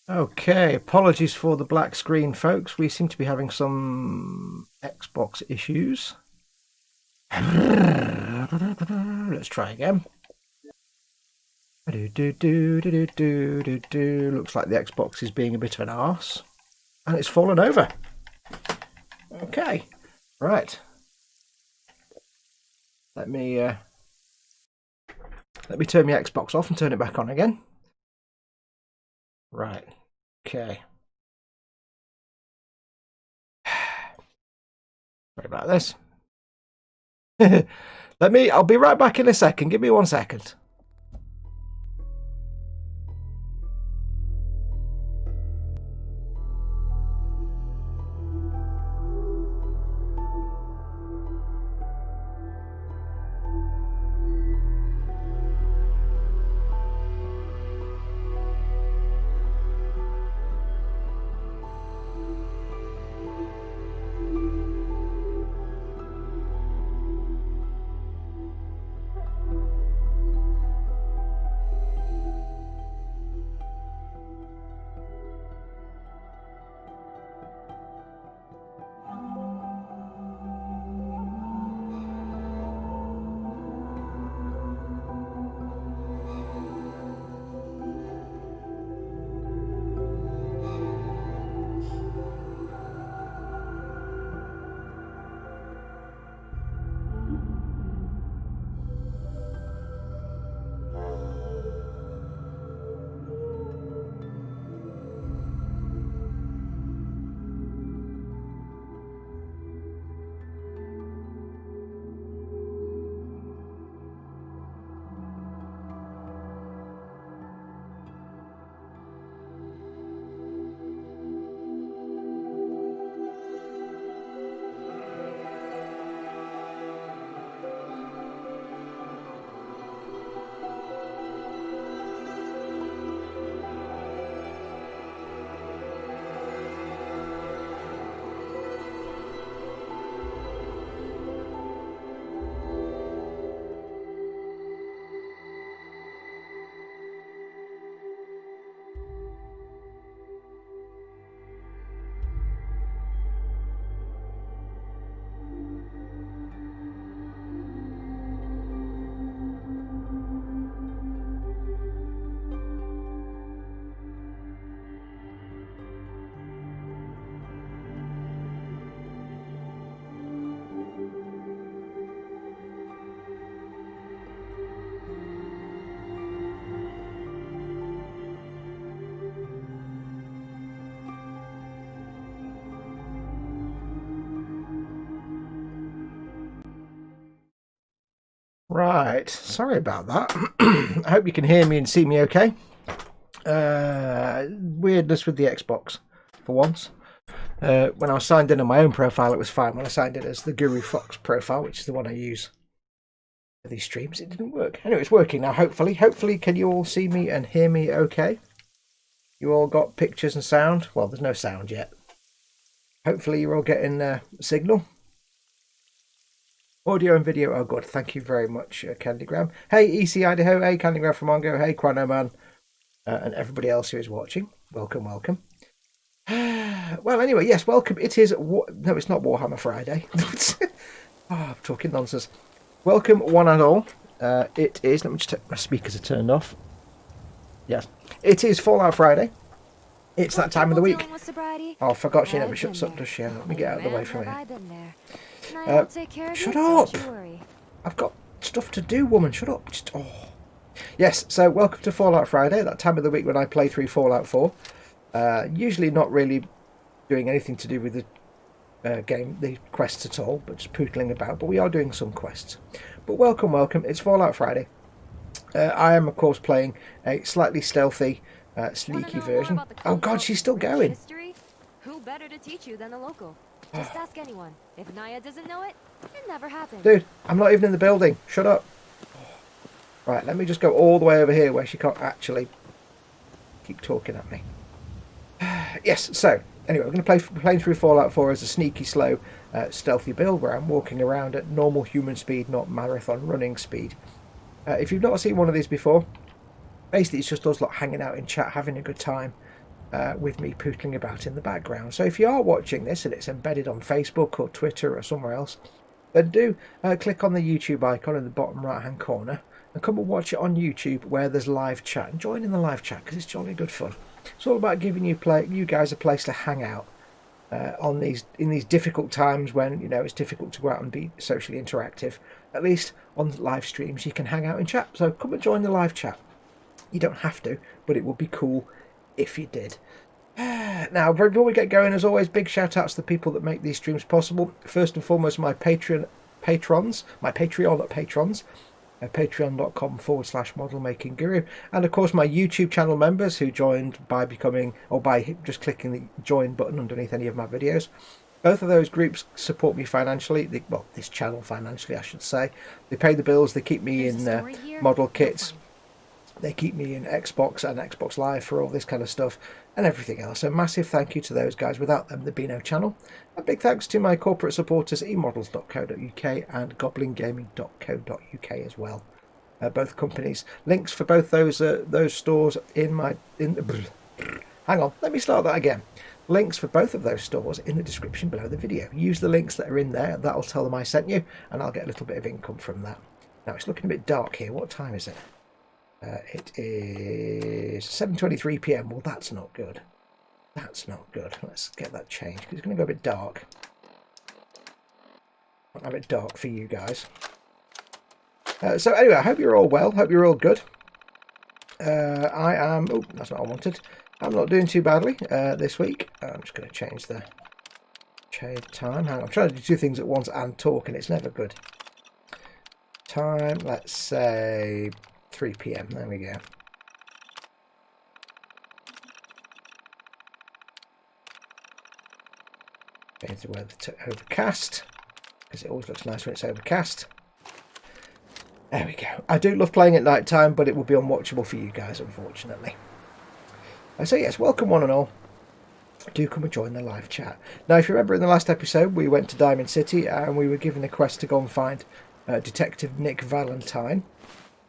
Okay, apologies for the black screen, folks. We seem to be having some Xbox issues. Let's try again. Looks like the Xbox is being a bit of an arse. And it's fallen over. Okay, right. Let me turn my Xbox off and turn it back on again. Right. Okay. Sorry about this. I'll be right back in a second. Give me 1 second. Right, sorry about that. I hope you can hear me and see me okay. Weirdness with the Xbox, for once. When I was signed in on my own profile, it was fine. When I signed in as the Guru Fox profile, which is the one I use for these streams, it didn't work. Anyway, it's working now, hopefully. Hopefully, can you all see me and hear me okay? You all got pictures and sound? Well, there's no sound yet. Hopefully, you're all getting signal. Audio and video are good. Thank you very much, Candygram. Hey, EC Idaho. Hey, Candygram from Mongo. Hey, Quanoman. And everybody else who is watching. Welcome, welcome. Well, anyway, yes, welcome. It is... No, it's not Warhammer Friday. I'm talking nonsense. Welcome, one and all. It is... Let me just check my speakers are turned off. Yes. It is Fallout Friday. It's that time of the week. Oh, I forgot she never shuts up, does she? Let me get out of the way from here. Shut up! I've got stuff to do, woman. Shut up. Yes, so welcome to Fallout Friday, that time of the week when I play through Fallout 4. Usually not really doing anything to do with the game, the quests at all, but just pootling about. But we are doing some quests. But welcome, welcome. It's Fallout Friday. I am, of course, playing a slightly stealthy, sneaky version. Oh God, she's still going. Who better to teach you than a local? Just ask anyone. If Naya doesn't know it, it never happened. Dude, I'm not even in the building. Shut up. Right, let me just go all the way over here where she can't actually keep talking at me. Yes, so, anyway, we're going to be playing through Fallout 4 as a sneaky, slow, stealthy build where I'm walking around at normal human speed, not marathon running speed. If you've not seen one of these before, basically it's just us lot hanging out in chat, having a good time. with me pootling about in the background. So if you are watching this and it's embedded on Facebook or Twitter or somewhere else, then do click on the YouTube icon in the bottom right hand corner and come and watch it on YouTube where there's live chat, and join in the live chat because it's jolly good fun. It's all about giving you guys a place to hang out in these difficult times when it's difficult to go out and be socially interactive. At least on live streams you can hang out and chat. So come and join the live chat. You don't have to, but it would be cool if you did. Now, before we get going, as always, big shout outs to the people that make these streams possible. First and foremost, my Patreon patrons, patreon.com/model making guru, and of course my YouTube channel members who joined by becoming, or by just clicking the join button underneath any of my videos. Both of those groups support me financially, this channel financially I should say. They pay the bills, they keep me in model kits, they keep me in Xbox and Xbox Live for all this kind of stuff and everything else. So massive thank you to those guys. Without them there'd be no channel. A big thanks to my corporate supporters, emodels.co.uk and goblingaming.co.uk as well. Both companies. Links for both those stores hang on, let me start that again. Links for both of those stores in the description below the video. Use the links that are in there. That'll tell them I sent you, and I'll get a little bit of income from that. Now it's looking a bit dark here. What time is it? It is 7:23 p.m. Well, that's not good. That's not good. Let's get that changed because it's going to go a bit dark. A bit dark for you guys. So anyway, I hope you're all well. Hope you're all good. I am. Oh, that's not what I wanted. I'm not doing too badly this week. I'm just going to change the time. Hang on, I'm trying to do two things at once and talk, and it's never good. Time. Let's say 3 p.m. There we go. Change the weather to overcast because it always looks nice when it's overcast. There we go. I do love playing at night time, but it will be unwatchable for you guys, unfortunately. So yes, welcome one and all. Do come and join the live chat. Now, if you remember in the last episode, we went to Diamond City and we were given a quest to go and find Detective Nick Valentine.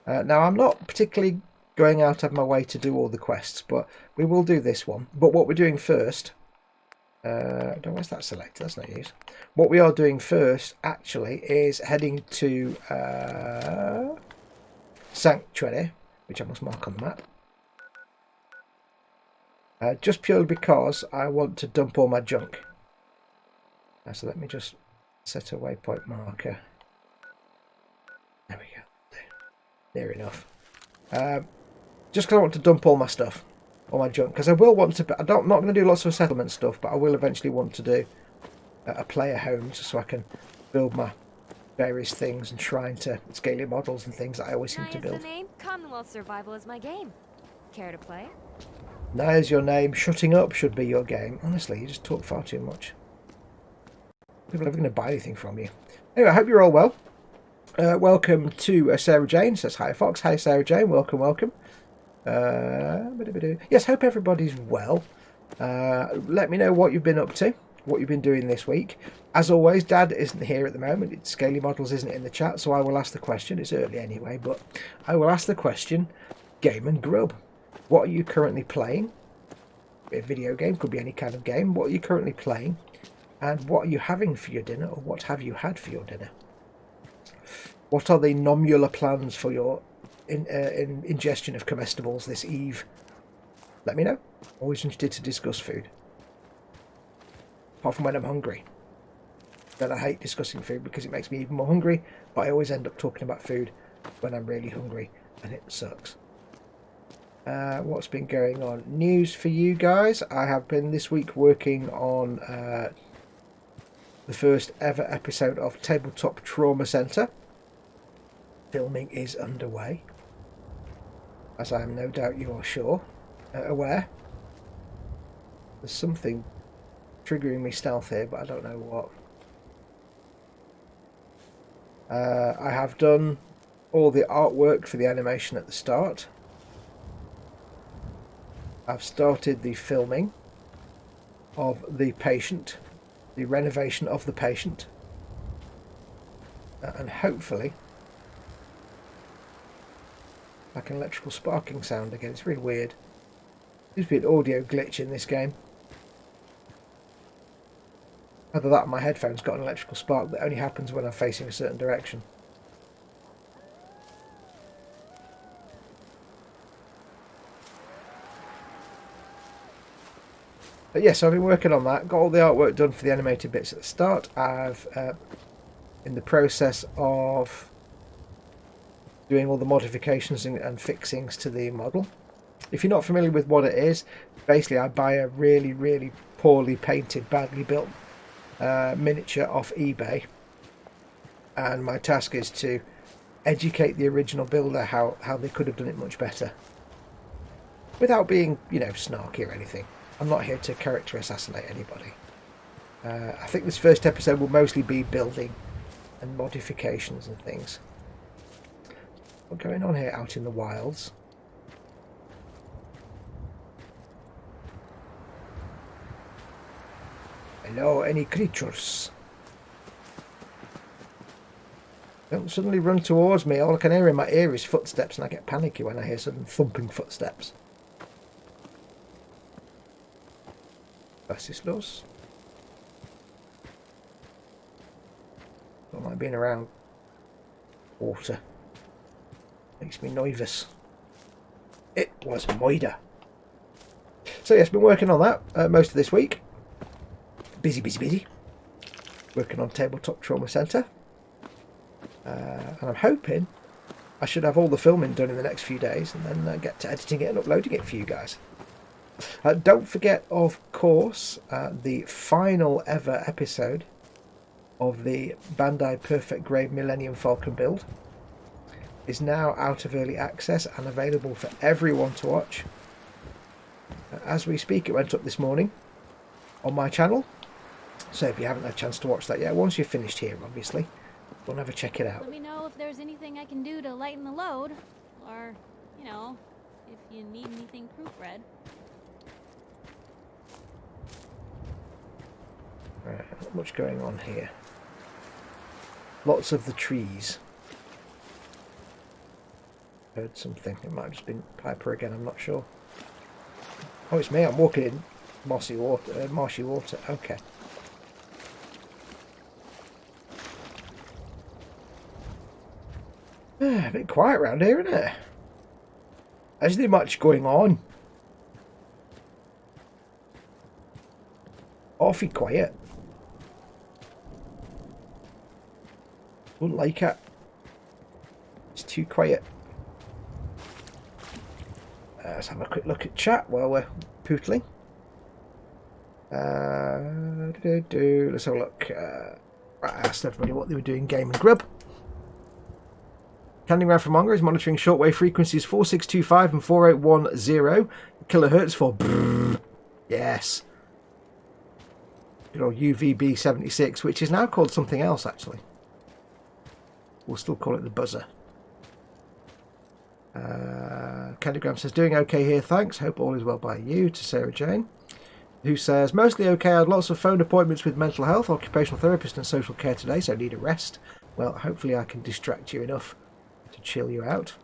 Now, I'm not particularly going out of my way to do all the quests, but we will do this one. But what we're doing first... where's that selected? That's no use. What we are doing first, actually, is heading to Sanctuary, which I must mark on the map. Just purely because I want to dump all my junk. So let me just set a waypoint marker. There we go. Near enough. Just because I want to dump all my stuff, all my junk, because I will want to. I'm not going to do lots of settlement stuff, but I will eventually want to do a player home, just so I can build my various things and try to scale your models and things that I always seem to build. The name Commonwealth Survival is my game. Care to play? Naya's your name. Shutting up should be your game. Honestly, you just talk far too much. People are never going to buy anything from you. Anyway, I hope you're all well. Welcome to Sarah Jane. Says hi, Fox. Hi, Sarah Jane. Welcome, welcome. Yes, hope everybody's well. Let me know what you've been up to, what you've been doing this week. As always, Dad isn't here at the moment. Scaly Models isn't in the chat, so I will ask the question. It's early anyway, but I will ask the question. Game and grub. What are you currently playing? A video game, could be any kind of game. What are you currently playing? And what are you having for your dinner, or what have you had for your dinner? What are the nomular plans for your ingestion of comestibles this eve? Let me know. Always interested to discuss food. Apart from when I'm hungry. Then I hate discussing food because it makes me even more hungry, but I always end up talking about food when I'm really hungry, and it sucks. What's been going on? News for you guys. I have been this week working on the first ever episode of Tabletop Trauma Centre. Filming is underway, as I am no doubt you are aware. There's something triggering me stealth here, but I don't know what. I have done all the artwork for the animation at the start. I've started the filming of the patient, the renovation of the patient, and hopefully like an electrical sparking sound again. It's really weird. Seems to be an audio glitch in this game. Either that or my headphones got an electrical spark that only happens when I'm facing a certain direction. But yes, I've been working on that. Got all the artwork done for the animated bits at the start. I've in the process of doing all the modifications and fixings to the model. If you're not familiar with what it is, basically I buy a really, really poorly painted, badly built miniature off eBay, and my task is to educate the original builder how they could have done it much better, without being, you know, snarky or anything. I'm not here to character assassinate anybody. I think this first episode will mostly be building and modifications and things. What's going on here out in the wilds? Hello, any creatures? Don't suddenly run towards me. All I can hear in my ear is footsteps, and I get panicky when I hear sudden thumping footsteps. Basislos. Don't like being around water. Makes me nervous. It was Moida. So yes, been working on that most of this week. Busy. Working on Tabletop Trauma Centre. And I'm hoping I should have all the filming done in the next few days, and then get to editing it and uploading it for you guys. Don't forget, of course, the final ever episode of the Bandai Perfect Grade Millennium Falcon build is now out of early access and available for everyone to watch. As we speak, it went up this morning on my channel, so if you haven't had a chance to watch that yet, once you've finished here, obviously, go and have a check it out. Let me know if there's anything I can do to lighten the load, or, you know, if you need anything proofread. Right, not much going on here. Lots of the trees. Heard something. It might have just been Piper again, I'm not sure. Oh, it's me. I'm walking in marshy water. Okay. A bit quiet around here, isn't it? Isn't much going on? Awfully quiet. Wouldn't like it. It's too quiet. Let's have a quick look at chat while we're pootling. Let's have a look. I asked everybody what they were doing, Game and Grub. Candyman from Mongo is monitoring shortwave frequencies 4625 and 4810 kilohertz for brrr. Yes. Good old UVB76, which is now called something else, actually. We'll still call it the buzzer. Candygram says, doing okay here, thanks. Hope all is well by you. To Sarah Jane, who says, mostly okay. I had lots of phone appointments with mental health, occupational therapist and social care today, so I need a rest. Well, hopefully I can distract you enough to chill you out.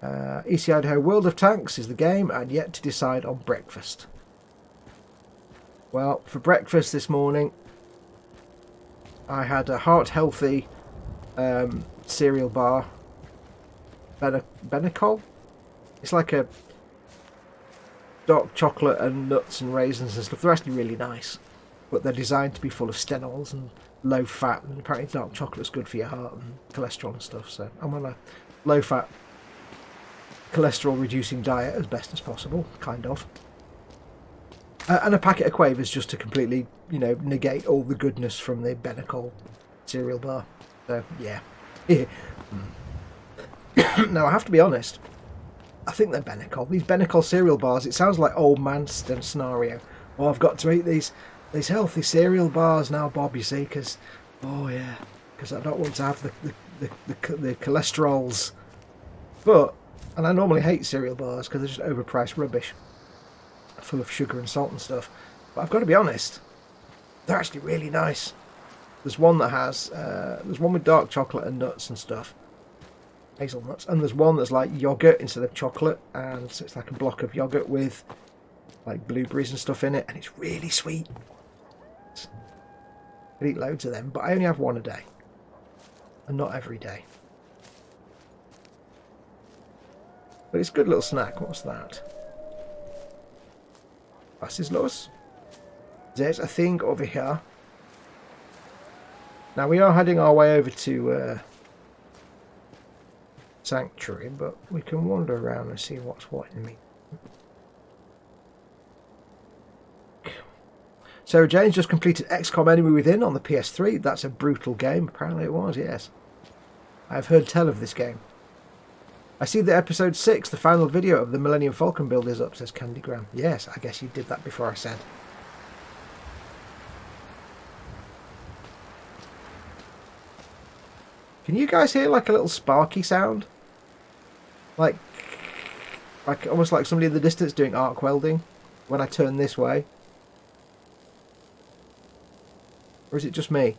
EC Idaho, World of Tanks is the game, and yet to decide on breakfast. Well, for breakfast this morning, I had a heart-healthy cereal bar. Benecol? It's like a dark chocolate and nuts and raisins and stuff. They're actually really nice, but they're designed to be full of stenols and low fat, and apparently dark chocolate's good for your heart and cholesterol and stuff. So I'm on a low fat, cholesterol reducing diet as best as possible, kind of. And a packet of Quavers just to completely, you know, negate all the goodness from the Benecol cereal bar. So yeah. Now I have to be honest, I think they're Benecol. These Benecol cereal bars, it sounds like old man scenario. Oh, I've got to eat these healthy cereal bars now, Bob, you see, because I don't want to have the cholesterols. And I normally hate cereal bars because they're just overpriced rubbish, full of sugar and salt and stuff. But I've got to be honest, they're actually really nice. There's one that has, there's one with dark chocolate and nuts and stuff. hazelnuts. And there's one that's like yogurt instead of chocolate, and so it's like a block of yogurt with like blueberries and stuff in it, and it's really sweet. I eat loads of them, but I only have one a day, and not every day. But it's a good little snack. What's that? Was ist los? There's a thing over here. Now we are heading our way over to Sanctuary, but we can wander around and see what's what in me. Sarah Jane's just completed XCOM Enemy Within on the PS3. That's a brutal game. Apparently it was, yes. I've heard tell of this game. I see that episode 6, the final video of the Millennium Falcon build, is up, says Candygram. Yes, I guess you did that before I said. Can you guys hear like a little sparky sound? Like almost like somebody in the distance doing arc welding when I turn this way? Or is it just me?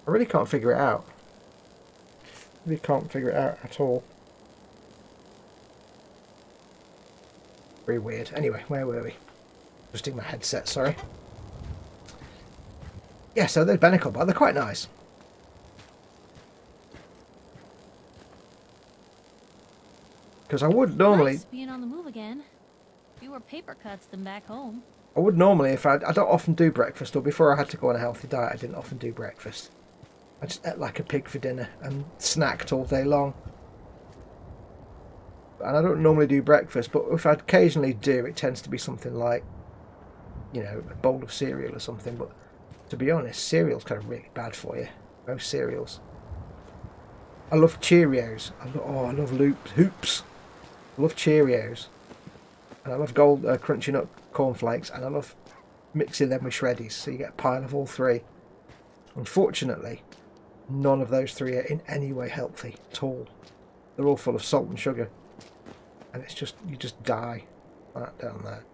I really can't figure it out. I really can't figure it out at all. Very weird. Anyway, where were we? Adjusting my headset, sorry. Yeah, so they're Benicle, but they're quite nice. Because I would normally... Nice being on the move again. Fewer paper cuts than back home. I would normally, if I don't often do breakfast, or before I had to go on a healthy diet, I didn't often do breakfast. I just ate like a pig for dinner and snacked all day long. And I don't normally do breakfast, but if I occasionally do, it tends to be something like, you know, a bowl of cereal or something. But to be honest, cereal's kind of really bad for you. Most cereals. I love Cheerios. I love Hoops. I love Cheerios. And I love Crunchy Nut cornflakes, and I love mixing them with Shreddies, so you get a pile of all three. Unfortunately, none of those three are in any way healthy at all. They're all full of salt and sugar, and it's just, you just die right down there.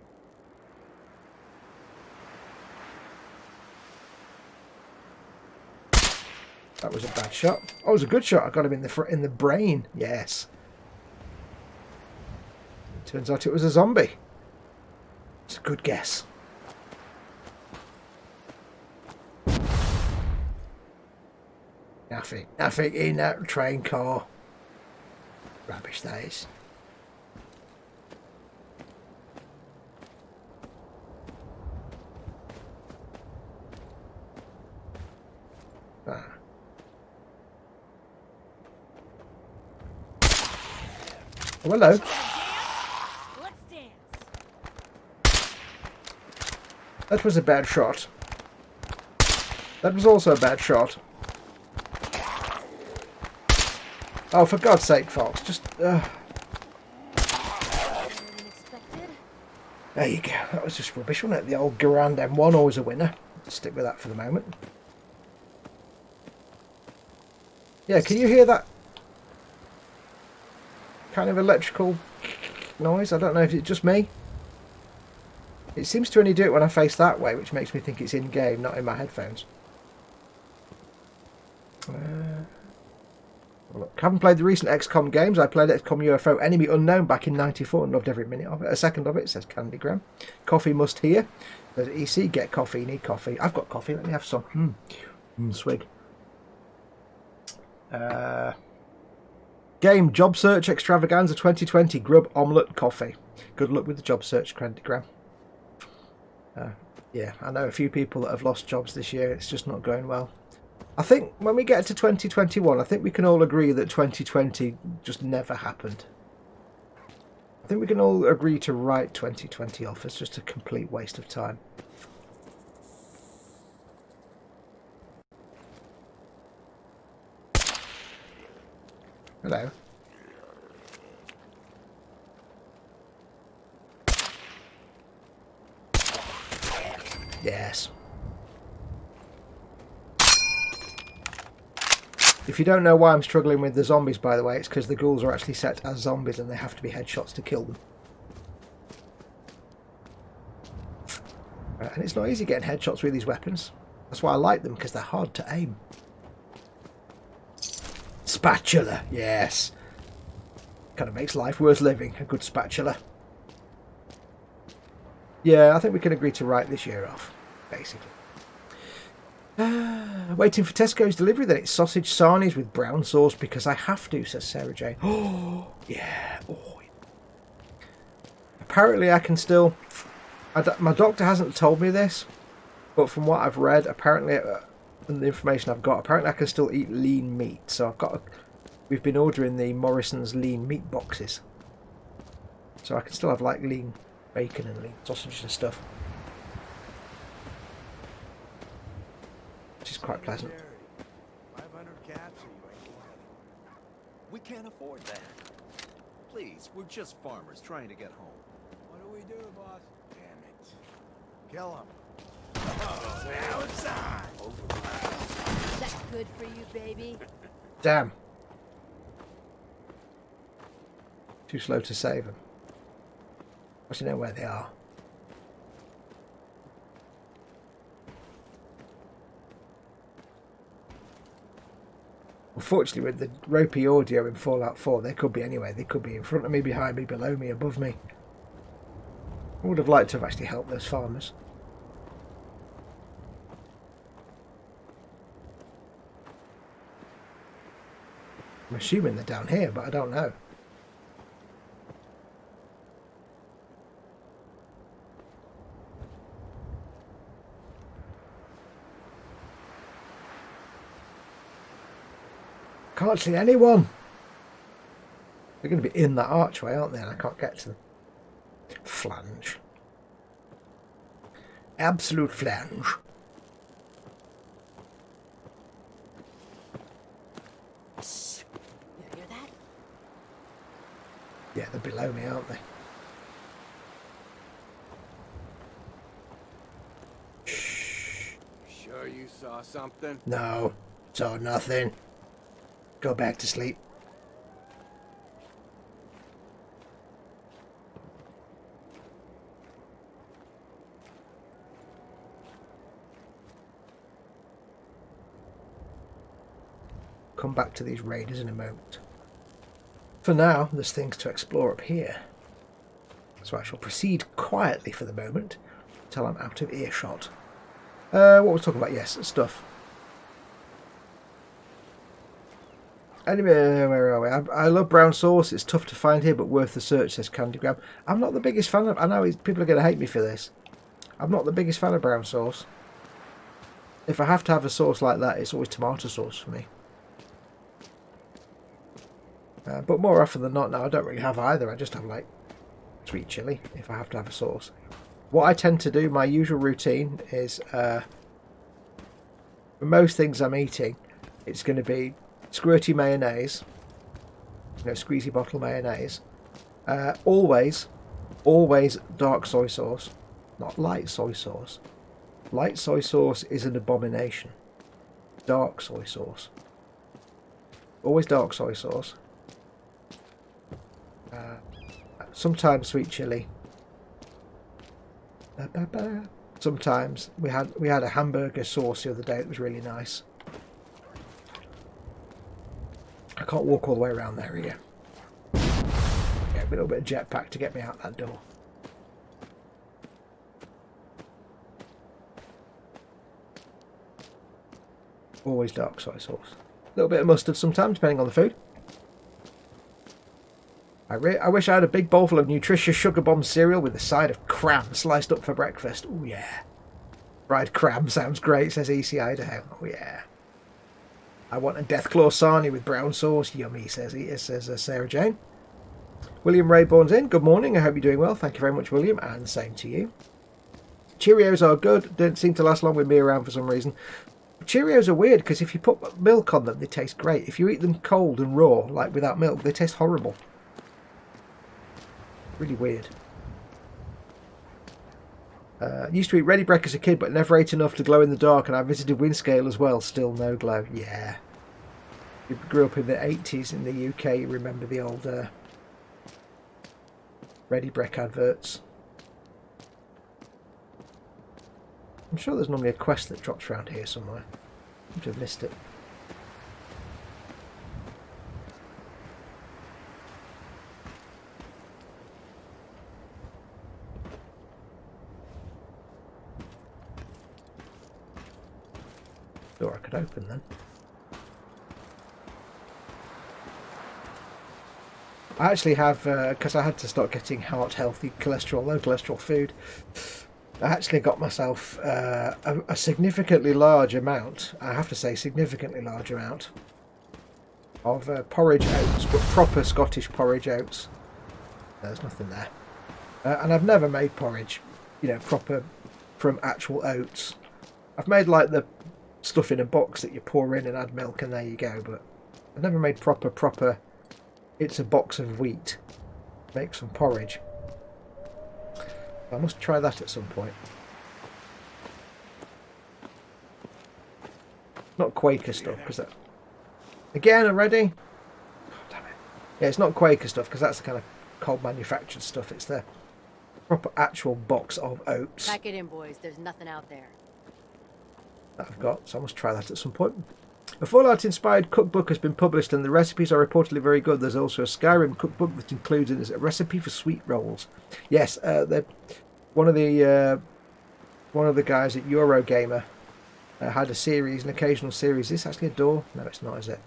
That was a bad shot. Oh, it was a good shot. I got him in the brain. Yes. Turns out it was a zombie. It's a good guess. Nothing in that train car. Rubbish that is. Ah. Oh, hello. That was a bad shot. That was also a bad shot. Oh, for God's sake, Fox. Just... There you go. That was just rubbish, wasn't it? The old Garand M1, always a winner. Let's stick with that for the moment. Yeah, can you hear that kind of electrical noise? I don't know if it's just me. It seems to only do it when I face that way, which makes me think it's in-game, not in my headphones. Look, haven't played the recent XCOM games. I played XCOM UFO Enemy Unknown back in '94 and loved every minute of it. A second of it, says Candygram. Coffee must here. Says EC, get coffee, need coffee. I've got coffee, let me have some. Swig. Game Job Search Extravaganza 2020 Grub Omelette Coffee. Good luck with the job search, Candygram. Yeah, I know a few people that have lost jobs this year. It's just not going well. I think when we get to 2021, I think we can all agree that 2020 just never happened. I think we can all agree to write 2020 off as just a complete waste of time. Hello. Yes. If you don't know why I'm struggling with the zombies, by the way, it's because the ghouls are actually set as zombies and they have to be headshots to kill them. And it's not easy getting headshots with these weapons. That's why I like them, because they're hard to aim. Spatula, yes. Kind of makes life worth living, a good spatula. Yeah, I think we can agree to write this year off, basically. Waiting for Tesco's delivery, then it's sausage sarnies with brown sauce because I have to, says Sarah Jane. Oh, yeah. Oh. Apparently I can still... my doctor hasn't told me this, but from what I've read, apparently, and the information I've got, apparently I can still eat lean meat. So we've been ordering the Morrison's lean meat boxes. So I can still have like lean bacon and lean sausages and stuff. Which is quite pleasant. 500 caps. We can't afford that. Please, we're just farmers trying to get home. What do we do, boss? Damn it. Kill him. Oh, now it's on. That's good for you, baby. Damn. Too slow to save them. I should know where they are. Unfortunately, with the ropey audio in Fallout 4, they could be anywhere. They could be in front of me, behind me, below me, above me. I would have liked to have actually helped those farmers. I'm assuming they're down here, but I don't know. Can't see anyone. They're going to be in that archway, aren't they? And I can't get to them. Flange. Absolute flange. You hear that? Yeah, they're below me, aren't they? Shh. Sure you saw something? No, saw nothing. Go back to sleep. Come back to these raiders in a moment. For now, there's things to explore up here. So I shall proceed quietly for the moment until I'm out of earshot. What was talking about? Yes, stuff. Anyway, where are we? I love brown sauce. It's tough to find here, but worth the search, says Candygram. I'm not the biggest fan of... I know people are going to hate me for this. I'm not the biggest fan of brown sauce. If I have to have a sauce like that, it's always tomato sauce for me. But more often than not now, I don't really have either. I just have, like, sweet chilli if I have to have a sauce. What I tend to do, my usual routine is... for most things I'm eating, it's going to be... squirty mayonnaise, squeezy bottle mayonnaise. Always dark soy sauce, not light soy sauce. Light soy sauce is an abomination. Dark soy sauce. Always dark soy sauce. Sometimes sweet chili. Sometimes we had a hamburger sauce the other day that was really nice. I can't walk all the way around there again. Yeah, a little bit of jetpack to get me out that door. Always dark soy sauce. A little bit of mustard sometimes, depending on the food. I wish I had a big bowl full of nutritious sugar bomb cereal with a side of cram sliced up for breakfast. Oh yeah. Fried cram sounds great, says EC Idaho. Oh yeah. I want a Deathclaw sarnie with brown sauce. Yummy, says Sarah Jane. William Rayborn's in. Good morning. I hope you're doing well. Thank you very much, William. And same to you. Cheerios are good. Don't seem to last long with me around for some reason. Cheerios are weird because if you put milk on them, they taste great. If you eat them cold and raw, like without milk, they taste horrible. Really weird. Used to eat Ready Breck as a kid, but never ate enough to glow in the dark, and I visited Windscale as well. Still no glow. Yeah. You grew up in the 80s in the UK, you remember the old Ready Breck adverts. I'm sure there's normally a quest that drops around here somewhere. I seem to have missed it. Door I could open then. I actually have, because I had to start getting heart healthy cholesterol, low cholesterol food. I actually got myself a significantly large amount, I have to say significantly large amount, of porridge oats, but proper Scottish porridge oats. There's nothing there. And I've never made porridge, you know, proper from actual oats. I've made like the stuff in a box that you pour in and add milk and there you go, but I've never made proper, it's a box of wheat. Make some porridge. I must try that at some point. Not Quaker stuff, because that... Again, already? Oh, damn it. Yeah, it's not Quaker stuff, because that's the kind of cold manufactured stuff. It's the proper actual box of oats Pack it in, boys. There's nothing out there. that I've got, so I must try that at some point. A Fallout-inspired cookbook has been published, and the recipes are reportedly very good. There's also a Skyrim cookbook that includes a recipe for sweet rolls. Yes, one of the guys at Eurogamer had a series, an occasional series. Is this actually a door? No, it's not, is it?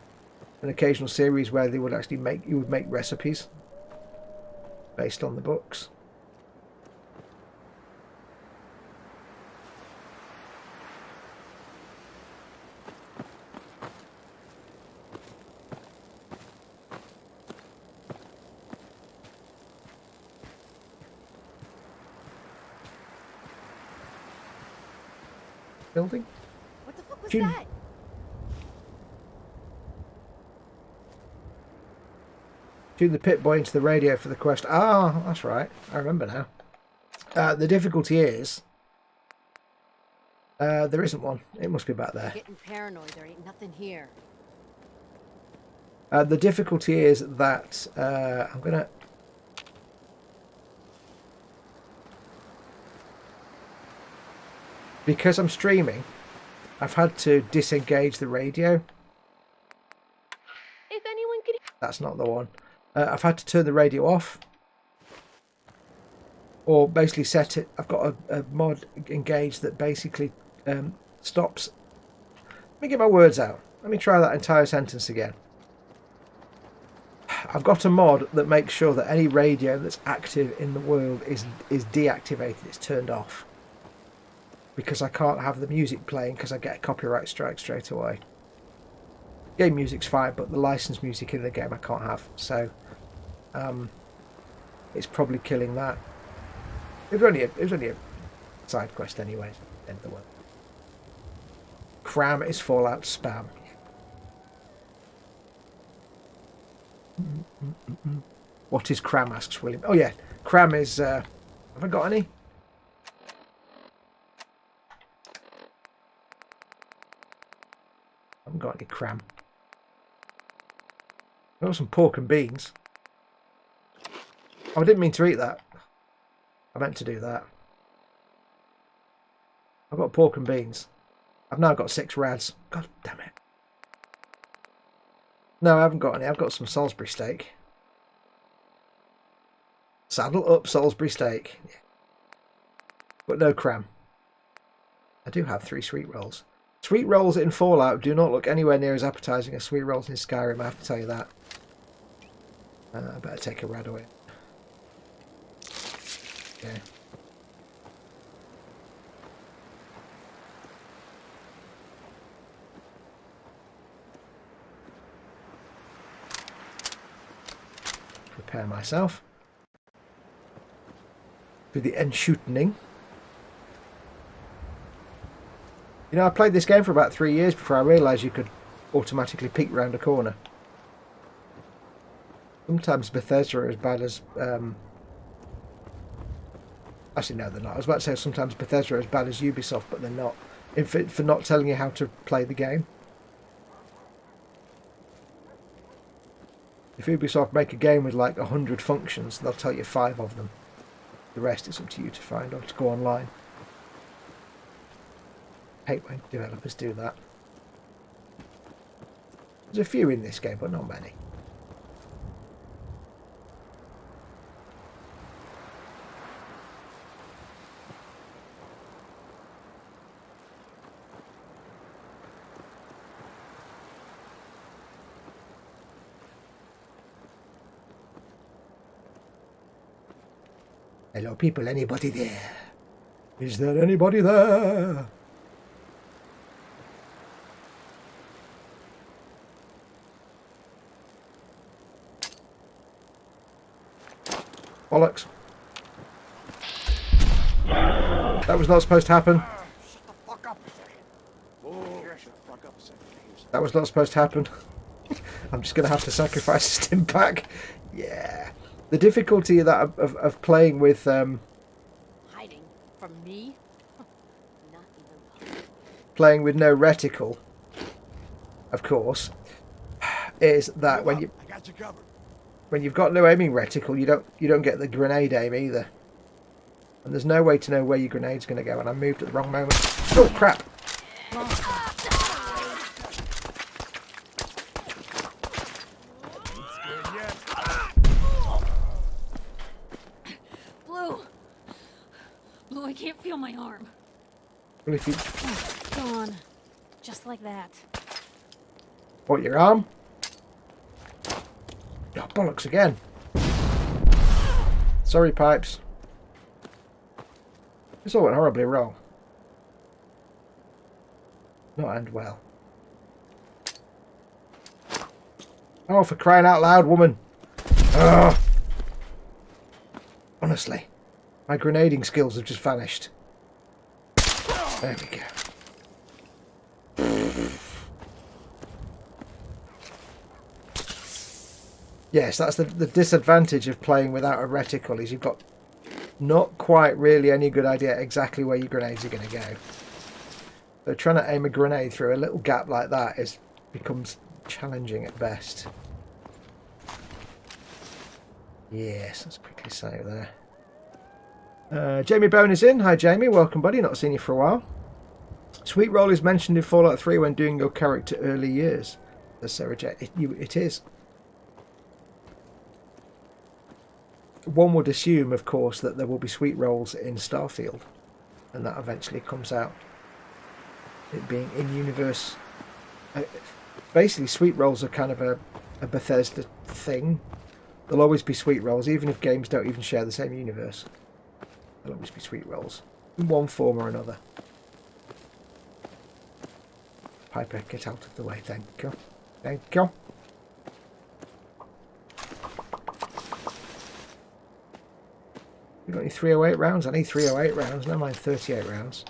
An occasional series where they would actually make recipes based on the books. Building? What the fuck was June. that? Tune the Pit Boy into the radio for the quest. Ah, that's right. I remember now. The difficulty is... there isn't one. It must be back there. Getting paranoid. There ain't nothing here. The difficulty is that I'm going to... Because I'm streaming, I've had to disengage the radio. If anyone could... That's not the one. I've had to turn the radio off. Or basically set it... I've got a mod engaged that basically stops... Let me get my words out. Let me try that entire sentence again. I've got a mod that makes sure that any radio that's active in the world is deactivated. It's turned off. Because I can't have the music playing because I get a copyright strike straight away. Game music's fine, but the licensed music in the game I can't have. So, it's probably killing that. It was only a side quest anyway. End of the world. Cram is Fallout spam. What is cram? Asks William. Oh yeah, cram is. Have I got any? I haven't got any cram. I've got some pork and beans. Oh, I didn't mean to eat that. I meant to do that. I've got pork and beans. I've now got 6 rads. God damn it. No, I haven't got any. I've got some Salisbury steak. Saddle up Salisbury steak. But no cram. I do have 3 sweet rolls. Sweet rolls in Fallout do not look anywhere near as appetizing as sweet rolls in Skyrim, I have to tell you that. I better take a rad away. Okay. Prepare myself for the enshootening. You know, I played this game for about 3 years before I realised you could automatically peek round a corner. Sometimes Bethesda are as bad as... Actually, no, they're not. I was about to say sometimes Bethesda are as bad as Ubisoft, but they're not. For not telling you how to play the game. If Ubisoft make a game with like 100 functions, they'll tell you 5 of them. The rest is up to you to find or to go online. I hate when developers do that. There's a few in this game, but not many. Hello, people. Anybody there? Is there anybody there? Bollocks. That was not supposed to happen. Shut the fuck up a second. Oh, shut the fuck up a second. That was not supposed to happen. I'm just going to have to sacrifice a stim pack. Yeah. The difficulty of that of playing with Hiding from me? Not even close. playing with no reticle, of course, is that Move up. I got you covered. when you've got no aiming reticle, you don't get the grenade aim either. And there's no way to know where your grenade's going to go. And I moved at the wrong moment. Oh crap! Blue, I can't feel my arm. Well, if you Gone. Just like that. what, your arm? Oh, bollocks again. Sorry, Pipes. This all went horribly wrong. Not end well. Oh, for crying out loud, woman. Ugh. Honestly, my grenading skills have just vanished. There we go. Yes, that's the disadvantage of playing without a reticle, is you've got not quite really any good idea exactly where your grenades are going to go. So trying to aim a grenade through a little gap like that becomes challenging at best. Yes, let's quickly save there. Jamie Bone is in. Hi Jamie, welcome buddy, not seen you for a while. Sweet roll is mentioned in Fallout 3 when doing your character early years. Says Sarah J. It is. One would assume, of course, that there will be sweet rolls in Starfield, and that eventually comes out. It being in-universe. Basically, sweet rolls are kind of a Bethesda thing. There'll always be sweet rolls, even if games don't even share the same universe. There'll always be sweet rolls, in one form or another. Piper, get out of the way, thank you. Thank you. You got any 308 rounds? I need 308 rounds, never mind 38 rounds.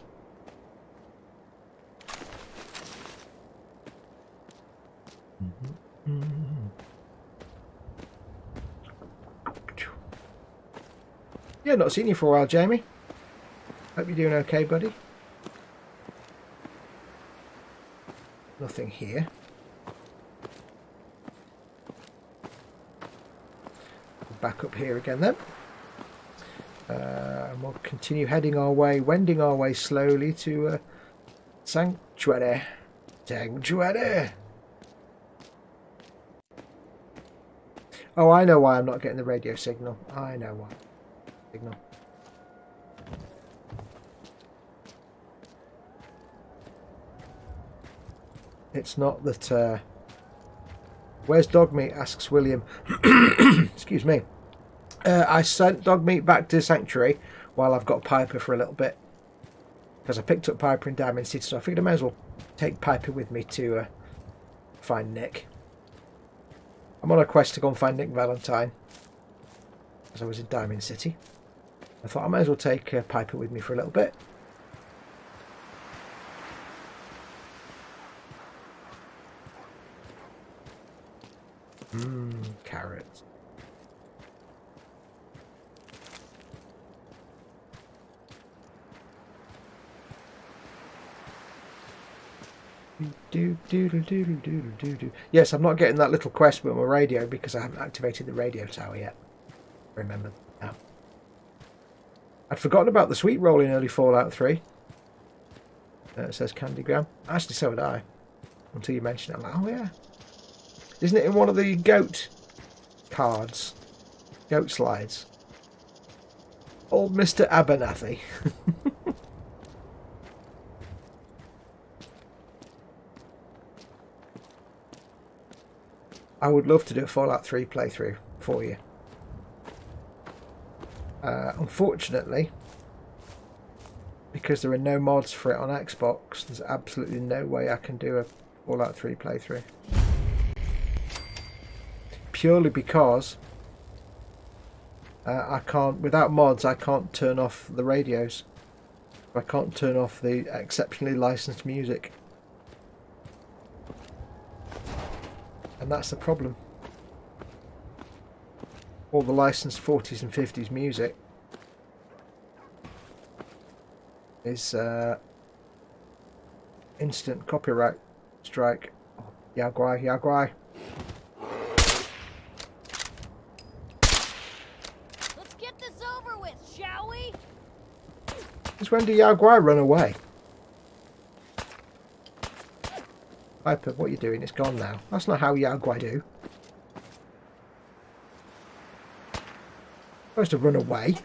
Yeah, not seen you for a while, Jamie. Hope you're doing okay, buddy. Nothing here. Back up here again then. And we'll continue heading our way, wending our way slowly to Sanctuary. Sanctuary! Oh, I know why I'm not getting the radio signal. I know why. Signal. It's not that... Where's Dogmeat? Asks William. Excuse me. I sent Dogmeat back to Sanctuary while I've got Piper for a little bit. Because I picked up Piper in Diamond City, so I figured I may as well take Piper with me to find Nick. I'm on a quest to go and find Nick Valentine. As I was in Diamond City. I thought I may as well take Piper with me for a little bit. Carrots. Yes, I'm not getting that little quest with my radio because I haven't activated the radio tower yet. Remember now. I'd forgotten about the sweet roll in early Fallout 3. It says Candygram. Actually, so had I. Until you mentioned it. I'm like, oh yeah. Isn't it in one of the goat cards? Goat slides. Old Mr. Abernathy. I would love to do a Fallout 3 playthrough for you. Unfortunately, because there are no mods for it on Xbox, there's absolutely no way I can do a Fallout 3 playthrough. Purely because I can't, without mods, I can't turn off the radios. I can't turn off the exceptionally licensed music. And that's the problem. All the licensed 40s and 50s music is instant copyright strike. Oh, Yaguai, Yaguai. Let's get this over with, shall we? Since when do Yaguai run away? Piper, what are you doing? It's gone now. That's not how Yaguai do. Supposed to run away.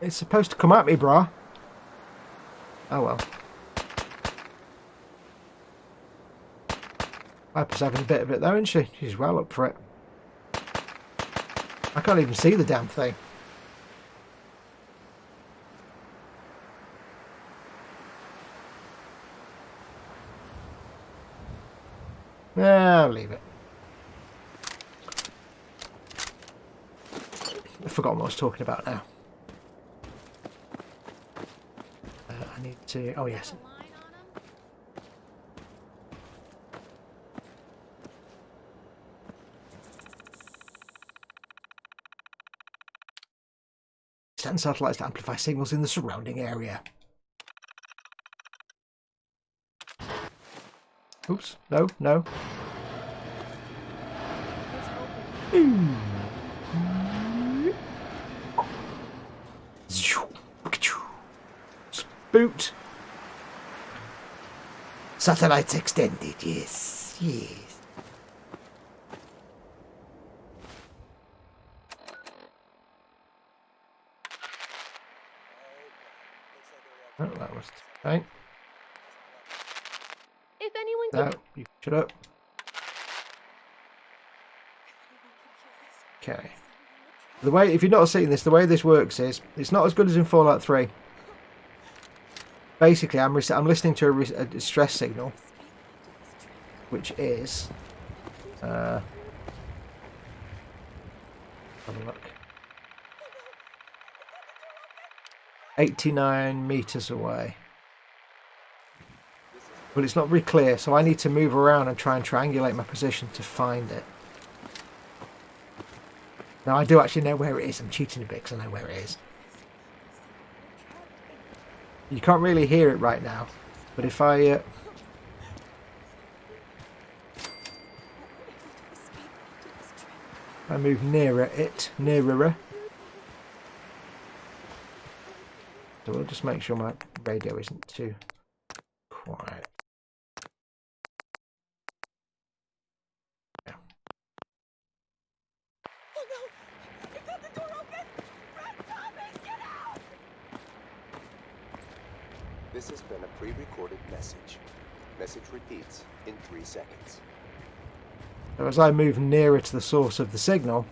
It's supposed to come at me, brah. Oh well. Piper's having a bit of it though, isn't she? She's well up for it. I can't even see the damn thing. I'll leave it. I've forgotten what I was talking about now. I need to... Oh, yes. Send satellites to amplify signals in the surrounding area. Oops. No, no. Spoot. Satellites extended, yes, yes. Oh, that was right. If anyone No, you shut up. Okay. The way, if you're not seeing this, the way this works is, it's not as good as in Fallout 3. Basically, I'm listening to a distress signal, which is, have a look, 89 meters away. But it's not very clear, so I need to move around and try and triangulate my position to find it. Now, I do actually know where it is. I'm cheating a bit because I know where it is. You can't really hear it right now, but if I... I move nearer it, nearer. So we'll just make sure my radio isn't too quiet. This has been a pre-recorded message. Message repeats in 3 seconds. So as I move nearer to the source of the signal,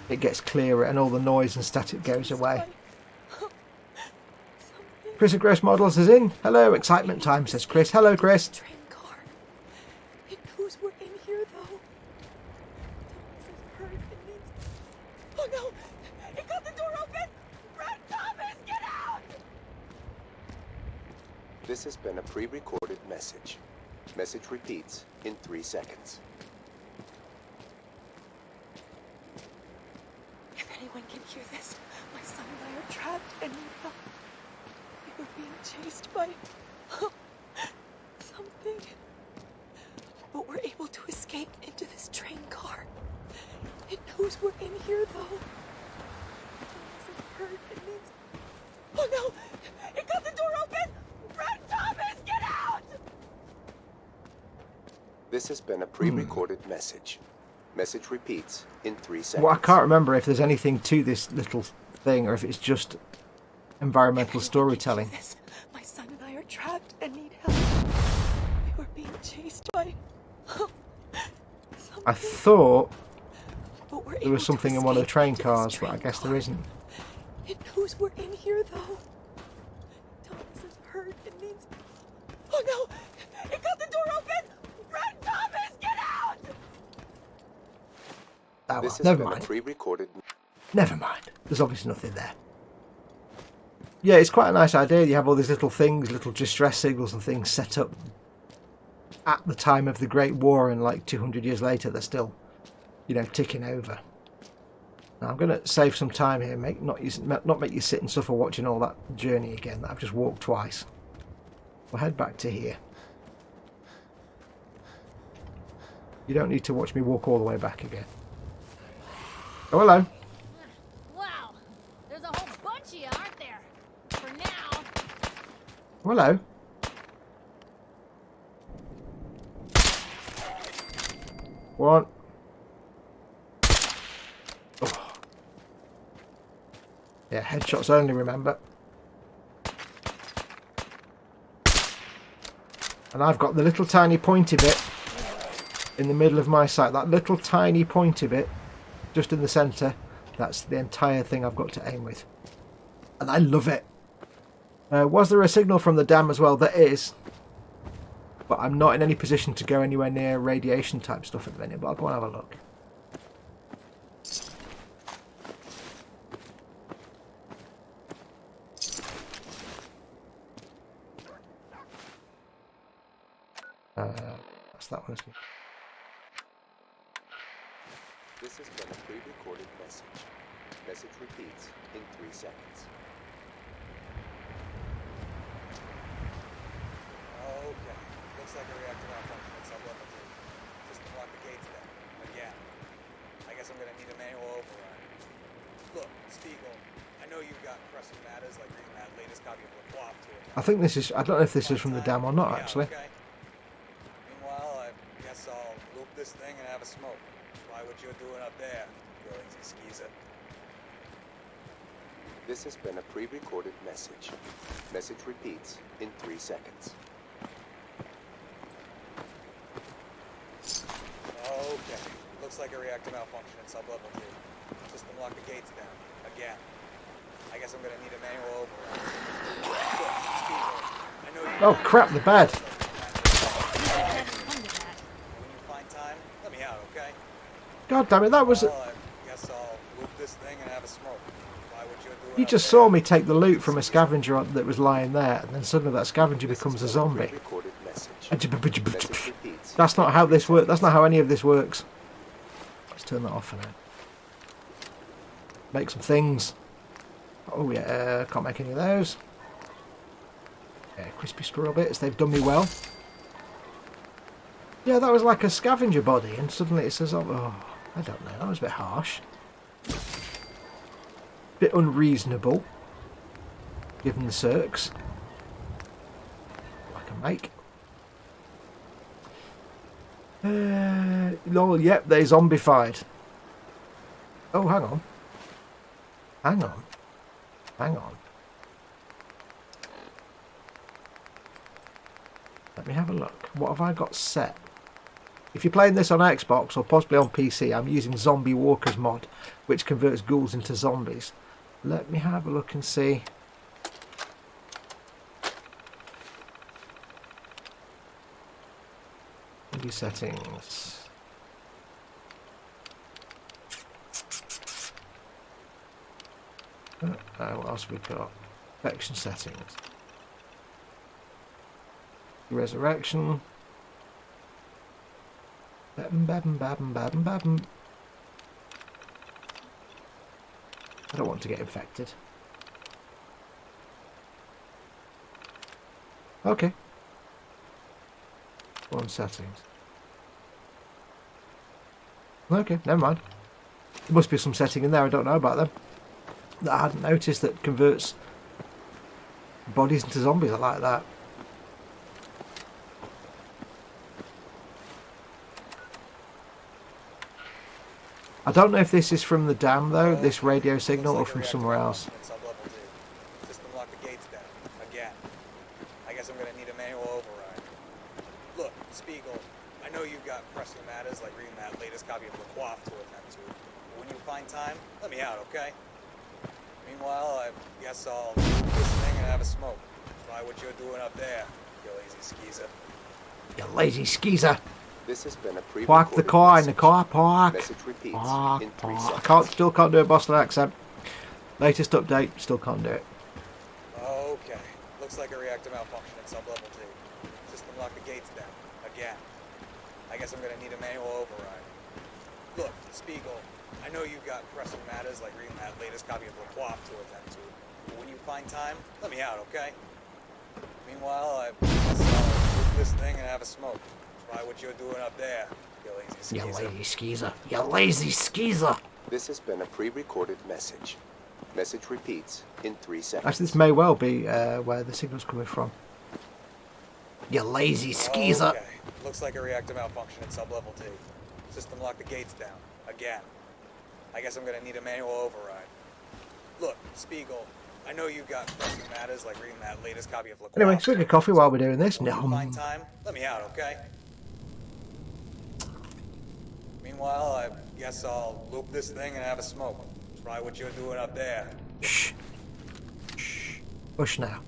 it gets clearer and all the noise and static goes away. Chris and Chris Models is in. Hello, excitement time, says Chris. Hello, Chris. train car. It knows we're in here, though. Oh no! It got the door open! Run, Thomas! Get out! This has been a pre-recorded message. Message repeats in 3 seconds. If anyone can hear this, my son and I are trapped and need help. We were being chased by something. But we're able to escape into this train car. It knows we're in here, though. It hasn't heard. It means... Oh no! It got the door open! Run, Thomas! Get out! This has been a pre-recorded message. Message repeats in 3 seconds. Well, I can't remember if there's anything to this little thing or if it's just environmental storytelling. My son and I are trapped and need help. We were being chased by something. I thought But we're there able was to something in one of the escape train into this cars, but I train guess car. there isn't. It knows we're in here, though. Thomas is hurt and needs... Oh, no! It got the door open! Run, Thomas! Get out! Oh, well, This has never been a mind. pre-recorded. Never mind. There's obviously nothing there. Yeah, it's quite a nice idea. You have all these little things, little distress signals and things set up at the time of the Great War, and like 200 years later, they're still, you know, ticking over. Now, I'm going to save some time here, not make you sit and suffer watching all that journey again that I've just walked twice. We'll head back to here. You don't need to watch me walk all the way back again. Oh, hello. Wow, there's a whole bunch of you, aren't there? For now. Oh, hello. One. Oh. Yeah, headshots only, remember. And I've got the little tiny pointy bit in the middle of my sight. That little tiny pointy bit just in the centre. That's the entire thing I've got to aim with. And I love it. Was there a signal from the dam as well? There is. But I'm not in any position to go anywhere near radiation type stuff at the minute. But I'll go and have a look. That's that one, isn't it? This has been a pre-recorded message. Message repeats in 3 seconds. Okay. Looks like a reactor malfunction at sub-level 2. Just lock the gates down. Again. I guess I'm gonna need a manual override. Look, Spiegel, I know you've got pressing matters like reading that latest copy of the plot to it. I think this is... I don't know if this is from the dam or not, actually. Okay. Meanwhile, I guess I'll loop this thing and have a smoke. Try what you're doing up there, Burlington Skeezer. This has been a pre-recorded message. Message repeats in 3 seconds. Okay. Looks like a reactor malfunction at sub-level 2. System lock the gates down. Again. I guess I'm gonna need a manual override. Look, Spiegel, I know you... Oh, crap, the bed. When you find time, let me out, okay? God damn it, that was... Well, I guess I'll loop this thing and have a smoke. Try what you're doing You up just there. saw me take the loot from a scavenger that was lying there, and then suddenly that scavenger This becomes a has been zombie. pre-recorded message. Message repeats. That's not how this works. That's not how any of this works. Let's turn that off for now. Make some things. Oh yeah, can't make any of those. Yeah, crispy squirrel bits. They've done me well. Yeah, that was like a scavenger body, and suddenly it says, "Oh, I don't know. That was a bit harsh, bit unreasonable, given the circs." I can make. Lol, yep, they're zombified. Oh, hang on. Hang on. Hang on. Let me have a look. What have I got set? If you're playing this on Xbox or possibly on PC, I'm using Zombie Walkers mod, which converts ghouls into zombies. Let me have a look and see. Movie settings. What else have we got? Infection settings. Resurrection. I don't want to get infected. Okay. One settings. Okay, never mind. There must be some setting in there I don't know about them that I hadn't noticed that converts bodies into zombies. I like that. I don't know if this is from the dam though, this radio signal, or from somewhere else. System lock the gates down. Again. I guess I'm gonna need a manual override. Look, Spiegel, I know you've got pressing matters like reading that latest copy of Le Coif to attend to. But when you find time, let me out, okay? Meanwhile, I guess I'll do this thing and have a smoke. Try what you're doing up there, you lazy skeezer. You lazy skeezer. This has been a Park the pre-recorded car in the message. car park. Message repeats Park, in 3 park. seconds. Still can't do a Boston accent. Latest update, still can't do it. Okay. Looks like a reactor malfunction at sub-level T. System locked the gates down. Again. I guess I'm gonna need a manual override. Look, Spiegel, I know you've got pressing matters like reading that latest copy of Le Coif to attend to. But when you find time, let me out, okay? Meanwhile, I guess I'll do this thing and have a smoke. Try what you're doing up there, you lazy You skeezer. lazy skeezer. You lazy skeezer. This has been a pre-recorded message. Message repeats in 3 seconds. Actually, this may well be where the signal's coming from. You lazy skeezer. Okay. Looks like a reactor malfunction at sub-level T. System locked the gates down. Again. I guess I'm gonna need a manual override. Look, Spiegel, I know you've got pressing matters like reading that latest copy of Le Coif. Anyway, swig of coffee while we're doing this. When you No. find time, let me out, okay? Meanwhile, I guess I'll loop this thing and have a smoke. Try what you're doing up there. Shh. Shh. Hush now.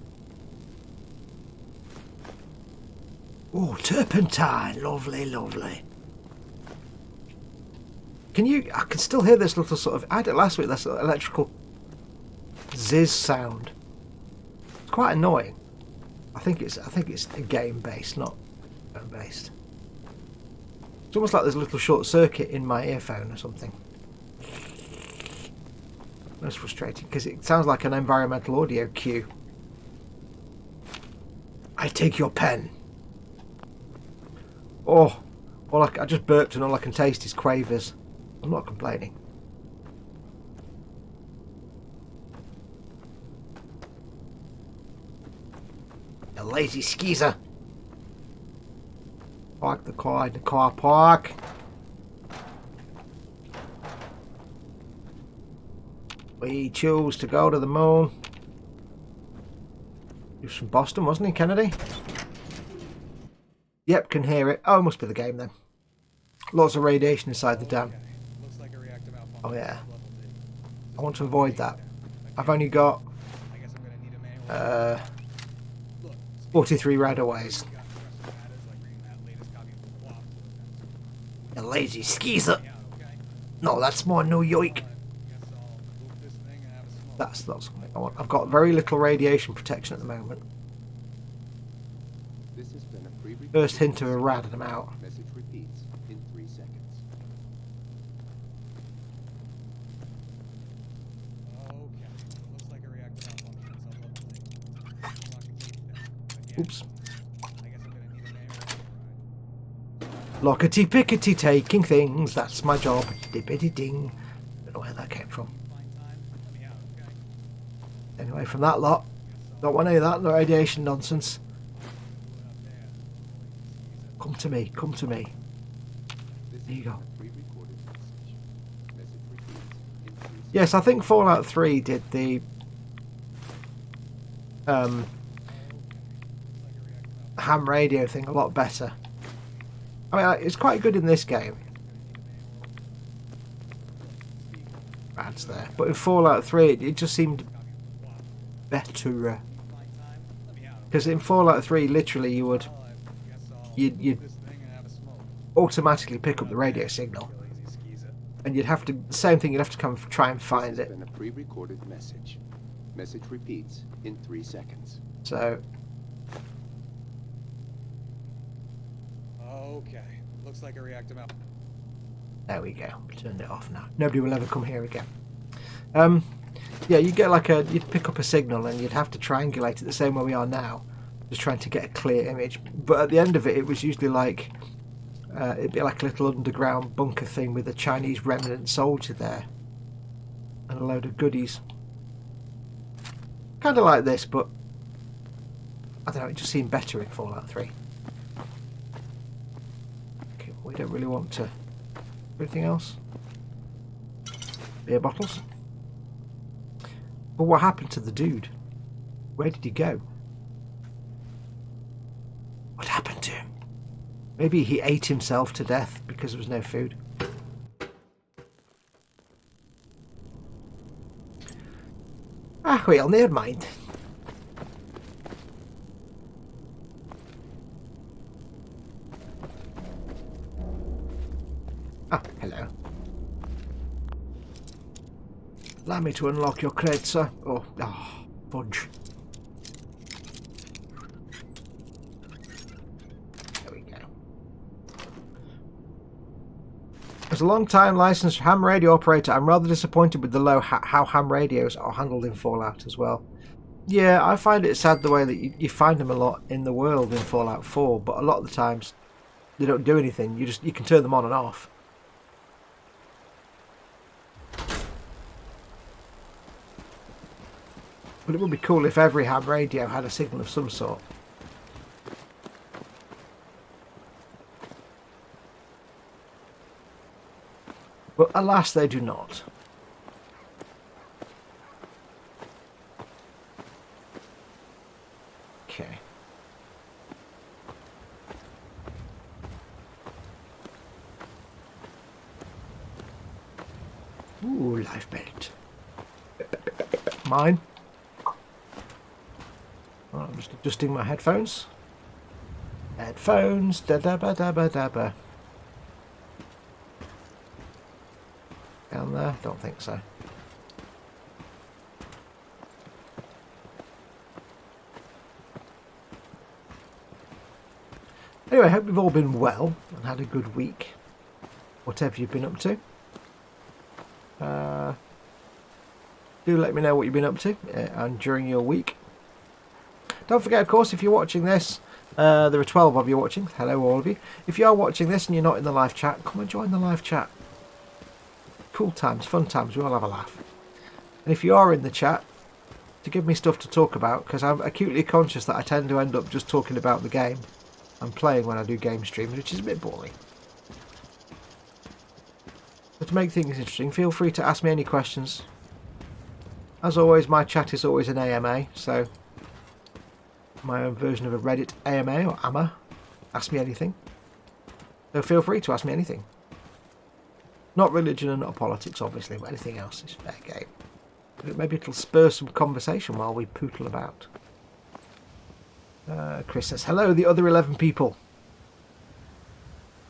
Oh, turpentine. Lovely, lovely. I can still hear this little sort of, I had it last week, this little electrical zizz sound. It's quite annoying. I think it's a game based, not phone based. It's almost like there's a little short circuit in my earphone or something. That's frustrating because it sounds like an environmental audio cue. I take your pen. Oh, I just burped and all I can taste is quavers. I'm not complaining. You lazy skeezer. Park the car in the car park. We choose to go to the moon. He was from Boston, wasn't he, Kennedy? Yep, can hear it. Oh, it must be the game then. Lots of radiation inside the dam. Looks like a reactor malfunction Oh yeah. at sub-level T. I want to avoid that. I've only got I guess I'm gonna need a manual. 43 radaways. Got pressing matters like reading that latest copy of Le Coif to attend to. You lazy skeezer. Yeah, okay? No, that's more New York. Guess I'll loop this thing and have a smoke. That's not something I want. I've got very little radiation protection at the moment. This has been a pre-recorded First hint of a rad and I'm out. message repeats in 3 seconds. Okay. Looks like a reactor malfunction at sub-level T. Lock the gates down. Again. Oops. I guess I'm gonna need a manual override. Lockety pickety taking things. That's my job. Dippity ding. Don't know where that came from. Find time, let me out, okay? Anyway, from that lot. Don't want any of that radiation nonsense. Come to me. Come to me. This There you has go. been a pre-recorded message. Message repeats in 3 seconds. Yes, I think Fallout 3 did the ham radio thing a lot better. I mean, it's quite good in this game. Rads there, but in Fallout 3, it just seemed better. Because in Fallout 3, literally, you'd automatically pick up the radio signal, and you'd have to same thing. You'd have to come try and find This has it. been a pre-recorded message. Message repeats in 3 seconds. So Okay. Looks like a reactor malfunction. there we go. Turned it off now. Nobody will ever come here again. Yeah, you get like you'd pick up a signal and you'd have to triangulate it the same way we are now, just trying to get a clear image. But at the end of it, it was usually like it'd be like a little underground bunker thing with a Chinese remnant soldier there and a load of goodies. Kind of like this, but I don't know. It just seemed better in Fallout 3. Okay, we don't really want to. Anything else? Beer bottles. But what happened to the dude? Where did he go? What happened to him? Maybe he ate himself to death because there was no food. Well, never mind. Hello. Allow me to unlock your crate, sir. Oh, fudge. There we go. As a long-time licensed ham radio operator, I'm rather disappointed with the low how ham radios are handled in Fallout as well. Yeah, I find it sad the way that you find them a lot in the world in Fallout 4, but a lot of the times they don't do anything. You can turn them on and off. But it would be cool if every ham radio had a signal of some sort. But alas, they do not. Okay. Ooh, life belt. Mine. I'm just adjusting my headphones. Headphones, da da ba da ba da ba. Down there? Don't think so. Anyway, I hope you've all been well and had a good week. Whatever you've been up to. Do let me know what you've been up to and during your week. Don't forget, of course, if you're watching this, there are 12 of you watching. Hello, all of you. If you are watching this and you're not in the live chat, come and join the live chat. Cool times, fun times, we all have a laugh. And if you are in the chat, to give me stuff to talk about, because I'm acutely conscious that I tend to end up just talking about the game I'm playing when I do game streams, which is a bit boring. But to make things interesting, feel free to ask me any questions. As always, my chat is always an AMA, so my own version of a Reddit AMA or AMA. Ask me anything. So feel free to ask me anything. Not religion and not politics, obviously, but anything else is fair game. But maybe it'll spur some conversation while we pootle about. Chris says, hello, the other 11 people.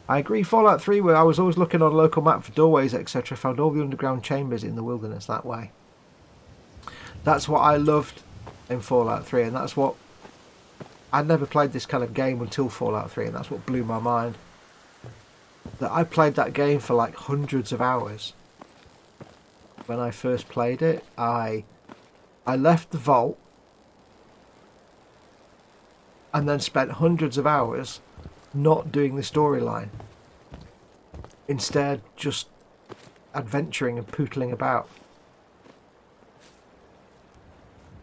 I agree, Fallout 3, where I was always looking on a local map for doorways, etc. Found all the underground chambers in the wilderness that way. That's what I loved in Fallout 3, and that's what... I'd never played this kind of game until Fallout 3, and that's what blew my mind. That I played that game for like hundreds of hours. When I first played it, I left the vault and then spent hundreds of hours not doing the storyline. Instead, just adventuring and pootling about.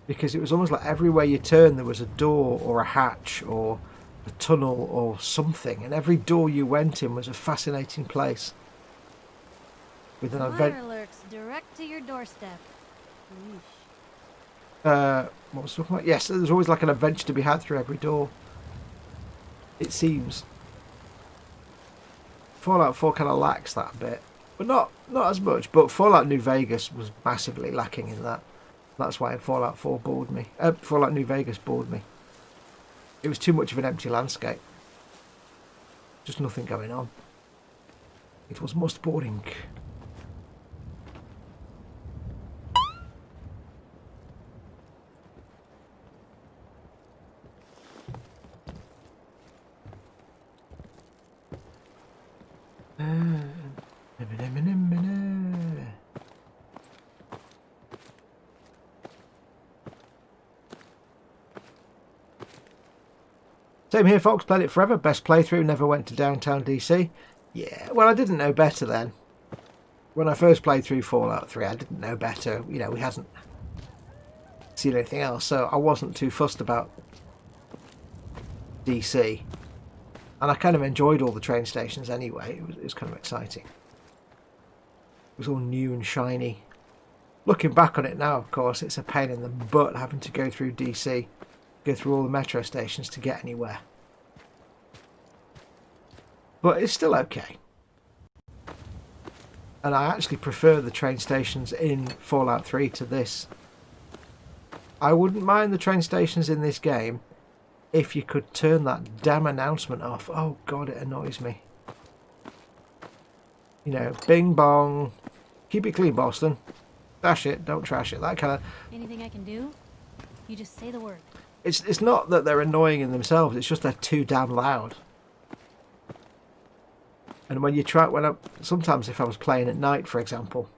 Because it was almost like everywhere you turn there was a door or a hatch or a tunnel or something, and every door you went in was a fascinating place. With an Fire lurks direct to your doorstep. what was I talking about? Yes, there's always like an adventure to be had through every door. It seems. Fallout 4 kind of lacks that a bit, but not as much. But Fallout New Vegas was massively lacking in that. That's why Fallout 4 bored me. Fallout New Vegas bored me. It was too much of an empty landscape. Just nothing going on. It was most boring. Same here, folks. Played it forever. Best playthrough. Never went to downtown DC. Yeah, well, I didn't know better then. When I first played through Fallout 3, I didn't know better. You know, we hadn't seen anything else, so I wasn't too fussed about DC. And I kind of enjoyed all the train stations anyway. It was kind of exciting. It was all new and shiny. Looking back on it now, of course, it's a pain in the butt having to go through DC. Go through all the metro stations to get anywhere. but it's still okay. And I actually prefer the train stations in Fallout 3 to this. I wouldn't mind the train stations in this game if you could turn that damn announcement off. Oh god, it annoys me. You know, bing bong, keep it clean, Boston. Dash it, don't trash it. That kind of... Anything I can do? You just say the word. It's not that they're annoying in themselves, it's just they're too damn loud. And when you try, sometimes if I was playing at night, for example,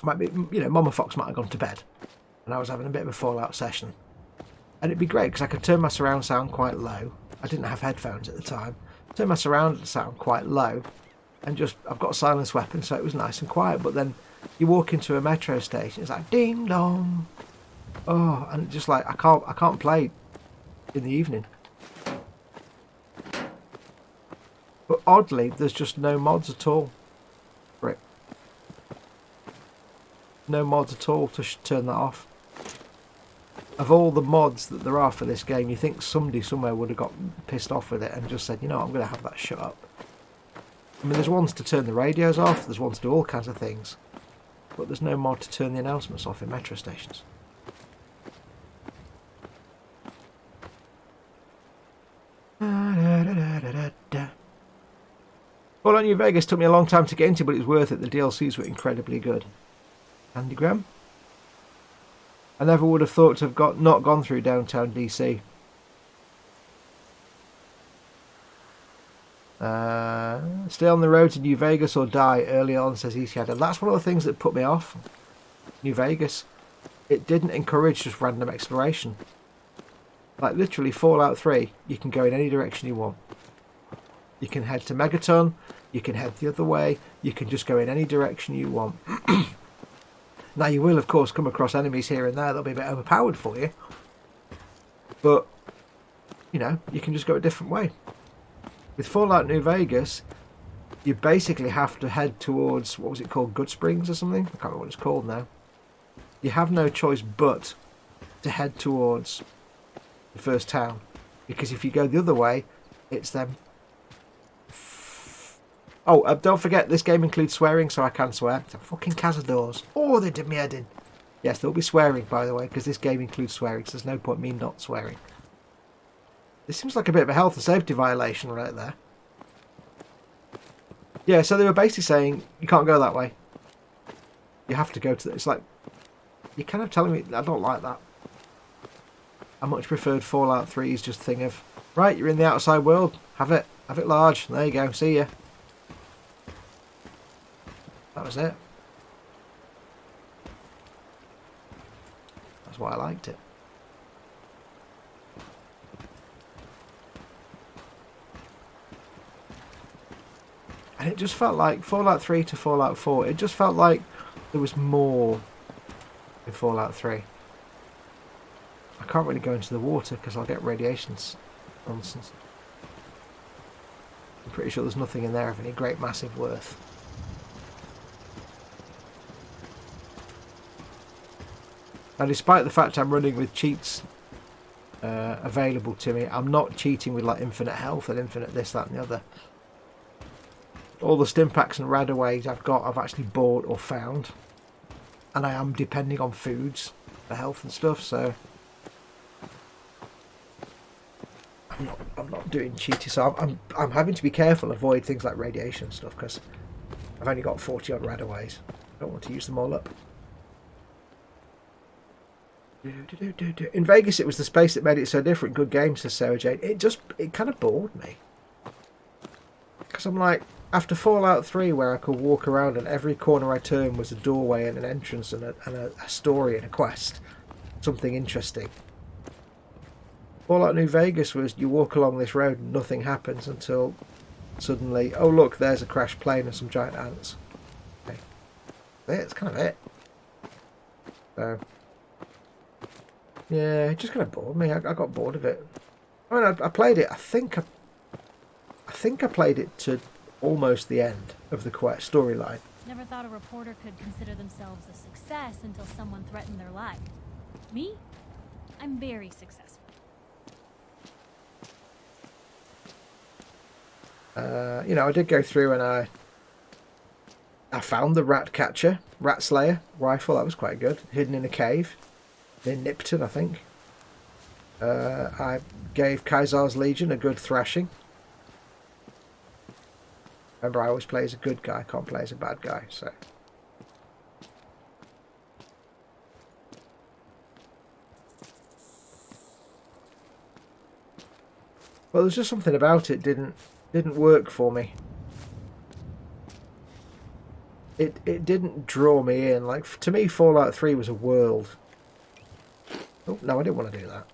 might be, you know, Mama Fox might have gone to bed, and I was having a bit of a Fallout session, and it'd be great because I could turn my surround sound quite low. I didn't have headphones at the time. Turn my surround sound quite low, and just I've got a silence weapon, so it was nice and quiet. But then you walk into a metro station, it's like ding dong, oh, and just like I can't play in the evening. But oddly, there's just no mods at all for it. No mods at all to turn that off. Of all the mods that there are for this game, you think somebody somewhere would have got pissed off with it and just said, you know what, I'm going to have that shut up. I mean, there's ones to turn the radios off, there's ones to do all kinds of things. But there's no mod to turn the announcements off in metro stations. Fallout New Vegas took me a long time to get into, but it was worth it. The DLCs were incredibly good. Andy Graham? I never would have thought to have not gone through downtown DC. Stay on the road to New Vegas or die early on, says Eastshadow. That's one of the things that put me off. New Vegas. It didn't encourage just random exploration. Like literally Fallout 3, you can go in any direction you want. You can head to Megaton, you can head the other way, you can just go in any direction you want. Now you will of course come across enemies here and there that'll be a bit overpowered for you. But, you know, you can just go a different way. With Fallout New Vegas, you basically have to head towards, what was it called, Good Springs or something? I can't remember what it's called now. You have no choice but to head towards the first town. Because if you go the other way, it's them. Oh, don't forget, this game includes swearing, so I can swear. It's a fucking Cazadors. Oh, they did me head in. Yes, there'll be swearing, by the way, because this game includes swearing, so there's no point me not swearing. This seems like a bit of a health and safety violation right there. Yeah, so they were basically saying, you can't go that way. You have to go to... It's like, you're kind of telling me, I don't like that. I much preferred Fallout 3's just thing of, right, you're in the outside world, have it large, there you go, see ya. That was it. That's why I liked it. And it just felt like Fallout 3 to Fallout 4, it just felt like there was more in Fallout 3. I can't really go into the water because I'll get radiation nonsense. I'm pretty sure there's nothing in there of any great massive worth. Now, despite the fact I'm running with cheats available to me, I'm not cheating with like infinite health and infinite this, that and the other. All the stim packs and radaways I've actually bought or found. And I am depending on foods for health and stuff, so... I'm not doing cheating, so I'm having to be careful, avoid things like radiation and stuff, because I've only got 40 odd radaways. I don't want to use them all up. In Vegas, it was the space that made it so different. Good game, says Sarah Jane. It kind of bored me. Because I'm like, after Fallout 3, where I could walk around and every corner I turned was a doorway and an entrance and a story and a quest. Something interesting. Fallout New Vegas was you walk along this road and nothing happens until suddenly, oh look, there's a crashed plane and some giant ants. Okay. That's kind of it. So, yeah, it just kind of bored me. I got bored of it. I mean, I played it. I think I played it to almost the end of the quest storyline. Never thought a reporter could consider themselves a success until someone threatened their life. Me? I'm very successful. You know, I did go through and I found the rat slayer rifle. That was quite good, hidden in a cave near Nipton, I think. I gave Kaisar's Legion a good thrashing. Remember, I always play as a good guy, can't play as a bad guy, so. Well, there's just something about it didn't work for me. It didn't draw me in. Like, to me, Fallout 3 was a world. Oh, no, I didn't want to do that.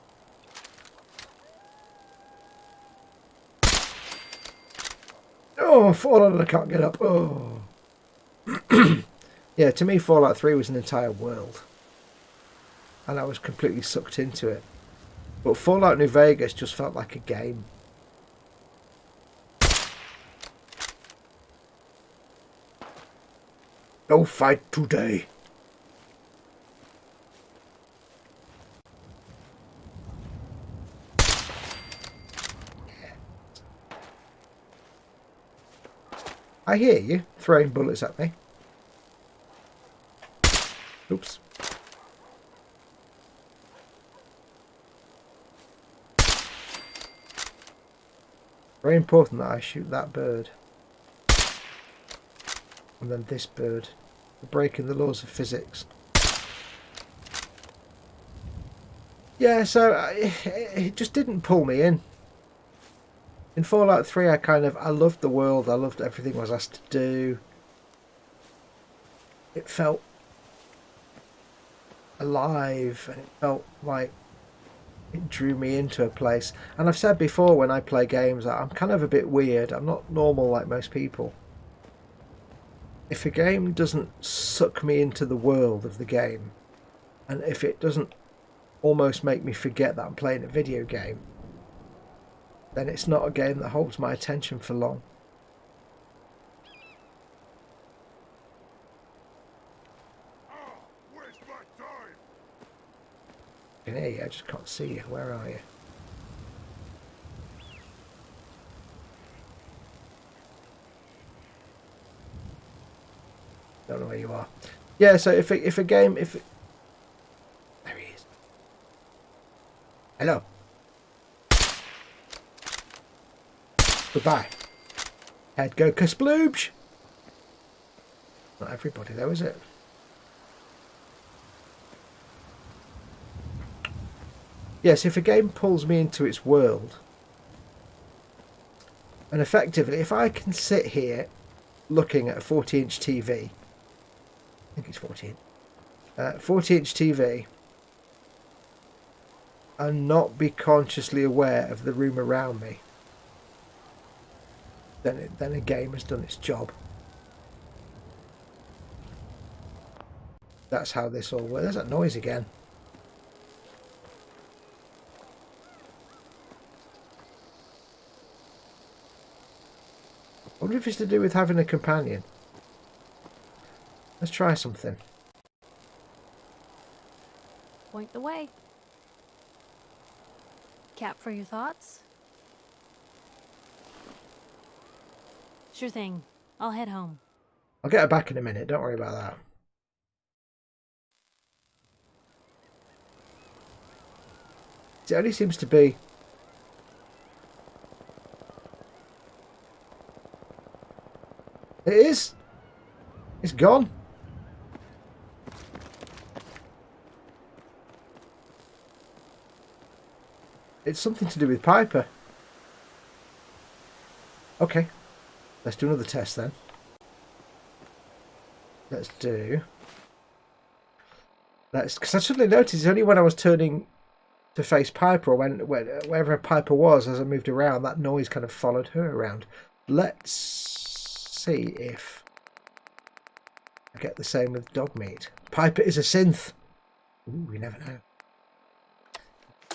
Oh, I've fallen and I can't get up. Oh. Yeah, to me, Fallout 3 was an entire world. And I was completely sucked into it. But Fallout New Vegas just felt like a game. No fight today. I hear you throwing bullets at me. Oops. Very important that I shoot that bird. And then this bird. For breaking the laws of physics. Yeah, so it just didn't pull me in. In Fallout 3, I loved the world. I loved everything I was asked to do. It felt alive, and it felt like it drew me into a place. And I've said before, when I play games, I'm kind of a bit weird. I'm not normal like most people. If a game doesn't suck me into the world of the game, and if it doesn't almost make me forget that I'm playing a video game, then it's not a game that holds my attention for long. I can hear you, I just can't see you. Where are you? Don't know where you are. Yeah, so if a game, there he is. Hello. Goodbye. Head go kasplooge. Not everybody though, is it? Yes, if a game pulls me into its world, and effectively, if I can sit here looking at a 40-inch TV, I think it's 40-inch 40-inch TV, and not be consciously aware of the room around me, then a game has done its job. That's how this all works. There's that noise again. I wonder if it's to do with having a companion. Let's try something. Point the way. Cap for your thoughts? Sure thing. I'll head home. I'll get her back in a minute. Don't worry about that. It only seems to be... It is. It's gone. It's something to do with Piper. Okay. Let's do another test then. Let's do... Because I suddenly noticed it's only when I was turning to face Piper, or wherever Piper was, as I moved around, that noise kind of followed her around. Let's see if I get the same with dog meat. Piper is a synth. Ooh, you never know.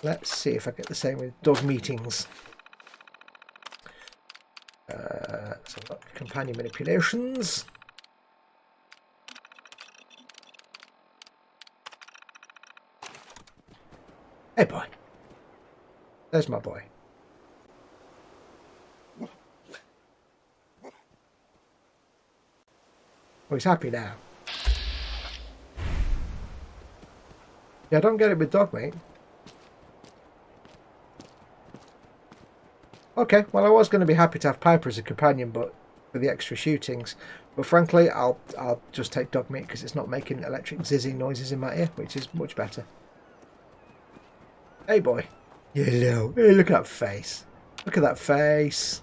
Let's see if I get the same with dog meetings. So I've got companion manipulations. Hey boy. There's my boy. Oh, he's happy now. Yeah, I don't get it with dog meat. Okay, well I was going to be happy to have Piper as a companion, but for the extra shootings. But frankly, I'll just take dog meat because it's not making electric zizzing noises in my ear, which is much better. Hey boy. Hello. Hey, look at that face. Look at that face.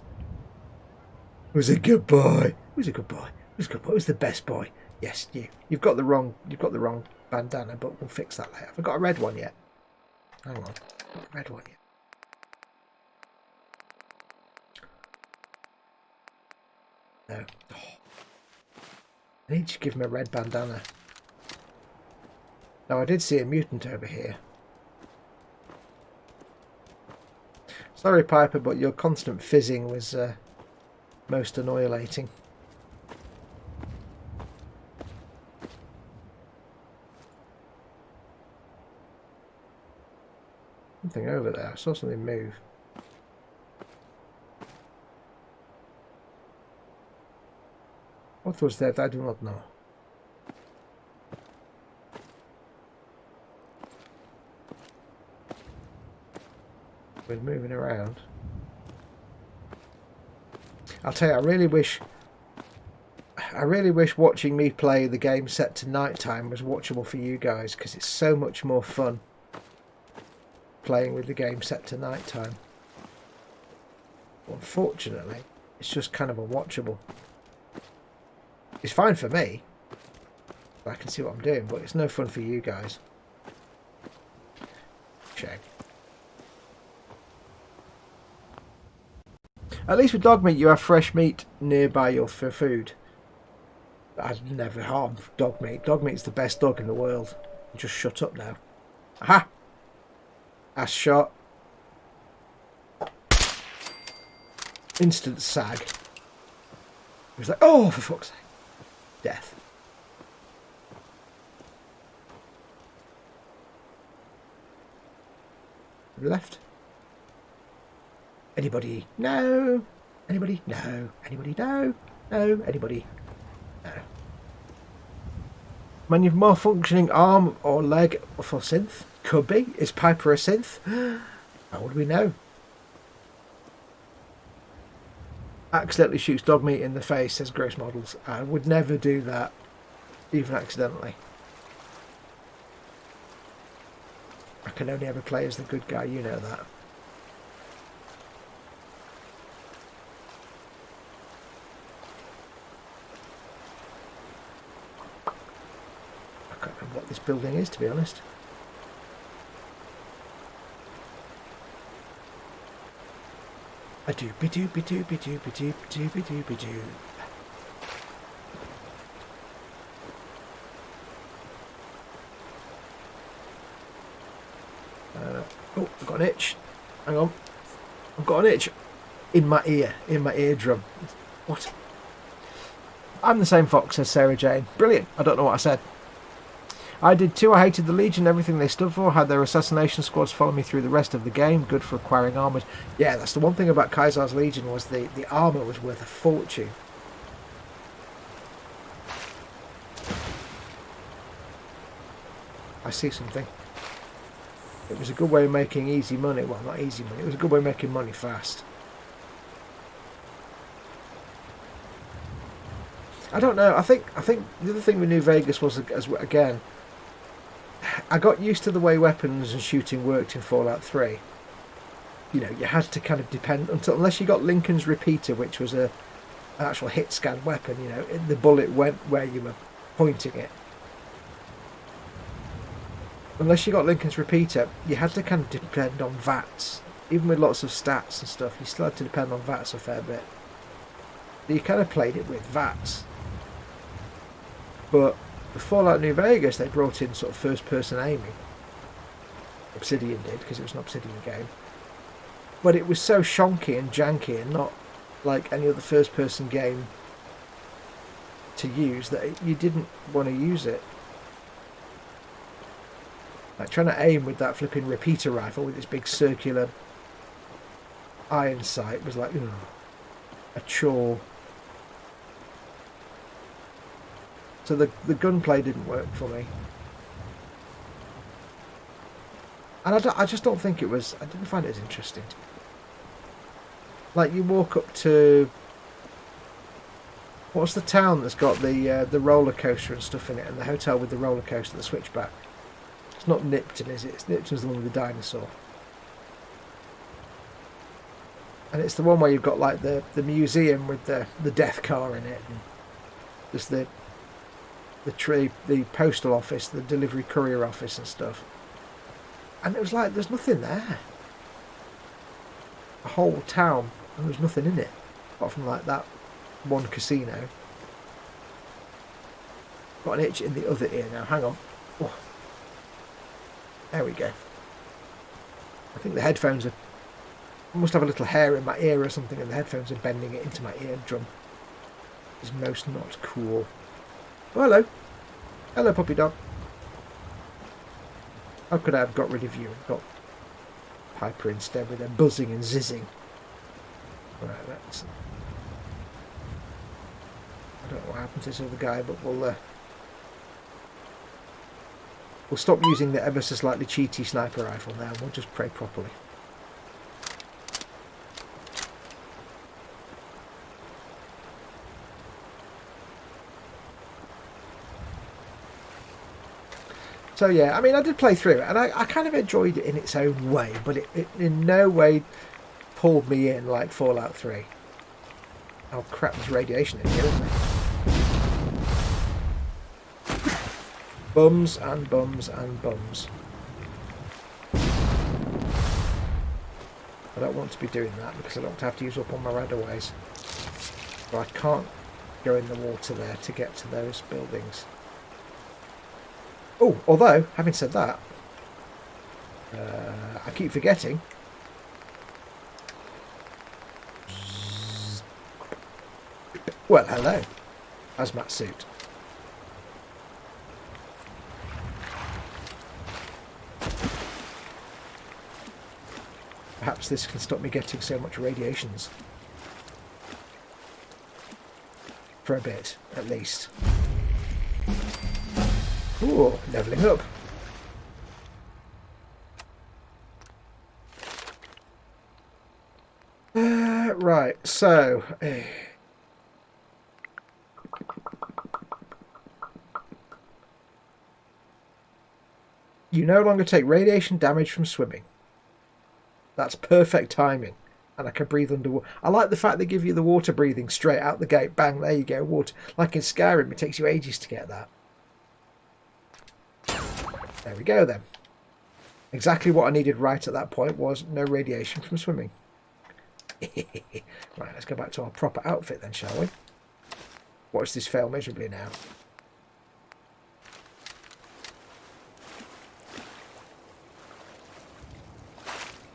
Who's a good boy? Who's a good boy? Who's a good boy? Who's the best boy? Yes, you. You've got the wrong bandana, but we'll fix that later. Have I got a red one yet? Hang on. Got a red one yet. No. Oh. I need to give him a red bandana. Now, I did see a mutant over here. Sorry, Piper, but your constant fizzing was most annihilating. Something over there. I saw something move. What was that? I do not know. We're moving around. I'll tell you, I really wish watching me play the game set to nighttime was watchable for you guys, because it's so much more fun playing with the game set to nighttime. Unfortunately, it's just kind of unwatchable. It's fine for me. I can see what I'm doing, but it's no fun for you guys. Shame. At least with dog meat, you have fresh meat nearby you for food. I'd never harm dog meat. Dog meat's the best dog in the world. Just shut up now. Aha! Ass shot. Instant sag. It was like, oh, for fuck's sake. Death. Left. Anybody? No. Anybody? No. Anybody? No. No. Anybody? No. Man, you've more functioning arm or leg for synth? Could be. Is Piper a synth? How would we know? Accidentally shoots dog meat in the face, says Gross Models. I would never do that, even accidentally. I can only ever play as the good guy, you know that. I can't remember what this building is, to be honest. A doobie doobie doobie doobie doobie doobie doobie doo. Oh, I've got an itch. Hang on. I've got an itch in my eardrum. What? I'm the same fox, says Sarah Jane. Brilliant. I don't know what I said. I did too. I hated the Legion, everything they stood for. Had their assassination squads follow me through the rest of the game. Good for acquiring armour. Yeah, that's the one thing about Caesar's Legion, was the armour was worth a fortune. I see something. It was a good way of making easy money. Well, not easy money. It was a good way of making money fast. I don't know. I think the other thing with New Vegas was, again, I got used to the way weapons and shooting worked in Fallout 3. You know, you had to kind of depend unless you got Lincoln's repeater, which was an actual hit scan weapon. You know, the bullet went where you were pointing it. Unless you got Lincoln's repeater, you had to kind of depend on VATS. Even with lots of stats and stuff, you still had to depend on VATS a fair bit. So you kind of played it with VATS. But with Fallout New Vegas, they brought in sort of first-person aiming. Obsidian did, because it was an Obsidian game. But it was so shonky and janky and not like any other first-person game to use that you didn't want to use it. Like trying to aim with that flipping repeater rifle with its big circular iron sight was like, ugh, a chore. So the gunplay didn't work for me. And I just don't think it was... I didn't find it as interesting. Like, you walk up to... What's the town that's got the roller coaster and stuff in it, and the hotel with the roller coaster, the switchback? It's not Nipton, is it? It's Nipton's the one with the dinosaur. And it's the one where you've got like the museum with the death car in it, and there's the tree, the postal office, the delivery courier office and stuff. And it was like there's nothing there. A whole town, and there was nothing in it apart from like that one casino. Got an itch in the other ear now. Hang on. Oh. There we go. I think the headphones are... I must have a little hair in my ear or something, and the headphones are bending it into my eardrum. It's most not cool. Oh, hello. Hello, puppy dog. How could I have got rid of you and got Piper instead with their buzzing and zizzing? Right, that's... I don't know what happened to this other guy, but we'll stop using the ever so slightly cheaty sniper rifle now, and we'll just pray properly. So yeah, I mean, I did play through it, and I kind of enjoyed it in its own way, but it in no way pulled me in like Fallout 3. Oh crap, there's radiation in here, isn't there? Bums and bums and bums. I don't want to be doing that because I don't want to have to use up all my radaways. So I can't go in the water there to get to those buildings. Oh, although, having said that, I keep forgetting. Well, hello. Hazmat suit. Perhaps this can stop me getting so much radiations. For a bit, at least. Ooh, levelling up. Right, so... you no longer take radiation damage from swimming. That's perfect timing. And I can breathe underwater. I like the fact they give you the water breathing straight out the gate. Bang, there you go, water. Like in Skyrim, it takes you ages to get that. There we go then. Exactly what I needed right at that point was no radiation from swimming. Right, let's go back to our proper outfit then, shall we? Watch this fail miserably now.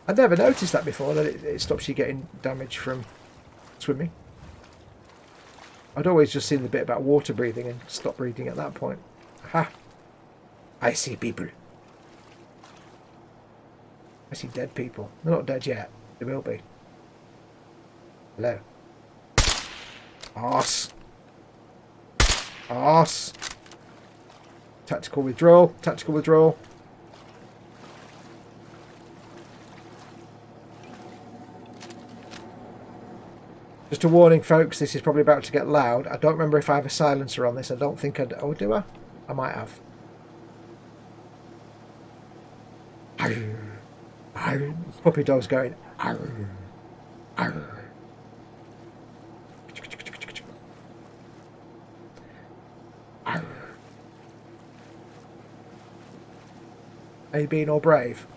I'd never noticed that before, that it stops you getting damage from swimming. I'd always just seen the bit about water breathing and stop breathing at that point. Aha! I see people. I see dead people. They're not dead yet. They will be. Hello. Arse. Arse. Tactical withdrawal. Tactical withdrawal. Just a warning, folks, this is probably about to get loud. I don't remember if I have a silencer on this. I don't think I do. Oh, do I? I might have. Puppy dog's going. Are you being all brave?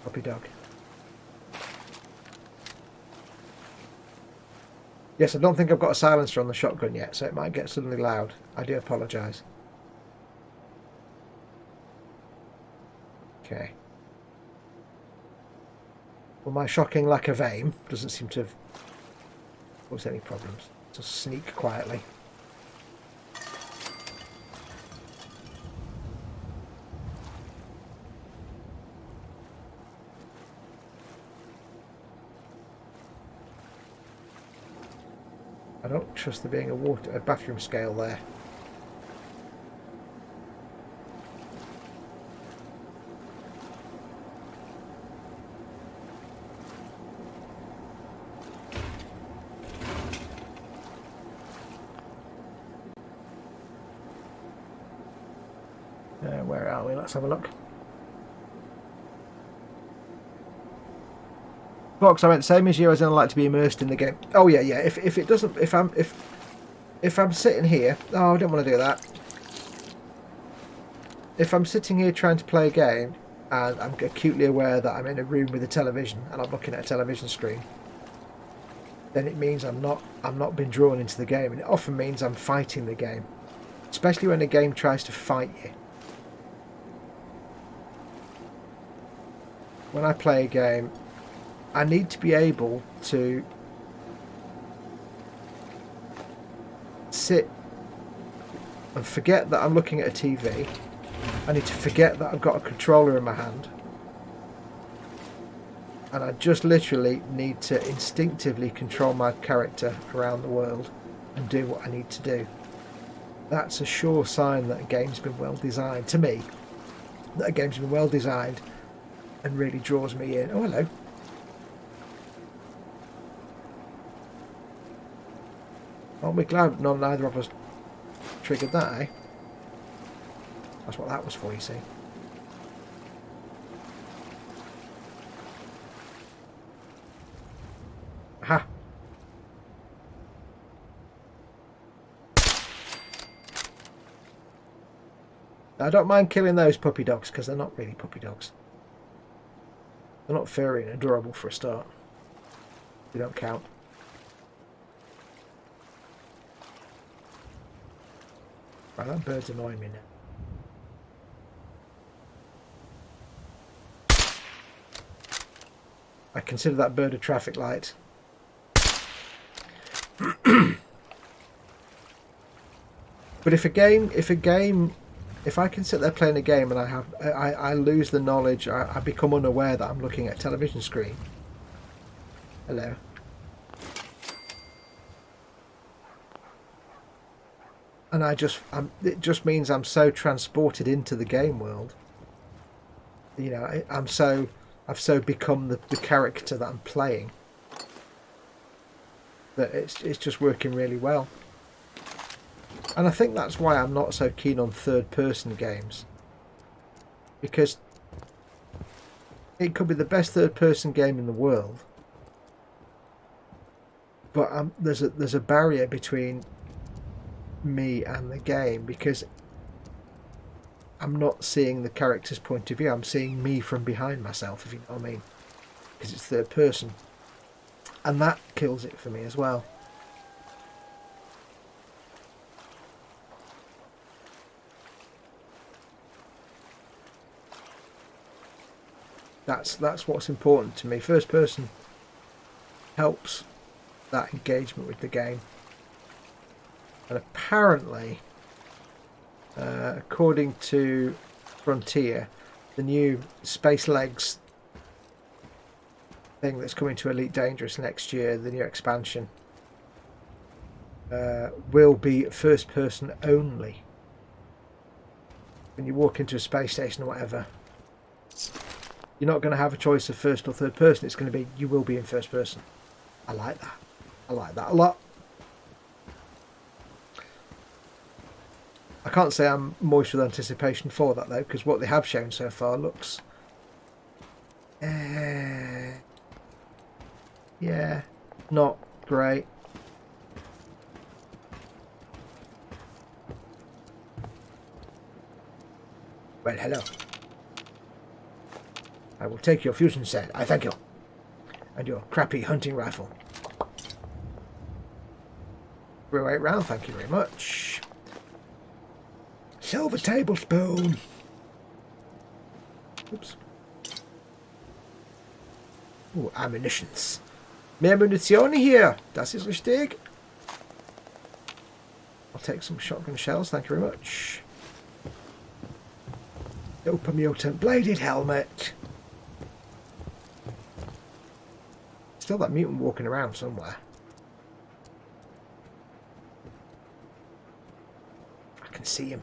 Puppy dog. Yes, I don't think I've got a silencer on the shotgun yet, so it might get suddenly loud. I do apologise. Okay. Well, my shocking lack of aim doesn't seem to have caused any problems. Just sneak quietly. I don't trust there being a bathroom scale there. Where are we? Let's have a look. Fox, I went same as you. As in, I like to be immersed in the game. Oh yeah, yeah. If it doesn't, if I'm sitting here, oh, I don't want to do that. If I'm sitting here trying to play a game and I'm acutely aware that I'm in a room with a television and I'm looking at a television screen, then it means I'm not being drawn into the game, and it often means I'm fighting the game, especially when a game tries to fight you. When I play a game, I need to be able to sit and forget that I'm looking at a TV. I need to forget that I've got a controller in my hand. And I just literally need to instinctively control my character around the world and do what I need to do. That's a sure sign that a game's been well designed, to me, that a game's been well designed and really draws me in. Oh, hello. Aren't we glad neither of us triggered that, eh? That's what that was for, you see. Aha. I don't mind killing those puppy dogs because they're not really puppy dogs. They're not furry and adorable for a start. They don't count. Right, that bird's annoying me now. I consider that bird a traffic light. But if I can sit there playing a game and I lose the knowledge, I become unaware that I'm looking at a television screen. Hello. And it just means I'm so transported into the game world. You know, I've so become the character that I'm playing that it's just working really well. And I think that's why I'm not so keen on third-person games, because it could be the best third-person game in the world, but there's a barrier between me and the game because I'm not seeing the character's point of view. I'm seeing me from behind myself, if you know what I mean, because it's third person, and that kills it for me as well. That's what's important to me. First person helps that engagement with the game. And apparently, according to Frontier, the new Space Legs thing that's coming to Elite Dangerous next year, the new expansion, will be first person only. When you walk into a space station or whatever, you're not going to have a choice of first or third person. It's going to be, you will be in first person. I like that. I like that a lot. I can't say I'm moist with anticipation for that though, because what they have shown so far looks... yeah, not great. Well, hello. I will take your fusion cell. I thank you. And your crappy hunting rifle. We'll wait round, thank you very much. Silver tablespoon. Oops. Oh, ammunitions. Mehr Munition here. Das ist richtig. I'll take some shotgun shells, thank you very much. Super mutant bladed helmet. Still that mutant walking around somewhere. I can see him.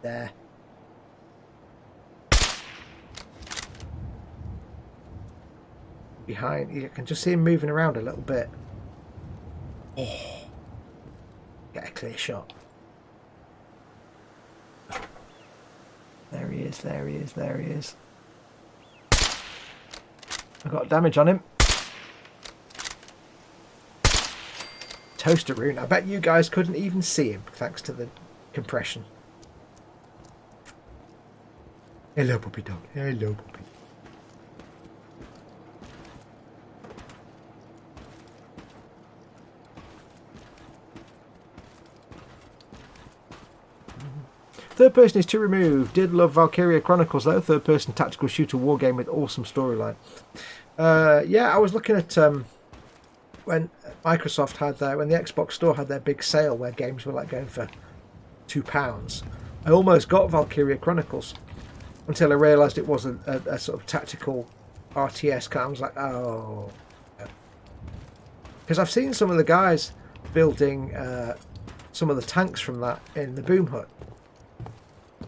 There. Behind, you can just see him moving around a little bit. Oh. Get a clear shot. There he is, there he is, there he is. I got damage on him. Toaster rune. I bet you guys couldn't even see him thanks to the compression. Hello, puppy dog. Hello, puppy. Third person is to remove. Did love Valkyria Chronicles though. Third person tactical shooter war game with awesome storyline. Yeah, I was looking at when Microsoft had when the Xbox Store had their big sale where games were like going for £2. I almost got Valkyria Chronicles until I realised it was a sort of tactical RTS. I was like, oh, because I've seen some of the guys building some of the tanks from that in the Boom Hut.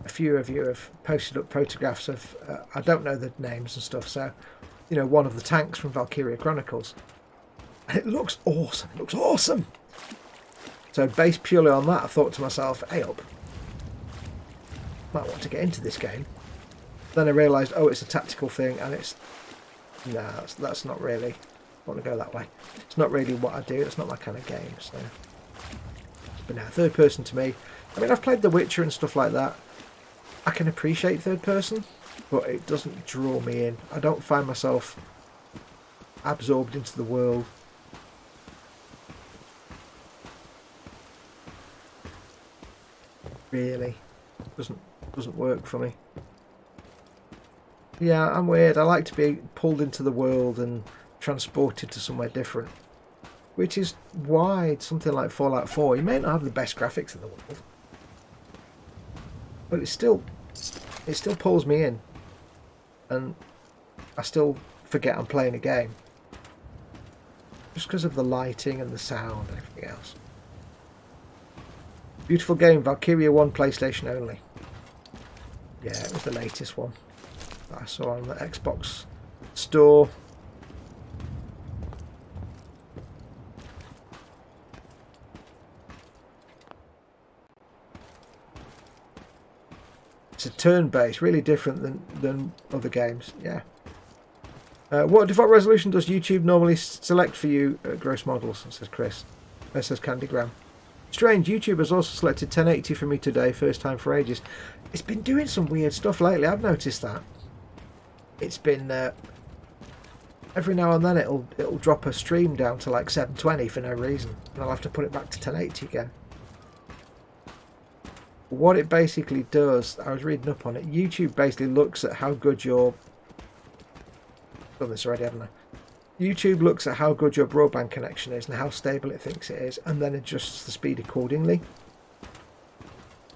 A few of you have posted up photographs of, I don't know the names and stuff, so, you know, one of the tanks from Valkyria Chronicles. And it looks awesome. It looks awesome. So based purely on that, I thought to myself, hey up, might want to get into this game. Then I realised, oh, it's a tactical thing, and it's, no, that's not really, I want to go that way. It's not really what I do. It's not my kind of game. So, but now, third person to me, I mean, I've played The Witcher and stuff like that. I can appreciate third person, but it doesn't draw me in. I don't find myself absorbed into the world. Really, doesn't work for me. Yeah, I'm weird. I like to be pulled into the world and transported to somewhere different, which is why something like Fallout 4, you may not have the best graphics in the world, but it still pulls me in, and I still forget I'm playing a game just because of the lighting and the sound and everything else. Beautiful game, Valkyria 1 PlayStation only. Yeah, it was the latest one that I saw on the Xbox Store. It's a turn-based, really different than other games. Yeah. What default resolution does YouTube normally select for you? Gross models, says Chris. Says Candygram. Strange, YouTube has also selected 1080 for me today, first time for ages. It's been doing some weird stuff lately, I've noticed that. It's been every now and then it'll drop a stream down to like 720 for no reason, and I'll have to put it back to 1080 again. What it basically does, I was reading up on it, YouTube basically looks at how good your... I've done this already, haven't I? YouTube looks at how good your broadband connection is and how stable it thinks it is, and then adjusts the speed accordingly.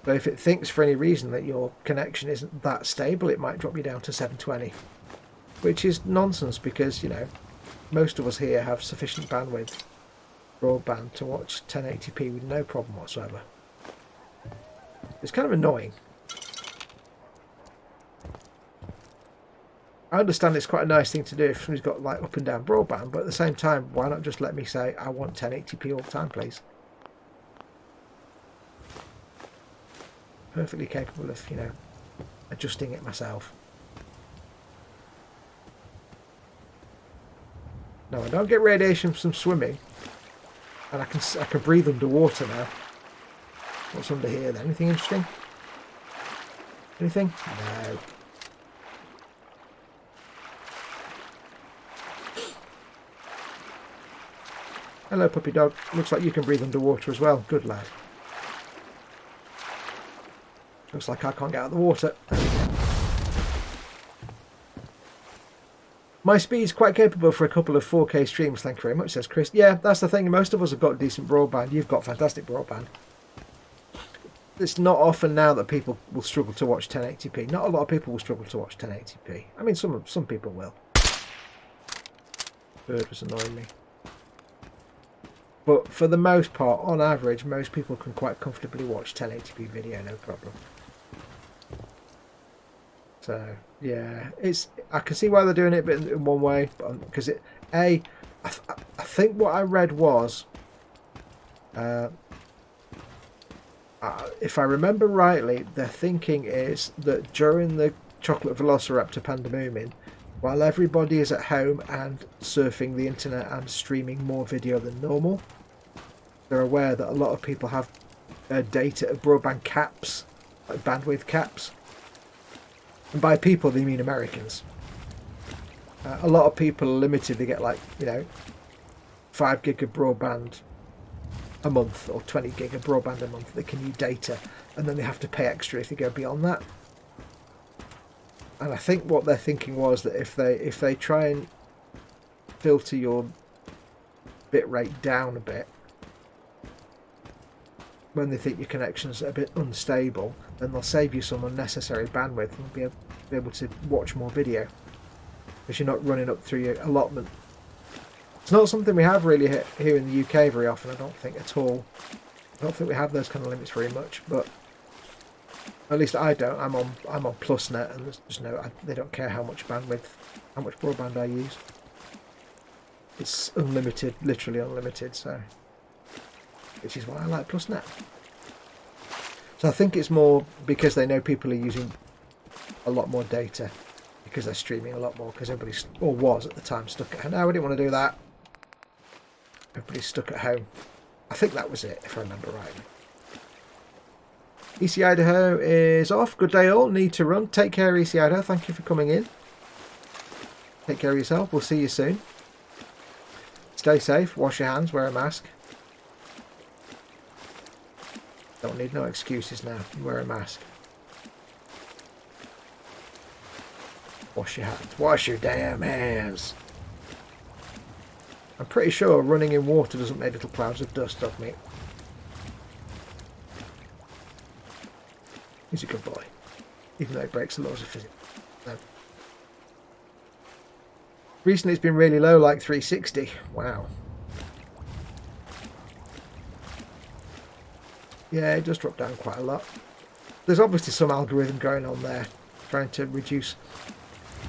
So if it thinks for any reason that your connection isn't that stable, it might drop you down to 720, which is nonsense because, you know, most of us here have sufficient bandwidth broadband to watch 1080p with no problem whatsoever. It's kind of annoying. I understand it's quite a nice thing to do if somebody's got like up and down broadband, but at the same time, why not just let me say I want 1080p all the time, please? Perfectly capable of, you know, adjusting it myself. No, I don't get radiation from swimming, and I can breathe underwater now. What's under here then? Anything interesting? Anything? No. Hello, puppy dog. Looks like you can breathe underwater as well. Good lad. Looks like I can't get out of the water. My speed's quite capable for a couple of 4K streams, thank you very much, says Chris. Yeah, that's the thing. Most of us have got decent broadband. You've got fantastic broadband. It's not often now that people will struggle to watch 1080p. Not a lot of people will struggle to watch 1080p. I mean, some people will. Bird was annoying me. But for the most part, on average, most people can quite comfortably watch 1080p video, no problem. So, yeah, I can see why they're doing it in one way, because I think what I read was if I remember rightly, their thinking is that during the Chocolate Velociraptor pandemonium, while everybody is at home and surfing the internet and streaming more video than normal, they're aware that a lot of people have data broadband caps, like bandwidth caps. And by people, they mean Americans. A lot of people are limited. They get 5 gig of broadband a month or 20 gig of broadband a month. They can use data, and then they have to pay extra if they go beyond that. And I think what they're thinking was that if they try and filter your bitrate down a bit, when they think your connection's a bit unstable, then they'll save you some unnecessary bandwidth and be able to watch more video, because you're not running up through your allotment. It's not something we have really here in the UK very often, I don't think at all. I don't think we have those kind of limits very much, but at least I don't. I'm on PlusNet, and there's they don't care how much bandwidth, how much broadband I use. It's unlimited, literally unlimited, so which is why I like PlusNet. So I think it's more because they know people are using a lot more data, because they're streaming a lot more, because everybody's, or was at the time, stuck at home. No, we didn't want to do that. Everybody's stuck at home. I think that was it, if I remember rightly. EC Idaho is off. Good day all. Need to run. Take care, EC Idaho. Thank you for coming in. Take care of yourself. We'll see you soon. Stay safe. Wash your hands. Wear a mask. Don't need no excuses now. Wear a mask. Wash your hands. Wash your damn hands. I'm pretty sure running in water doesn't make little clouds of dust off me. He's a good boy, even though he breaks the laws of physics. No. Recently it's been really low, like 360. Wow. Yeah, it does drop down quite a lot. There's obviously some algorithm going on there, trying to reduce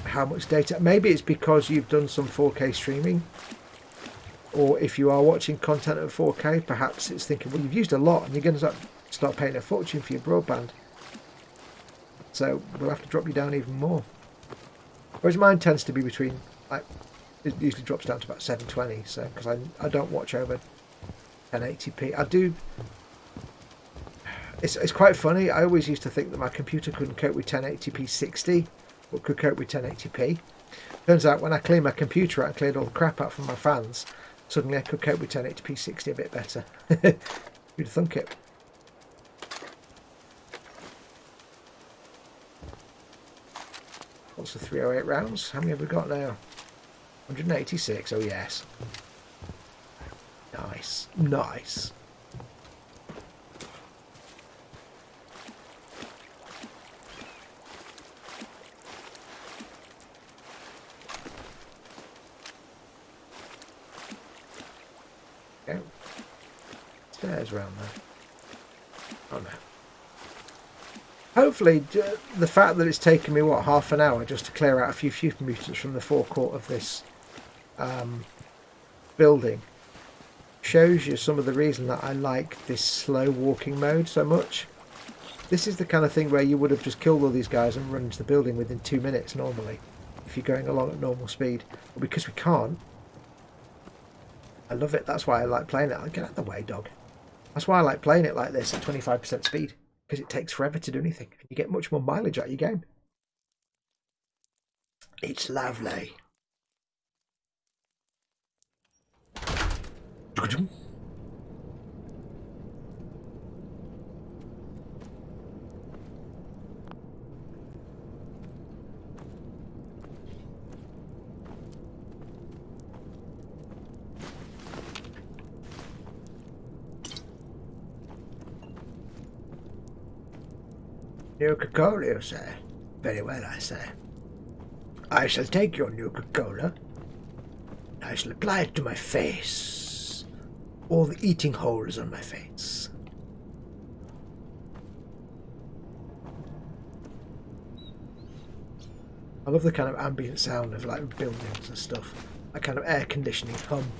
how much data. Maybe it's because you've done some 4K streaming, or if you are watching content at 4K, perhaps it's thinking, well, you've used a lot and you're going to start paying a fortune for your broadband. So we'll have to drop you down even more. Whereas mine tends to be between, like, it usually drops down to about 720. So because I don't watch over 1080p. I do. It's quite funny. I always used to think that my computer couldn't cope with 1080p 60, but could cope with 1080p. Turns out when I cleaned my computer out and cleared all the crap out from my fans, suddenly I could cope with 1080p 60 a bit better. You'd thunk it. What's the 308 rounds? How many have we got now? 186. Oh yes. Nice. Nice. Okay. Stairs round there. Oh no. Hopefully, the fact that it's taken me, what, half an hour just to clear out a few mutants from the forecourt of this building shows you some of the reason that I like this slow walking mode so much. This is the kind of thing where you would have just killed all these guys and run into the building within 2 minutes normally, if you're going along at normal speed. But because we can't, I love it. That's why I like playing it. I'll get out of the way, dog. That's why I like playing it like this at 25% speed. Because it takes forever to do anything. And you get much more mileage out of your game. It's lovely. Nuka-Cola, you say? Very well, I say. I shall take your Nuka-Cola. I shall apply it to my face. All the eating holes on my face. I love the kind of ambient sound of like buildings and stuff. That kind of air conditioning hum.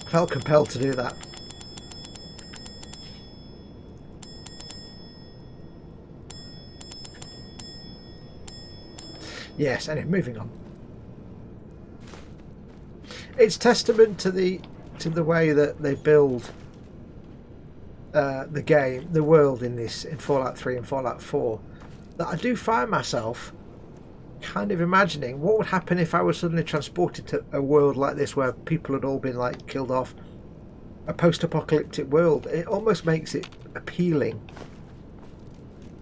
Felt compelled to do that. Yes, anyway, moving on. It's testament to the way that they build the game, the world in Fallout 3 and Fallout 4, that I do find myself kind of imagining what would happen if I was suddenly transported to a world like this where people had all been like killed off. A post-apocalyptic world. It almost makes it appealing.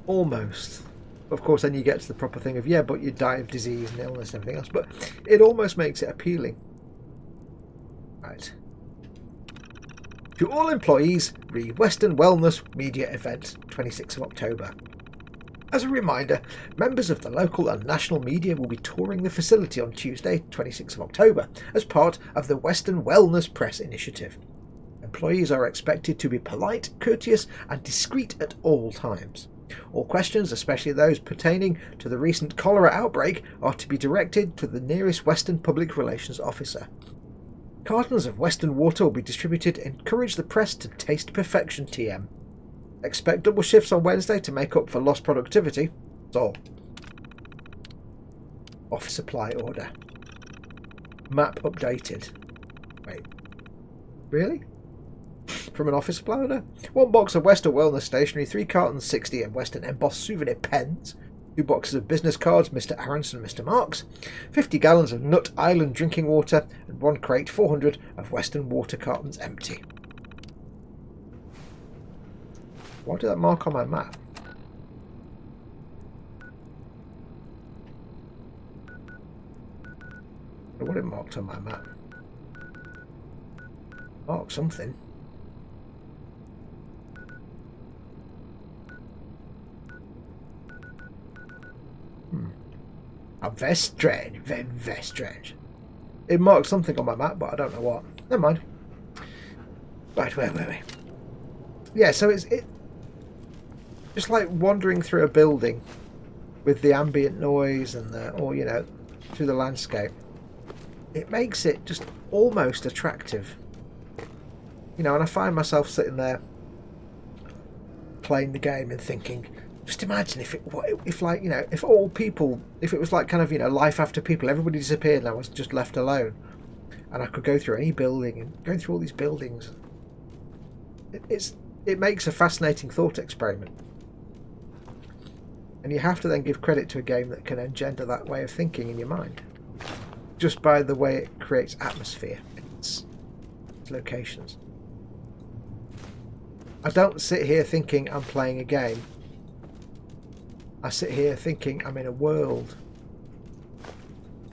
Almost. Of course, then you get to the proper thing of, yeah, but you die of disease and illness and everything else. But it almost makes it appealing. Right. To all employees, read Western Wellness Media Event, 26th of October. As a reminder, members of the local and national media will be touring the facility on Tuesday, 26th of October, as part of the Western Wellness Press Initiative. Employees are expected to be polite, courteous, and discreet at all times. All questions, especially those pertaining to the recent cholera outbreak, are to be directed to the nearest Western Public Relations Officer. Cartons of Western water will be distributed. Encourage the press to taste perfection, TM. Expect double shifts on Wednesday to make up for lost productivity. That's all. Office supply order. Map updated. Wait. Really? From an office supply order? 1 box of Western Wellness stationery, 3 cartons 60 of Western embossed souvenir pens, 2 boxes of business cards, Mr. Aronson and Mr. Marks, 50 gallons of Nut Island drinking water, and 1 crate 400 of Western water cartons empty. Why did that mark on my map? I want it marked on my map. Mark something. Oh, very strange. Very, very strange. It marked something on my map, but I don't know what. Never mind. Right, where were we? Yeah, so it's just like wandering through a building with the ambient noise and through the landscape. It makes it just almost attractive. And I find myself sitting there playing the game and thinking, just imagine if it was like kind of, life after people, everybody disappeared and I was just left alone. And I could go through any building and go through all these buildings. It makes a fascinating thought experiment. And you have to then give credit to a game that can engender that way of thinking in your mind. Just by the way it creates atmosphere in its locations. I don't sit here thinking I'm playing a game. I sit here thinking I'm in a world.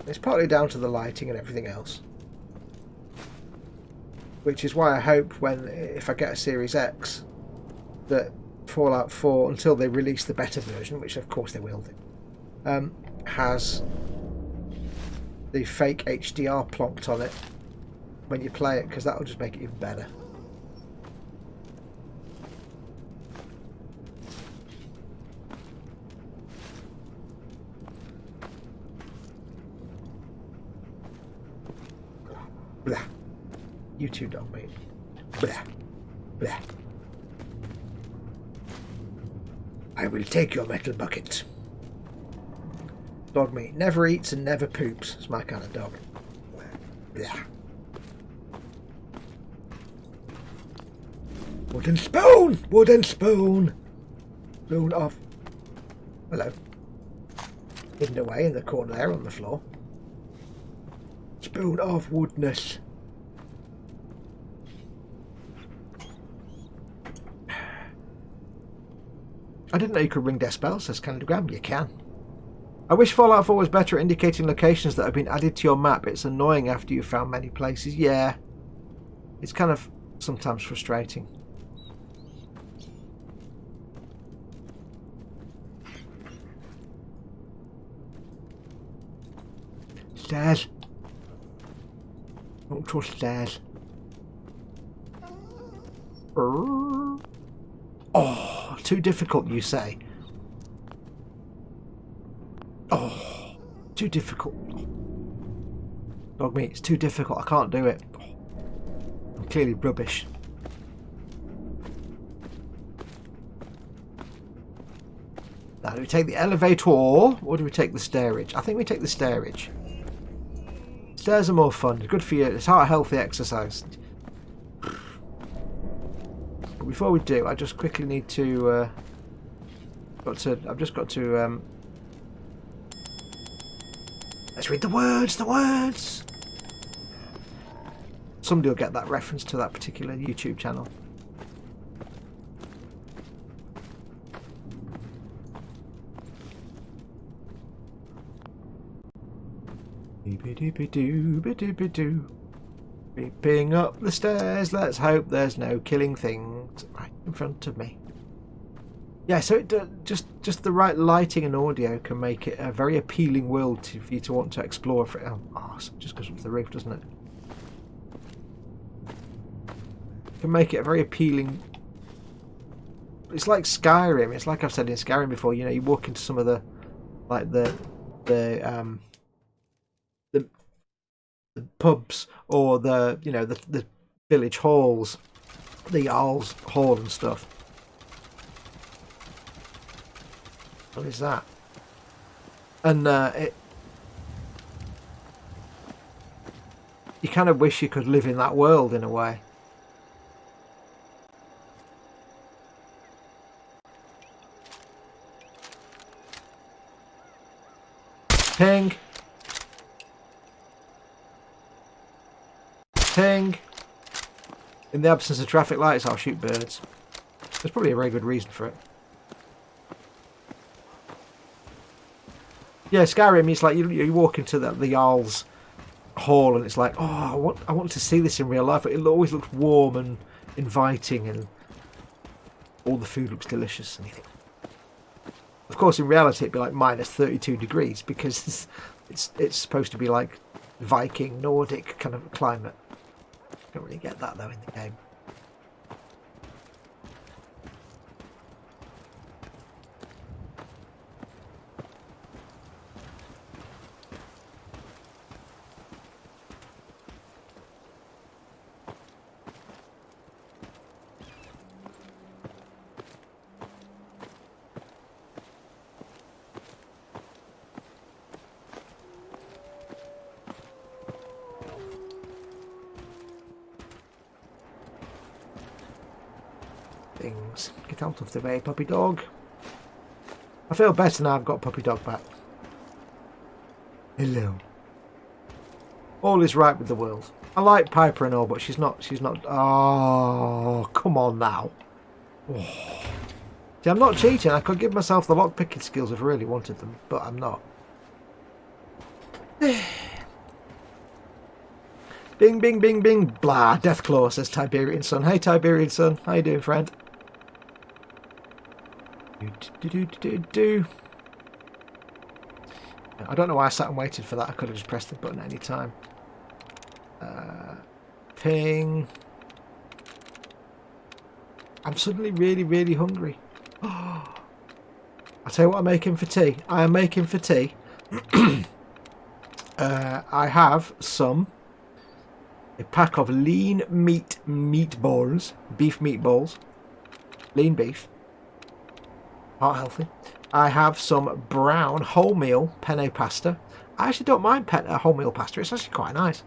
It's partly down to the lighting and everything else. Which is why I hope if I get a Series X, that Fallout 4, until they release the better version, which of course they will do, has the fake HDR plonked on it when you play it, because that will just make it even better. Blah. You too, dog mate. Blah. Blah. I will take your metal bucket. Dog meat never eats and never poops. It's my kind of dog. Blah. Wooden spoon! Wooden spoon! Spoon off. Hello. Hidden away in the corner there on the floor. Spoon of woodness. I didn't know you could ring decibels, says Candygram. You can. I wish Fallout 4 was better at indicating locations that have been added to your map. It's annoying after you've found many places. Yeah. It's kind of sometimes frustrating. Stairs. Don't trust stairs. Oh, too difficult, you say? Oh, too difficult. Dog meat, it's too difficult. I can't do it. I'm clearly rubbish. Now, do we take the elevator or do we take the stairage? I think we take the stairage. Stairs are more fun. Good for you. It's heart healthy exercise. But before we do, I just quickly need to. I've just got to. Let's read the words. The words. Somebody will get that reference to that particular YouTube channel. Creeping up the stairs, let's hope there's no killing things right in front of me. Yeah, so it just the right lighting and audio can make it a very appealing world for you to want to explore. For just goes up to the roof, doesn't it? Can make it a very appealing. It's like Skyrim. It's like I've said in Skyrim before. You know, you walk into some of the pubs or the village halls, the Jarl's Hall and stuff. What is that? And you kind of wish you could live in that world in a way. Ping. Ping. In the absence of traffic lights, I'll shoot birds. There's probably a very good reason for it. Yeah, Skyrim, it's like you walk into the Jarl's Hall and it's like, oh, I want to see this in real life. It always looks warm and inviting and all the food looks delicious. And you think, of course, in reality, it'd be like minus 32 degrees because it's supposed to be like Viking, Nordic kind of climate. Don't really get that though in the game. Things. Get out of the way, puppy dog. I feel better now I've got puppy dog back. Hello. All is right with the world. I like Piper and all, but she's not. Oh, come on now. Oh. See, I'm not cheating. I could give myself the lockpicking skills if I really wanted them, but I'm not. Bing, bing, bing, bing. Blah. Deathclaw, says Tiberian Sun. Hey, Tiberian Sun. How you doing, friend? I don't know why I sat and waited for that. I could have just pressed the button at any time. Ping. I'm suddenly really, really hungry. I'll tell you what I'm making for tea. I am making for tea. I have a pack of lean meatballs, beef meatballs, lean beef, heart healthy. I have some brown wholemeal penne pasta. I actually don't mind wholemeal pasta. It's actually quite nice.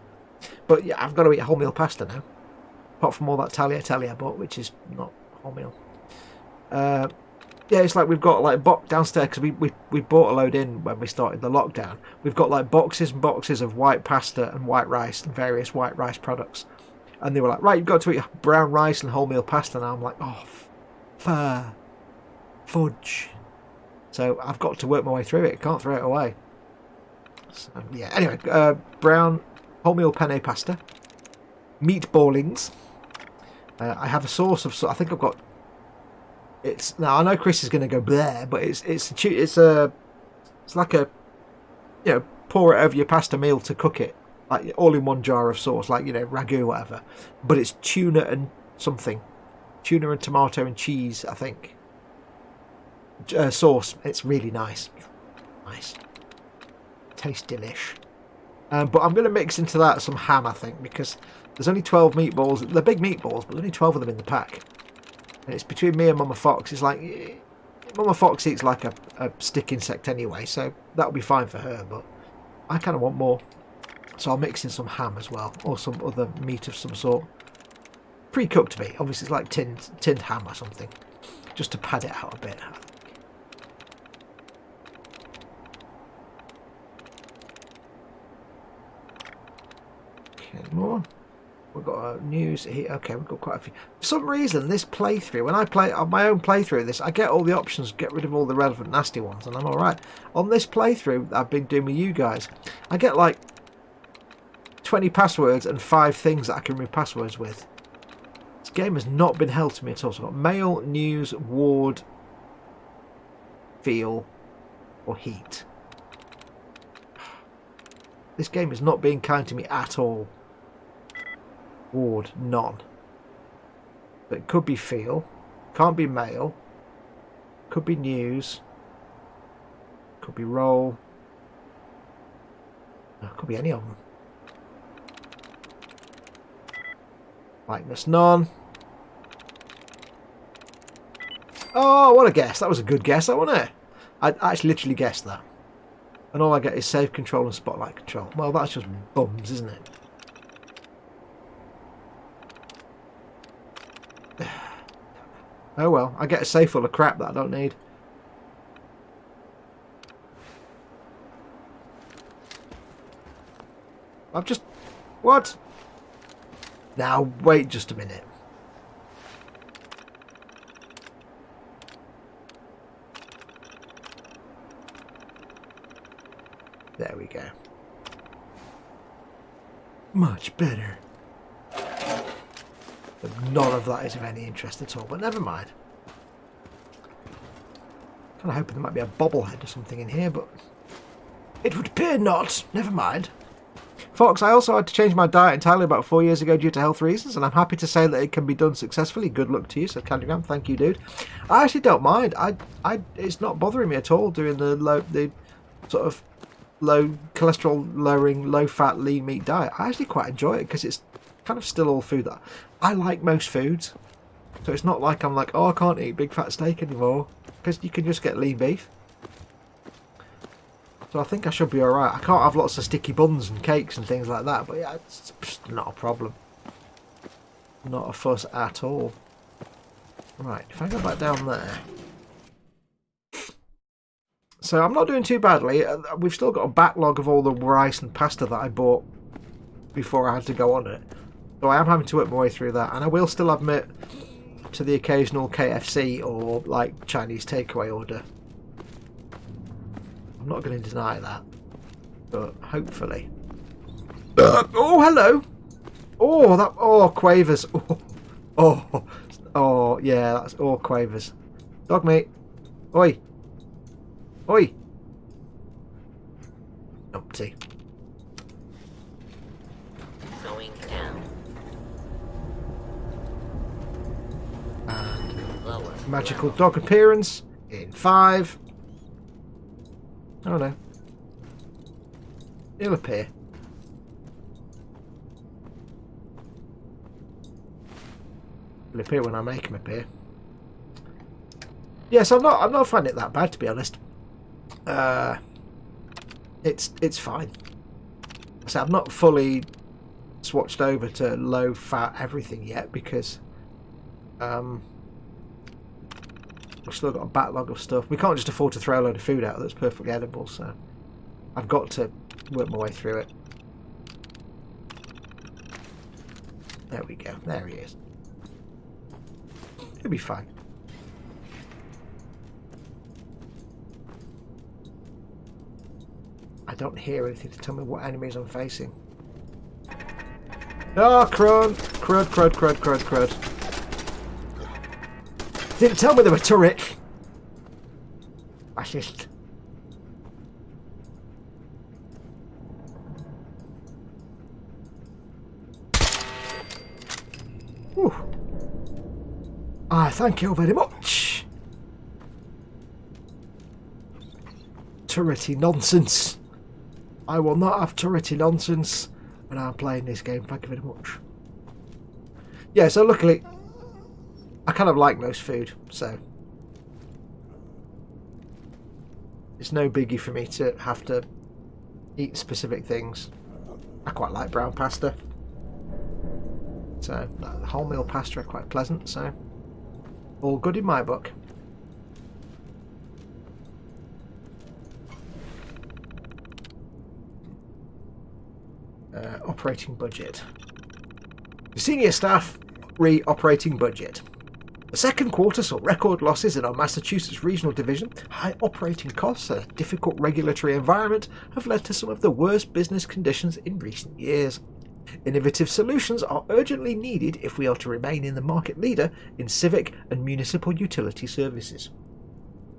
But yeah, I've got to eat wholemeal pasta now. Apart from all that tagliatelle I bought, which is not wholemeal. Yeah, it's like we've got like downstairs because we bought a load in when we started the lockdown. We've got like boxes and boxes of white pasta and white rice and various white rice products. And they were like, right, you've got to eat brown rice and wholemeal pasta now. I'm like, oh, fudge. So I've got to work my way through it. Can't throw it away. So, yeah. Anyway, brown wholemeal penne pasta, meatballings. I have a sauce of. I think I've got. It's now. I know Chris is going to go there, but it's like a, you know, pour it over your pasta meal to cook it, like all in one jar of sauce, like, you know, ragu, whatever. But it's tuna and something, tuna and tomato and cheese, I think. Sauce. It's really nice. Nice. Tastes delish. But I'm going to mix into that some ham, I think, because there's only 12 meatballs. They're big meatballs, but there's only 12 of them in the pack. And it's between me and Mama Fox. It's like, Mama Fox eats like a stick insect anyway, so that'll be fine for her, but I kind of want more. So I'll mix in some ham as well, or some other meat of some sort. Pre-cooked meat, obviously it's like tinned ham or something, just to pad it out a bit. Okay, more. We've got news here. Okay, we've got quite a few. For some reason, this playthrough, when I play on my own playthrough of this, I get all the options, get rid of all the relevant nasty ones, and I'm alright. On this playthrough I've been doing with you guys, I get like 20 passwords and 5 things that I can remove passwords with. This game has not been held to me at all. So I've got mail, news, ward, feel, or heat. This game is not being kind to me at all. Ward, none. But it could be feel. Can't be mail. Could be news. Could be roll. No, could be any of them. Likeness, none. Oh, what a guess. That was a good guess, wasn't it? I actually literally guessed that. And all I get is save control and spotlight control. Well, that's just bums, isn't it? Oh well, I get a safe full of crap that I don't need. I've just... What? Now, wait just a minute. There we go. Much better. But none of that is of any interest at all, but never mind. Kind of hoping there might be a bobblehead or something in here, but it would appear not. Never mind. Fox, I also had to change my diet entirely about 4 years ago due to health reasons, and I'm happy to say that it can be done successfully. Good luck to you, said Candygram. Thank you, dude. I actually don't mind. It's not bothering me at all doing the sort of low cholesterol lowering, low fat, lean meat diet. I actually quite enjoy it because it's kind of still all food that I like most foods. So it's not like I'm like, oh, I can't eat big fat steak anymore, because you can just get lean beef. So I think I should be alright. I can't have lots of sticky buns and cakes and things like that, but yeah, it's just not a problem. Not a fuss at all. Right, if I go back down there. So I'm not doing too badly. We've still got a backlog of all the rice and pasta that I bought before I had to go on it. So I am having to work my way through that. And I will still admit to the occasional KFC or like Chinese takeaway order. I'm not going to deny that. But hopefully. Oh, hello. Oh, that. Oh, quavers. Oh, yeah, that's all quavers. Dog meat. Oi. Oi. Numpty. Going down. And Lower. magical dog appearance in 5. Oh no. He'll appear. He'll appear when I make him appear. Yes, I'm not finding it that bad, to be honest. It's fine. So I've not fully swatched over to low fat everything yet because we've still got a backlog of stuff. We can't just afford to throw a load of food out that's perfectly edible, so I've got to work my way through it. There we go. There he is. He'll be fine. I don't hear anything to tell me what enemies I'm facing. Ah, crud! Crud, crud, crud, crud, crud. Didn't tell me they were turret! Fascist. Whew. Thank you very much. Turrety nonsense. I will not have turrety nonsense when I'm playing this game. Thank you very much. Yeah, so luckily, I kind of like most food, so it's no biggie for me to have to eat specific things. I quite like brown pasta, so wholemeal pasta are quite pleasant, so all good in my book. Operating budget. The senior staff re-operating budget. The second quarter saw record losses in our Massachusetts regional division. High operating costs and a difficult regulatory environment have led to some of the worst business conditions in recent years. Innovative solutions are urgently needed if we are to remain in the market leader in civic and municipal utility services.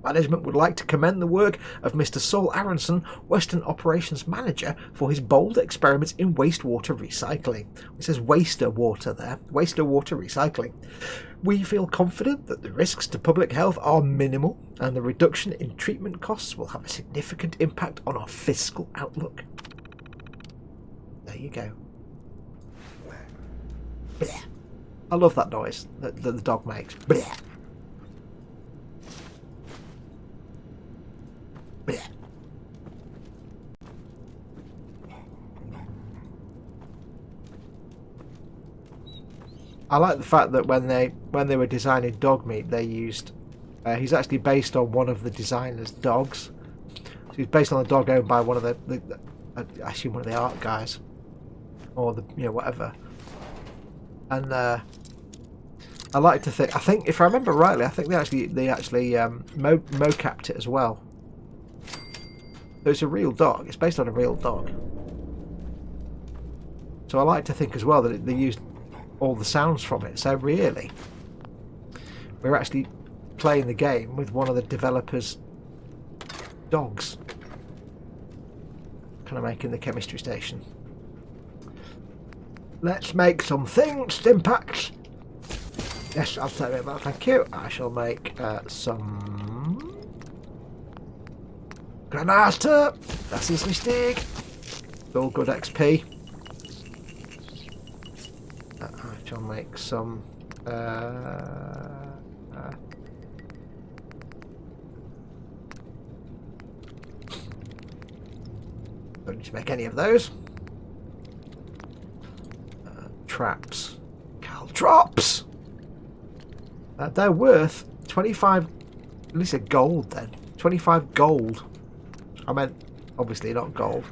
Management would like to commend the work of Mr. Saul Aronson, Western Operations Manager, for his bold experiments in wastewater recycling. It says waster water there, waster water recycling. We feel confident that the risks to public health are minimal and the reduction in treatment costs will have a significant impact on our fiscal outlook. There you go. Blech. I love that noise that the dog makes. Blech. Blech. I like the fact that when they were designing dog meat, they used he's actually based on one of the designer's dogs. So he's based on a dog owned by one of the I assume one of the art guys, or the whatever. And I like to think. I think if I remember rightly, I think they actually mocapped it as well. So it's a real dog. It's based on a real dog. So I like to think as well that they used all the sounds from it. So really, we're actually playing the game with one of the developers' dogs. Kind of making the chemistry station. Let's make some things, Stimpaks. Yes, I'll say that. Thank you. I shall make some Granata. Das ist richtig. All good XP. I shall make some. Don't need to make any of those. Traps. Caltrops! They're worth 25, at least a gold then. 25 gold. I meant, obviously not gold.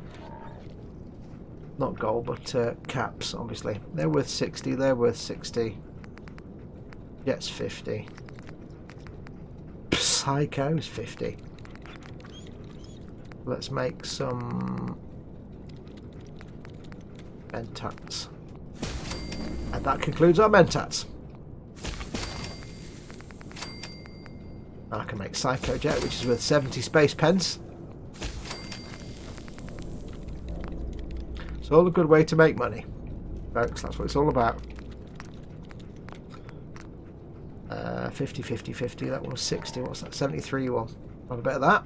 Not gold, but caps, obviously. They're worth 60, they're worth 60. Jet's 50. Psycho's 50. Let's make some mentats. And that concludes our mentats. I can make Psycho Jet, which is worth 70 space pence. It's all a good way to make money, folks. That's what it's all about. 50, 50, 50. That one was 60. What's that? 73 one. Have a bit of that.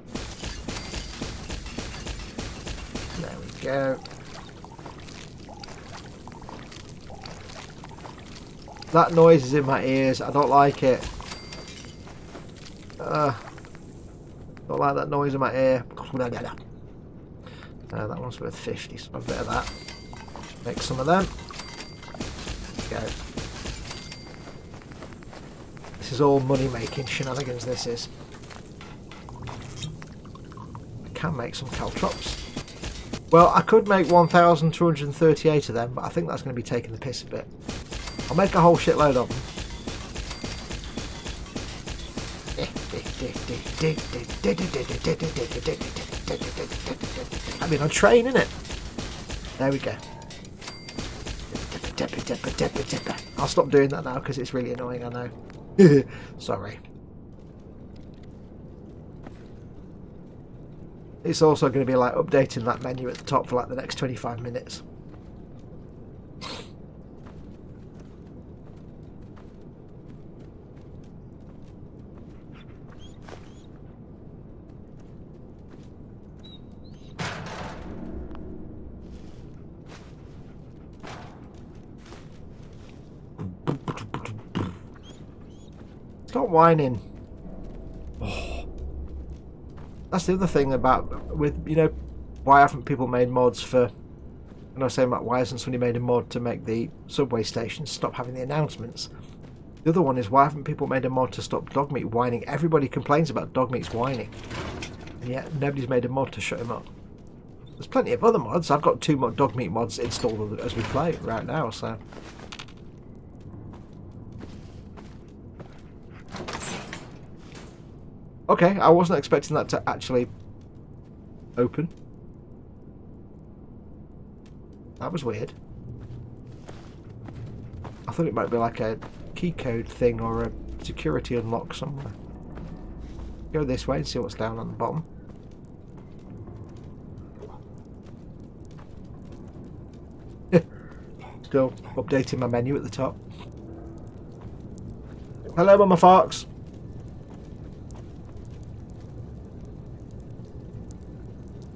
There we go. That noise is in my ears. I don't like it. Don't like that noise in my ear. That one's worth 50, so a bit of that. Make some of them. There we go. This is all money making shenanigans, this is. I can make some caltrops. Well, I could make 1,238 of them, but I think that's going to be taking the piss a bit. I'll make a whole shitload of them. I mean, on train, innit? There we go. I'll stop doing that now because it's really annoying, I know. Sorry. It's also going to be like updating that menu at the top for like the next 25 minutes. Stop whining. Oh. That's the other thing about with, you know, why haven't people made mods for, and I was saying about why hasn't somebody made a mod to make the subway stations stop having the announcements? The other one is why haven't people made a mod to stop dog meat whining? Everybody complains about dog meat's whining, and yet nobody's made a mod to shut him up. There's plenty of other mods. I've got 2 more dog meat mods installed as we play right now, so. Okay, I wasn't expecting that to actually open. That was weird. I thought it might be like a key code thing or a security unlock somewhere. Go this way and see what's down on the bottom. Still updating my menu at the top. Hello, Mama Fox.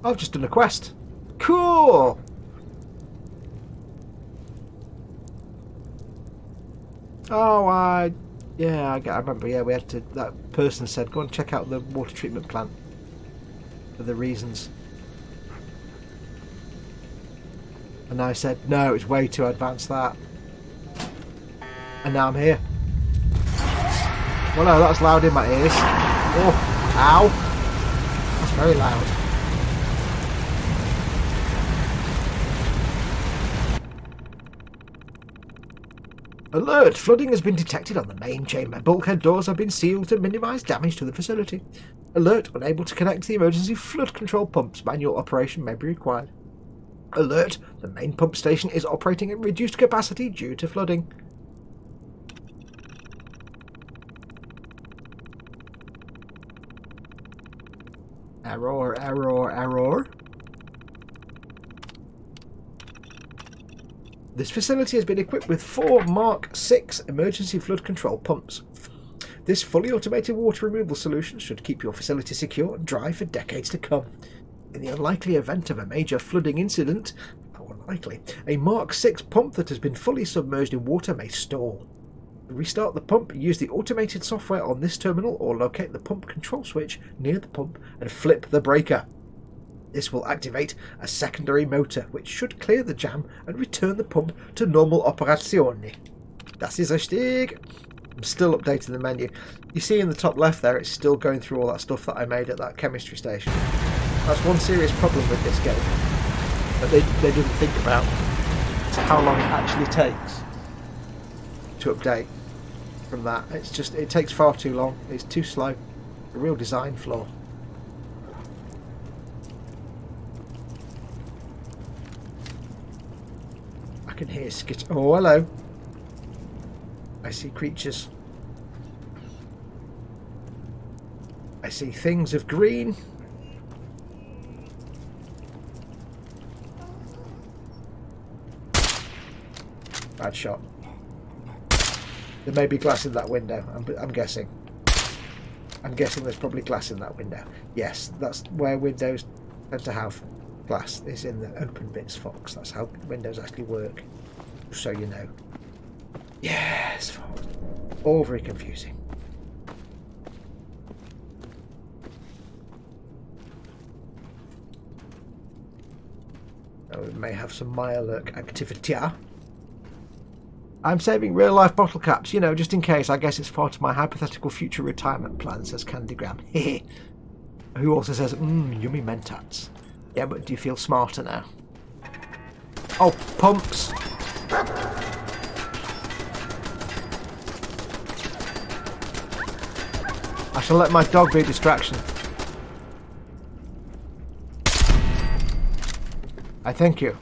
I've just done a quest. Cool. Oh, yeah, I remember. Yeah, we had to. That person said, "Go and check out the water treatment plant." For the reasons. And I said, "No, it's way too advanced that." And now I'm here. Well, no, that's loud in my ears. Oh, ow! That's very loud. Alert! Flooding has been detected on the main chamber. Bulkhead doors have been sealed to minimise damage to the facility. Alert! Unable to connect to the emergency flood control pumps. Manual operation may be required. Alert! The main pump station is operating at reduced capacity due to flooding. Error, error, error. This facility has been equipped with 4 Mark 6 emergency flood control pumps. This fully automated water removal solution should keep your facility secure and dry for decades to come. In the unlikely event of a major flooding incident, how unlikely, a Mark 6 pump that has been fully submerged in water may stall. Restart the pump, use the automated software on this terminal or locate the pump control switch near the pump and flip the breaker. This will activate a secondary motor which should clear the jam and return the pump to normal operazione. Das ist richtig. I'm still updating the menu. You see in the top left there, it's still going through all that stuff that I made at that chemistry station. That's one serious problem with this game that they didn't think about. It's how long it actually takes to update from that. It's just, it takes far too long. It's too slow. A real design flaw. I can hear oh, hello. I see creatures. I see things of green. Bad shot. There may be glass in that window, I'm guessing. I'm guessing there's probably glass in that window. Yes, that's where windows tend to have glass, is in the open bits, Fox. That's how windows actually work, just so you know. Yes, Fox. All very confusing. Oh, we may have some Mirelurk activity. I'm saving real-life bottle caps, you know, just in case. I guess it's part of my hypothetical future retirement plan, says Candygram. Hehe. Who also says, yummy mentats. Yeah, but do you feel smarter now? Oh, pumps! I shall let my dog be a distraction. I thank you.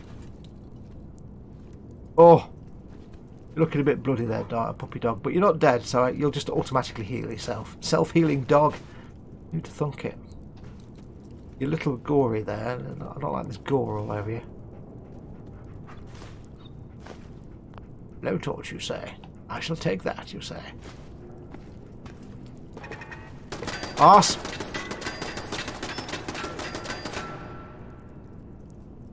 Oh. You're looking a bit bloody there, puppy dog, but you're not dead, so you'll just automatically heal yourself. Self-healing dog. Who'd thunk it? You're a little gory there. I don't like this gore all over you. Blowtorch, you say? I shall take that, you say. Arse!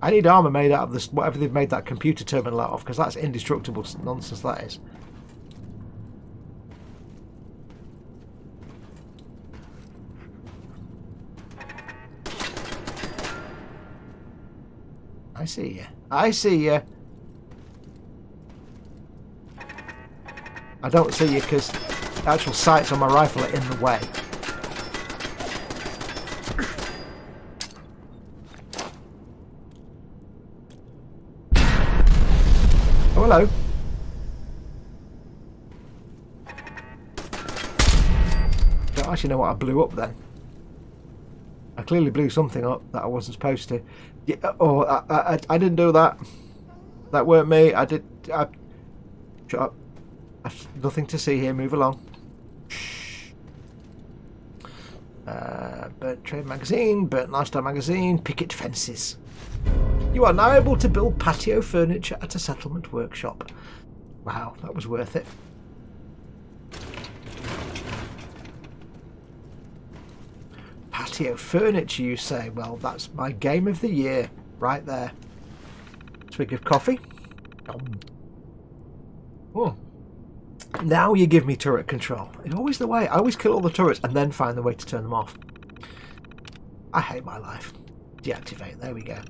I need armour made out of this, whatever they've made that computer terminal out of, because that's indestructible nonsense, that is. I see you. I see you. I don't see you because the actual sights on my rifle are in the way. Oh, hello. Don't actually know what I blew up then. I clearly blew something up that I wasn't supposed to. Yeah, oh, I didn't do that. That weren't me. I did. Shut up. I've nothing to see here. Move along. Shh. Burnt Trade Magazine, Burnt Lifestyle Magazine, Picket Fences. You are now able to build patio furniture at a settlement workshop. Wow, that was worth it. Patio furniture, you say? Well, that's my game of the year, right there. Swig of coffee. Oh. Now you give me turret control. It's always the way. I always kill all the turrets and then find the way to turn them off. I hate my life. Deactivate. There we go.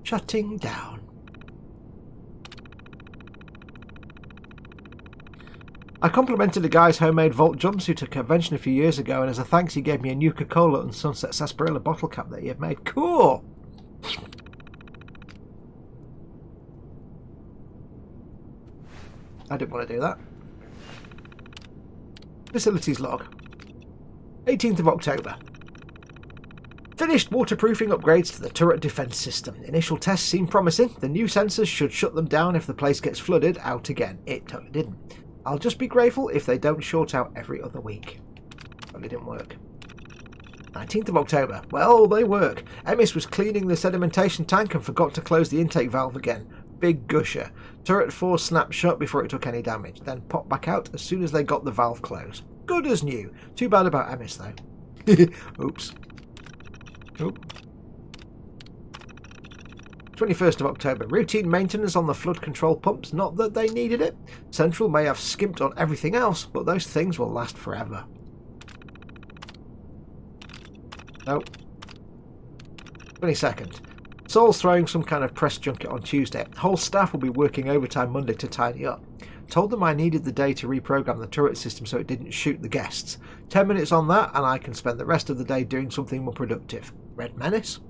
Shutting down. I complimented a guy's homemade Volt jumpsuit at a convention a few years ago, and as a thanks he gave me a Nuka-Cola and Sunset Sarsaparilla bottle cap that he had made. Cool! I didn't want to do that. Facilities log. 18th of October. Finished waterproofing upgrades to the turret defence system. Initial tests seem promising. The new sensors should shut them down if the place gets flooded out again. It totally didn't. I'll just be grateful if they don't short out every other week. But it didn't work. 19th of October. Well, they work. Emis was cleaning the sedimentation tank and forgot to close the intake valve again. Big gusher. Turret 4 snapped shut before it took any damage, then popped back out as soon as they got the valve closed. Good as new. Too bad about Emis though. Oops. Oop. 21st of October. Routine maintenance on the flood control pumps. Not that they needed it. Central may have skimped on everything else, but those things will last forever. Nope. 22nd. Saul's throwing some kind of press junket on Tuesday. Whole staff will be working overtime Monday to tidy up. Told them I needed the day to reprogram the turret system so it didn't shoot the guests. 10 minutes on that and I can spend the rest of the day doing something more productive. Red Menace?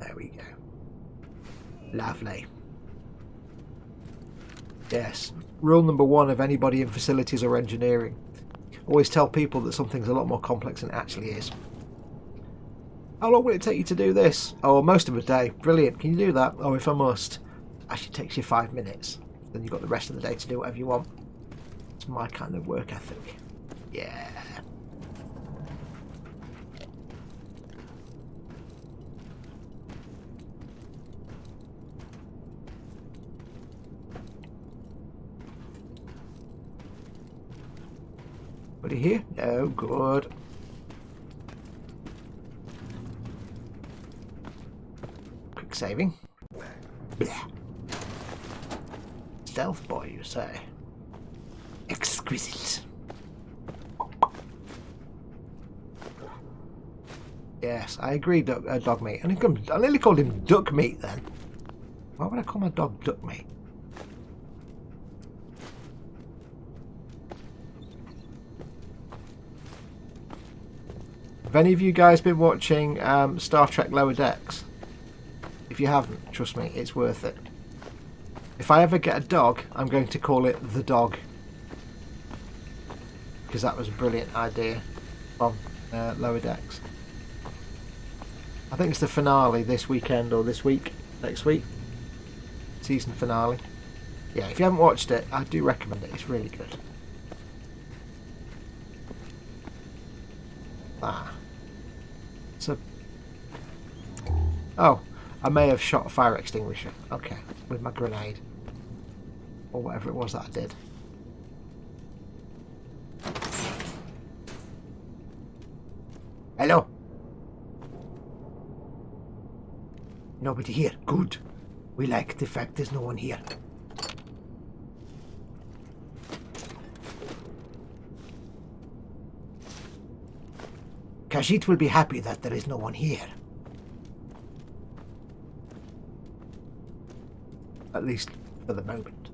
There we go. Lovely. Yes. Rule number 1 of anybody in facilities or engineering. Always tell people that something's a lot more complex than it actually is. How long will it take you to do this? Oh, most of a day. Brilliant. Can you do that? Oh, if I must. Actually takes you 5 minutes. Then you've got the rest of the day to do whatever you want. It's my kind of work ethic. Yeah. Anybody here? No, good. Quick saving. Blech. Stealth boy, you say? Exquisite. Yes, I agree, dog meat. I nearly called him duck meat then. Why would I call my dog duck meat? Have any of you guys been watching Star Trek Lower Decks? If you haven't, trust me, it's worth it. If I ever get a dog, I'm going to call it The Dog. Because that was a brilliant idea from Lower Decks. I think it's the finale this weekend or this week, next week. Season finale. Yeah, if you haven't watched it, I do recommend it. It's really good. Ah. So. Oh, I may have shot a fire extinguisher. Okay, with my grenade. Or whatever it was that I did. Hello. Nobody here. Good. We like the fact there's no one here. Khajiit will be happy that there is no one here. At least for the moment.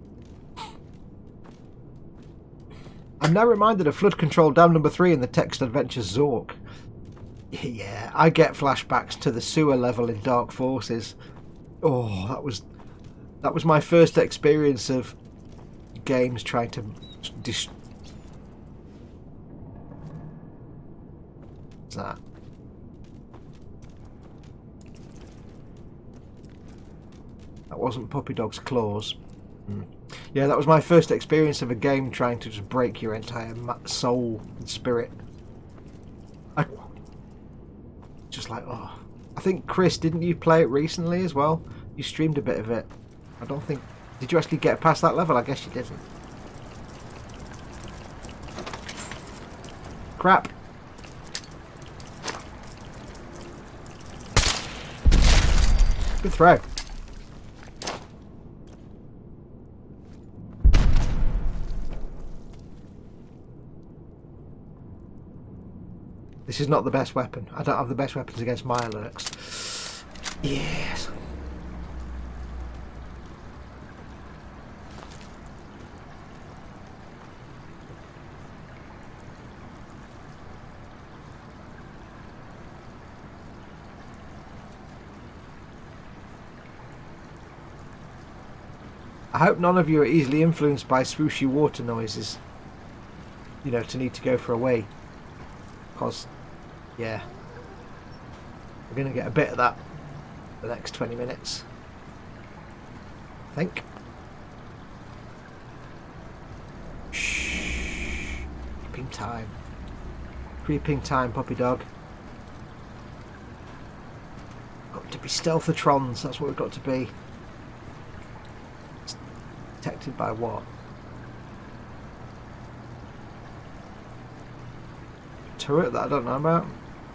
I'm now reminded of Flood Control Dam number 3 in the text adventure Zork. Yeah, I get flashbacks to the sewer level in Dark Forces. Oh, that was my first experience of games trying to What's that? That wasn't Puppy Dog's claws. Yeah, that was my first experience of a game trying to just break your entire soul and spirit. Just like, oh. I think, Chris, didn't you play it recently as well? You streamed a bit of it. I don't think... Did you actually get past that level? I guess you didn't. Crap. Good throw. This is not the best weapon. I don't have the best weapons against Mirelurks. Yes. I hope none of you are easily influenced by swooshy water noises. You know, to need to go for a wee. Because, yeah, we're going to get a bit of that the next 20 minutes. I think. Shh. Creeping time. Creeping time, puppy dog. Got to be stealthatrons, that's what we've got to be. Detected by what? Turret that I don't know about.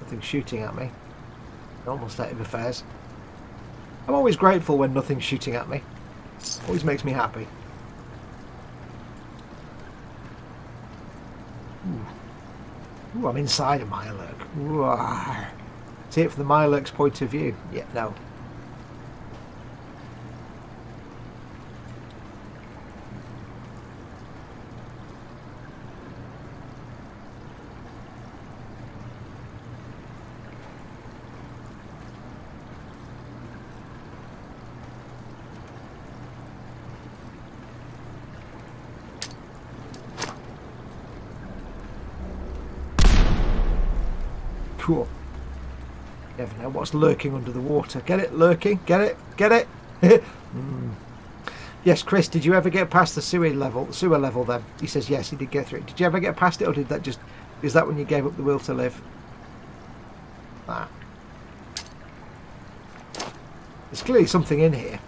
Nothing's shooting at me. Normal state of affairs. I'm always grateful when nothing's shooting at me. Always makes me happy. Ooh, I'm inside a Mirelurk. Ooh, see it from the Mirelurk's point of view. Yeah, no. Cool. You never know what's lurking under the water. Get it? Lurking? Get it? Get it? Yes, Chris, did you ever get past the sewer level then? He says yes, he did get through it. Did you ever get past it, or did that just... Is that when you gave up the will to live? Ah. There's clearly something in here.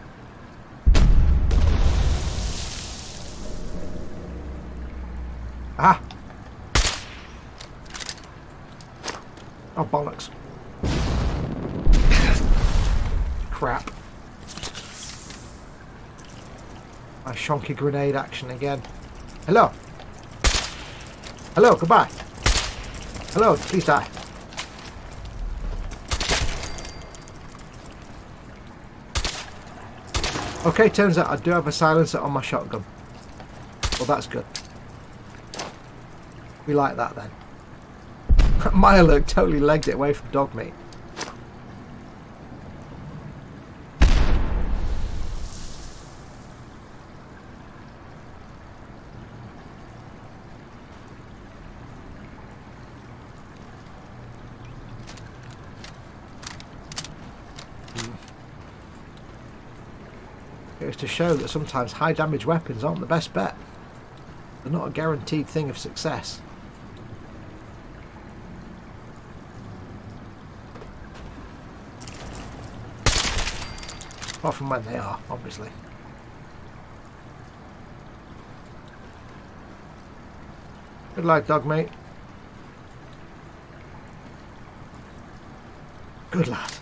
Ah! Oh, bollocks. Crap. My shonky grenade action again. Hello. Hello, goodbye. Hello, please die. Okay, turns out I do have a silencer on my shotgun. Well, that's good. We like that then. Mirelurk totally legged it away from dog meat. It was to show that sometimes high damage weapons aren't the best bet. They're not a guaranteed thing of success. Apart from when they are, obviously. Good luck, dog mate. Good lad.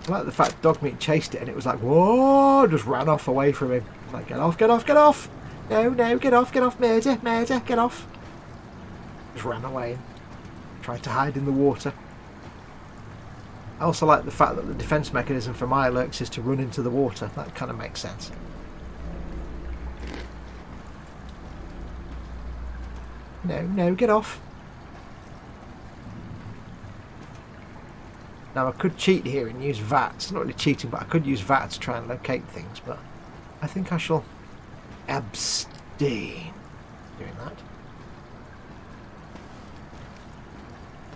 I like the fact dog meat chased it and it was like, whoa, just ran off away from him. Like, get off, get off, get off. No, no, get off, murder, murder, get off. Just ran away and tried to hide in the water. I also like the fact that the defense mechanism for Mirelurks is to run into the water. That kind of makes sense. No, get off. Now I could cheat here and use VAT. It's not really cheating, but I could use VAT to try and locate things, but I think I shall abstain doing that.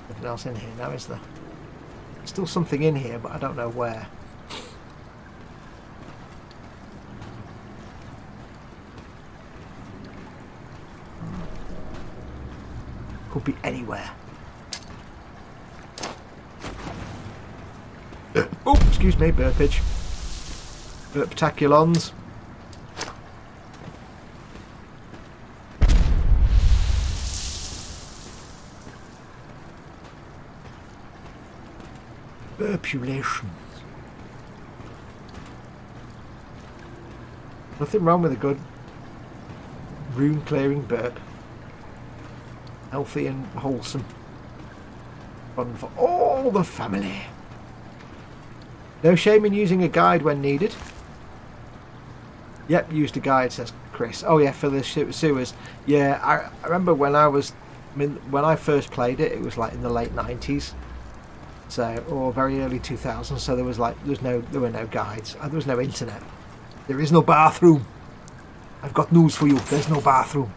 Nothing else in here now, is there? Still something in here, but I don't know where. Could be anywhere. Oh, excuse me, burpage. Burptaculons. Burpulations. Nothing wrong with a good room clearing burp. Healthy and wholesome. Fun for all the family. No shame in using a guide when needed. Yep, used a guide, says Chris. Oh yeah, for the sewers. Yeah, I remember when when I first played it, it was like in the late 90s. So, or very early 2000s, so there were no guides. There was no internet. There is no bathroom. I've got news for you. There's no bathroom.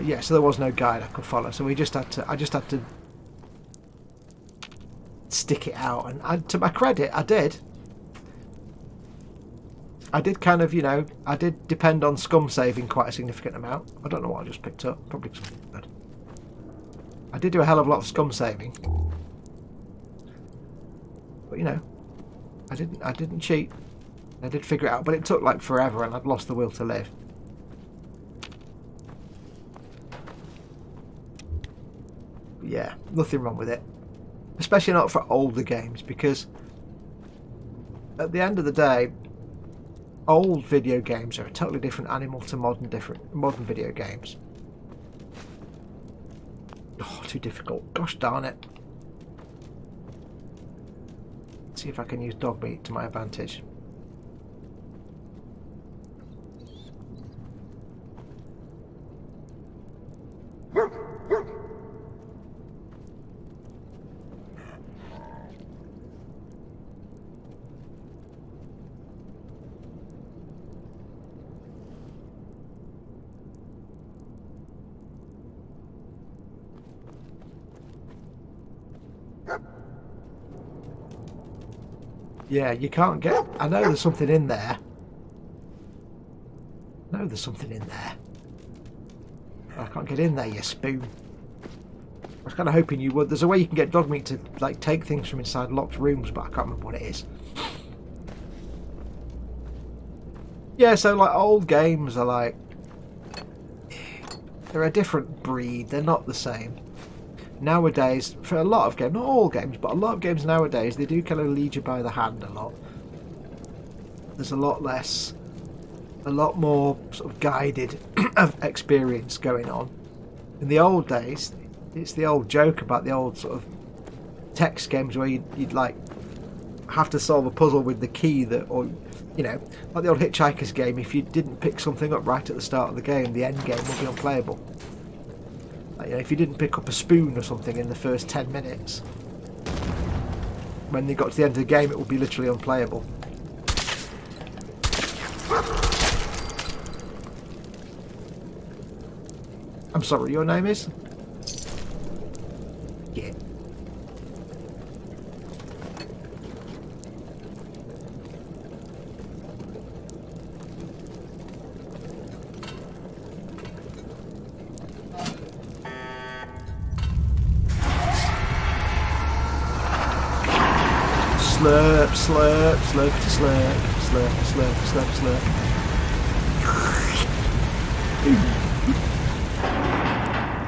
Yeah, so there was no guide I could follow. So I just had to stick it out, and to my credit, I did. I did kind of, I did depend on scum saving quite a significant amount. I don't know what I just picked up. Probably something good. I did do a hell of a lot of scum saving, but I didn't cheat. I did figure it out, but it took like forever, and I'd lost the will to live. But yeah, nothing wrong with it, especially not for older games, because at the end of the day, old video games are a totally different animal to modern video games. Oh, too difficult. Gosh darn it. Let's see if I can use dog meat to my advantage. Yeah, you can't get... I know there's something in there. I can't get in there, you spoon. I was kind of hoping you would. There's a way you can get dog meat to like take things from inside locked rooms, but I can't remember what it is. Yeah, so like old games are like... they're a different breed. They're not the same. Nowadays, for a lot of games, not all games, but a lot of games nowadays, they do kind of lead you by the hand a lot. There's a lot more sort of guided experience going on. In the old days, it's the old joke about the old sort of text games where you'd like have to solve a puzzle with the key that, or like the old Hitchhiker's game. If you didn't pick something up right at the start of the game, the end game will be unplayable. Like, if you didn't pick up a spoon or something in the first 10 minutes, when they got to the end of the game, it would be literally unplayable. I'm sorry, your name is? Yeah. Slurp, slurp, slurp, slurp, slurp, slurp, slurp, slurp.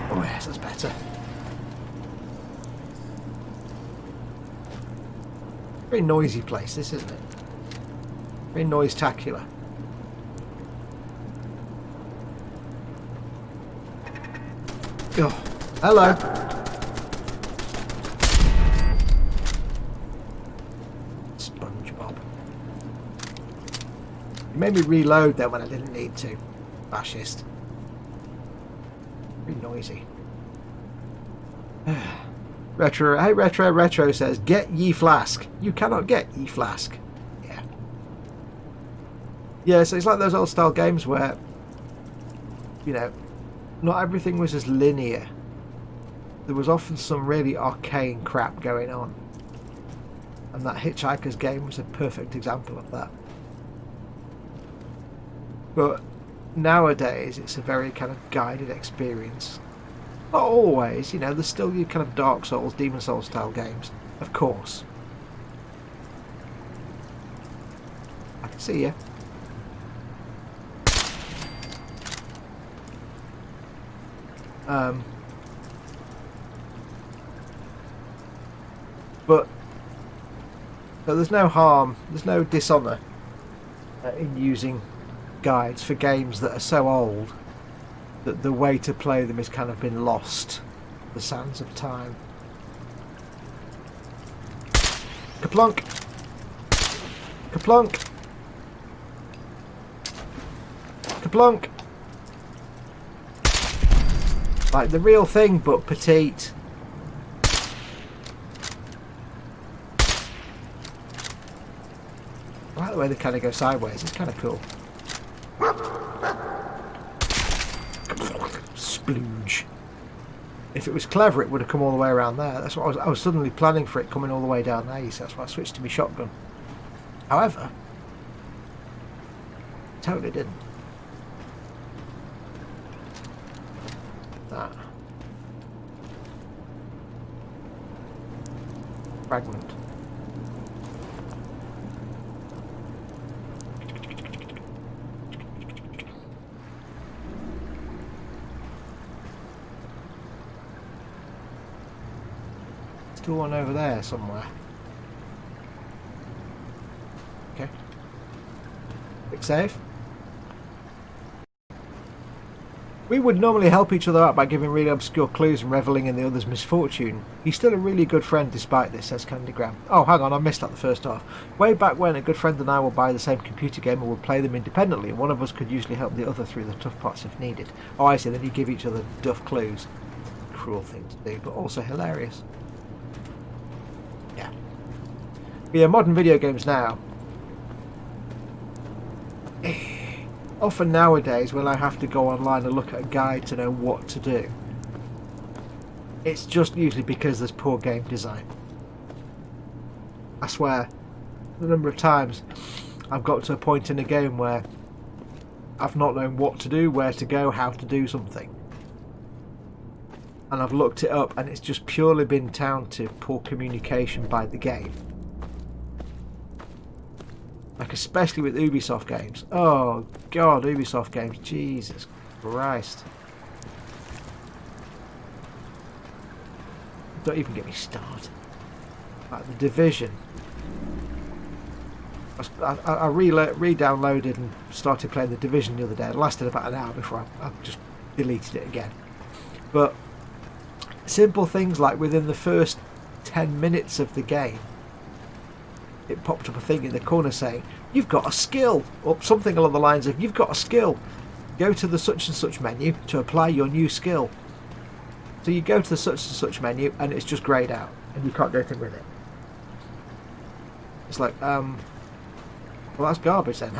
Oh yes, that's better. Very noisy place, this, isn't it? Very noise-tacular. Oh, hello. It made me reload then when I didn't need to. Fascist. Very noisy. Retro, hey Retro says, get ye flask. You cannot get ye flask. Yeah. Yeah, so it's like those old style games where, you know, not everything was as linear. There was often some really arcane crap going on. And that Hitchhiker's game was a perfect example of that. But nowadays it's a very kind of guided experience. Not always, you know, there's still your kind of Dark Souls, Demon Souls style games, of course. I can see you. But so there's no harm, there's no dishonour in using guides for games that are so old that the way to play them has kind of been lost. The sands of time. Kaplunk! Kaplunk! Kaplunk! Like the real thing, but petite. I like the way they kind of go sideways. It's kind of cool. Splooge. If it was clever, it would have come all the way around there. That's what I was suddenly planning for it coming all the way down there. You see, that's why I switched to my shotgun. However, totally didn't. That fragment. Still one over there somewhere. Okay. Quick save. We would normally help each other out by giving really obscure clues and revelling in the other's misfortune. He's still a really good friend despite this, says Candygram. Oh, hang on, I missed that the first half. Way back when, a good friend and I would buy the same computer game and would play them independently, and one of us could usually help the other through the tough parts if needed. Oh, I see, then you give each other duff clues. Cruel thing to do, but also hilarious. Yeah. But yeah, modern video games now. Often nowadays, when I have to go online and look at a guide to know what to do, it's just usually because there's poor game design. I swear, the number of times I've got to a point in a game where I've not known what to do, where to go, how to do something. And I've looked it up and it's just purely been down to poor communication by the game. Like, especially with Ubisoft games. Oh god, Ubisoft games, Jesus Christ. Don't even get me started. Like the Division. I re-downloaded and started playing the Division the other day. It lasted about an hour before I just deleted it again. But simple things like within the first 10 minutes of the game, it popped up a thing in the corner saying, you've got a skill, or something along the lines of, you've got a skill. Go to the such and such menu to apply your new skill. So you go to the such and such menu and it's just greyed out and you can't do anything with it. It's like, well, that's garbage then.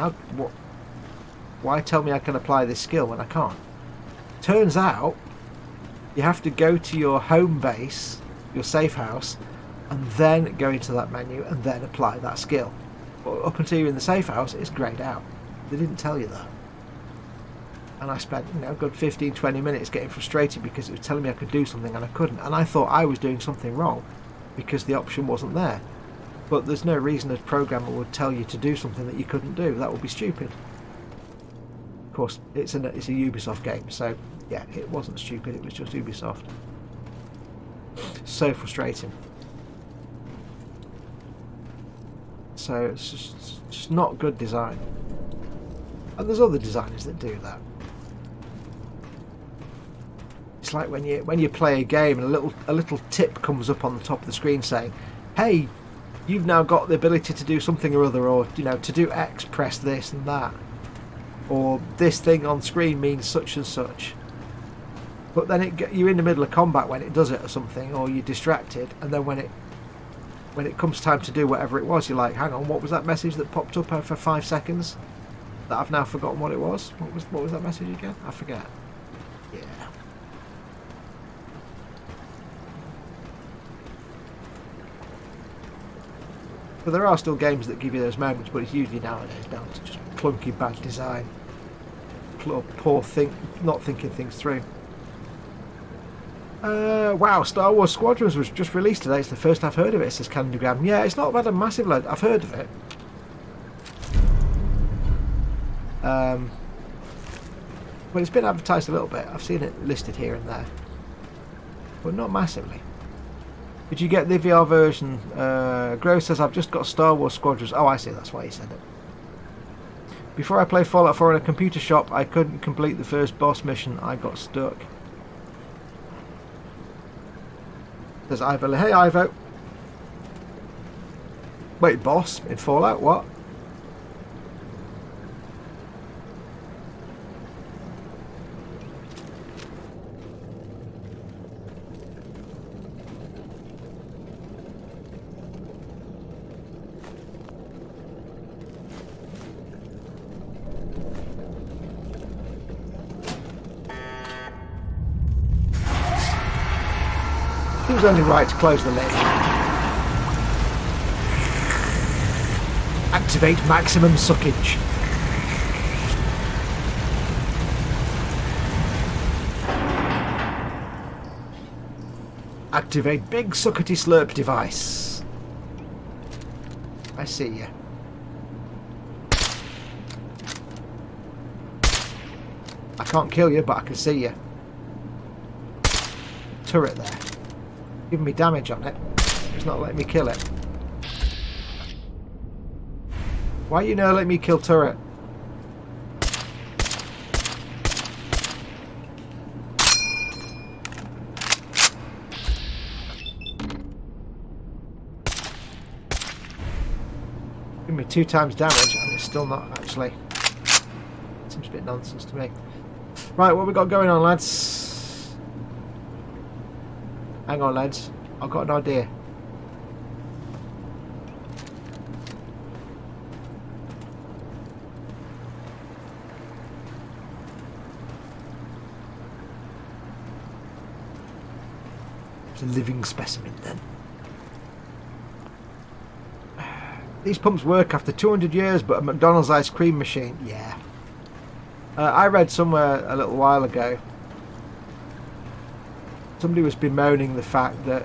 Why tell me I can apply this skill when I can't? Turns out you have to go to your home base, your safe house, and then go into that menu and then apply that skill. But up until you're in the safe house, it's greyed out. They didn't tell you that. And I spent, a good 15-20 minutes getting frustrated because it was telling me I could do something and I couldn't. And I thought I was doing something wrong because the option wasn't there. But there's no reason a programmer would tell you to do something that you couldn't do. That would be stupid. Of course, it's a Ubisoft game, so yeah, it wasn't stupid, it was just Ubisoft. So frustrating. So it's just not good design. And there's other designers that do that. It's like when you play a game and a little tip comes up on the top of the screen saying, hey, you've now got the ability to do something or other, or to do X, press this and that. or this thing on screen means such and such. But then you're in the middle of combat when it does it or something, or you're distracted, and then when it comes time to do whatever it was, you're like, hang on, what was that message that popped up for 5 seconds that I've now forgotten what it was? What was that message again? I forget. Yeah. But there are still games that give you those moments, but it's usually nowadays down to just clunky bad design. Poor not thinking things through. Wow, Star Wars Squadrons was just released today. It's the first I've heard of it, says Candygram. Yeah, it's not bad a massive load. I've heard of it. Well, it's been advertised a little bit. I've seen it listed here and there. But not massively. Did you get the VR version? Grow says, I've just got Star Wars Squadrons. Oh, I see. That's why he said it. Before I played Fallout 4 in a computer shop, I couldn't complete the first boss mission. I got stuck. There's Ivo. Hey, Ivo. Wait, boss? In Fallout? What? Seems only right to close the lid. Activate maximum suckage. Activate big suckety slurp device. I see you. I can't kill you, but I can see you. Turret there. Giving me damage on it. It's not letting me kill it. Why you no let me kill turret? Give me 2 times damage and it's still not actually. Seems a bit nonsense to me. Right, what we got going on, lads? Hang on, lads. I've got an idea. It's a living specimen, then. These pumps work after 200 years, but a McDonald's ice cream machine. Yeah. I read somewhere a little while ago. Somebody was bemoaning the fact that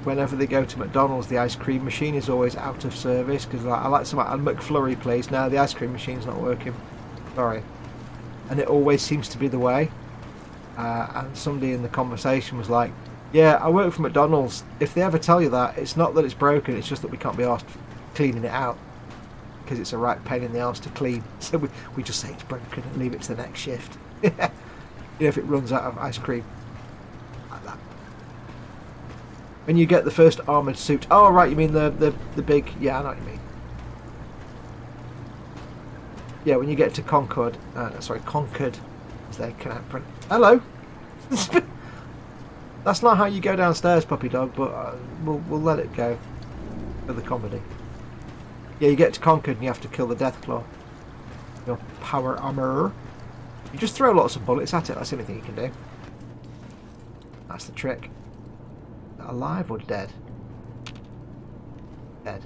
whenever they go to McDonald's, the ice cream machine is always out of service because I like some McFlurry, please. No, the ice cream machine's not working. Sorry. And it always seems to be the way. And somebody in the conversation was like, yeah, I work for McDonald's. If they ever tell you that, it's not that it's broken, it's just that we can't be asked cleaning it out because it's a right pain in the arse to clean. So we just say it's broken and leave it to the next shift. You know, if it runs out of ice cream. Like that. When you get the first armoured suit. Oh, right, you mean the big... Yeah, I know what you mean. Yeah, when you get to Concord... Concord, as they can print. Hello! That's not how you go downstairs, puppy dog, but we'll let it go for the comedy. Yeah, you get to Concord and you have to kill the Deathclaw. Your power armor. You just throw lots of bullets at it. That's the only thing you can do. That's the trick. Alive or dead? Dead.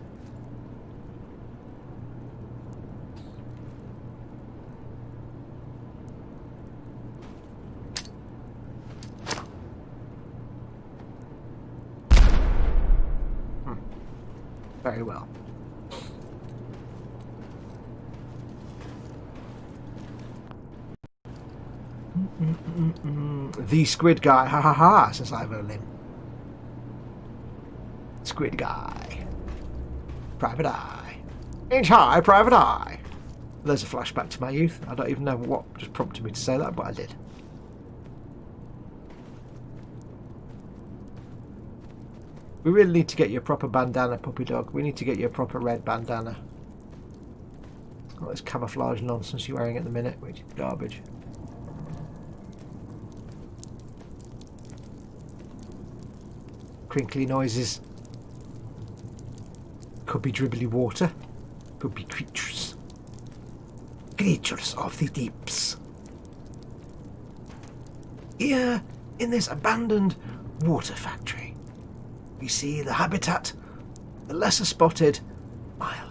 Very well. The squid guy, ha ha ha, says Ivo Lim. Squid guy. Private Eye. Inch high, Private Eye. There's a flashback to my youth. I don't even know what just prompted me to say that, but I did. We really need to get you a proper bandana, puppy dog. We need to get you a proper red bandana. this camouflage nonsense you're wearing at the minute, which is garbage. Crinkly noises. Could be dribbly water. Could be creatures. Creatures of the deeps. Here, in this abandoned water factory, we see the habitat, the lesser spotted mirelurk.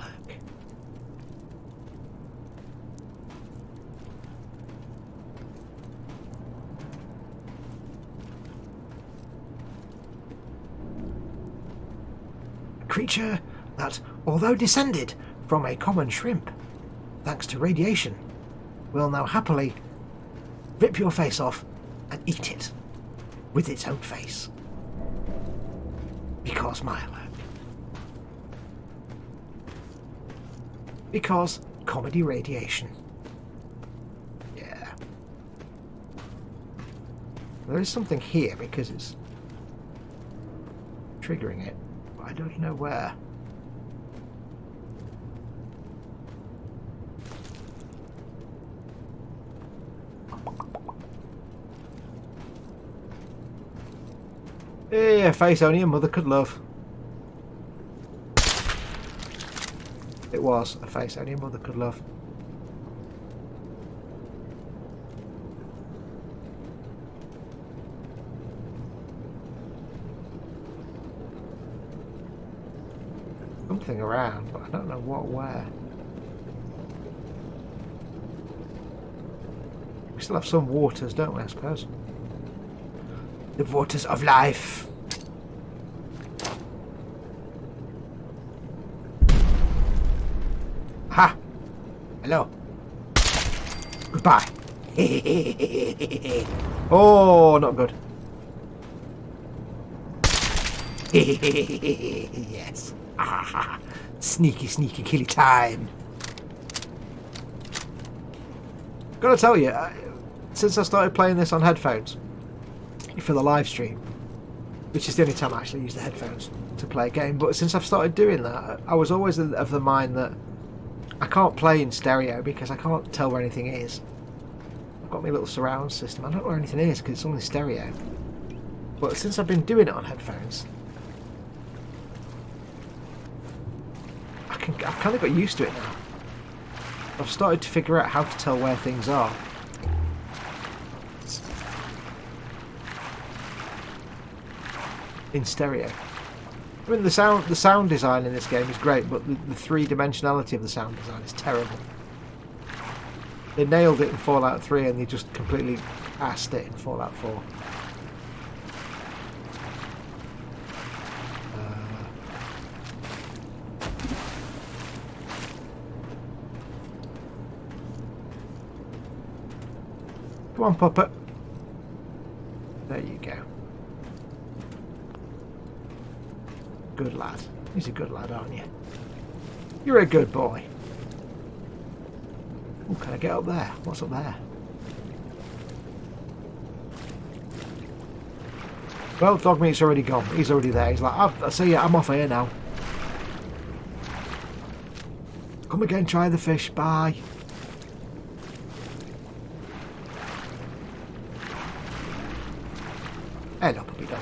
A creature that, although descended from a common shrimp, thanks to radiation, will now happily rip your face off and eat it with its own face. Because mirelurk. Because comedy radiation. Yeah. There is something here because it's triggering it, but I don't know where. Yeah, face only a mother could love. It was a face only a mother could love. Something around, but I don't know what, where. We still have some waters, don't we, I suppose? The waters of life. Ha! Hello. Goodbye. Oh, not good. Yes. Sneaky, sneaky killy time. Gotta tell you, since I started playing this on headphones for the live stream, which is the only time I actually use the headphones to play a game, but since I've started doing that, I was always of the mind that I can't play in stereo because I can't tell where anything is. I've got my little surround system. I don't know where anything is because it's only stereo. But since I've been doing it on headphones, I've kind of got used to it now. I've started to figure out how to tell where things are. In stereo. I mean, the sound design in this game is great, but the three-dimensionality of the sound design is terrible. They nailed it in Fallout 3 and they just completely assed it in Fallout 4. Come on, puppet. There you go. Good lad. He's a good lad, aren't you? You're a good boy. Oh, can I get up there? What's up there? Well, Dogmeat's already gone. He's already there. He's like, I see ya, I'm off here now. Come again, try the fish. Bye. Hello, puppy dog.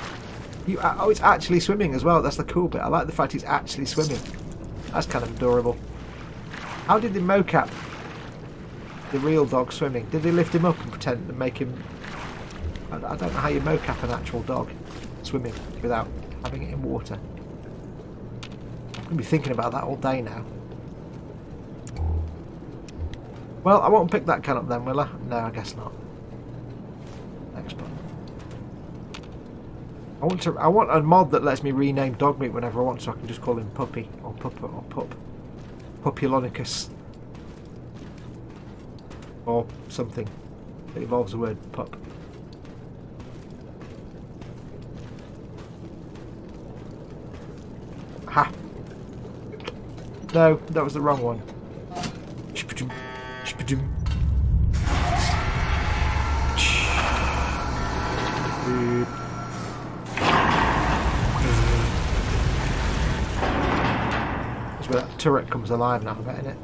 Oh, it's actually swimming as well. That's the cool bit. I like the fact it's actually swimming. That's kind of adorable. How did they mocap the real dog swimming? Did they lift him up and pretend to make him... I don't know how you mocap an actual dog swimming without having it in water. I'm going to be thinking about that all day now. Well, I won't pick that can up then, will I? No, I guess not. Next button. I want a mod that lets me rename Dogmeat whenever I want, so I can just call him Puppy or Puppet or Pup. Pupulonicus. Or something that involves the word pup. Ha! No, that was the wrong one. Shpadoom, shpadoom. That's where that turret comes alive now, I bet, innit?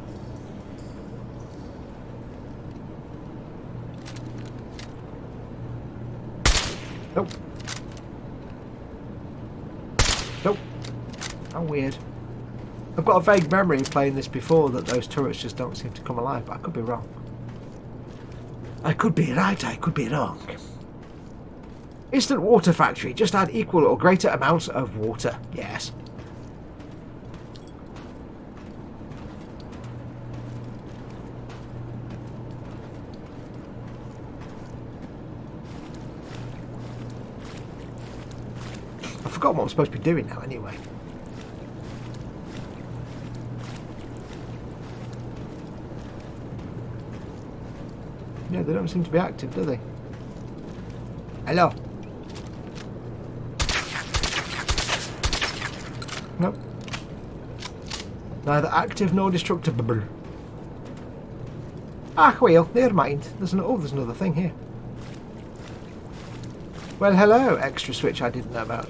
Nope. How weird. I've got a vague memory of playing this before that those turrets just don't seem to come alive, but I could be wrong. I could be right, I could be wrong. Instant water factory. Just add equal or greater amounts of water. Yes. I forgot what I'm supposed to be doing now anyway. Yeah, they don't seem to be active, do they? Hello. Nope. Neither active nor destructible. Ah, well, never mind. There's another thing here. Well, hello, extra switch I didn't know about.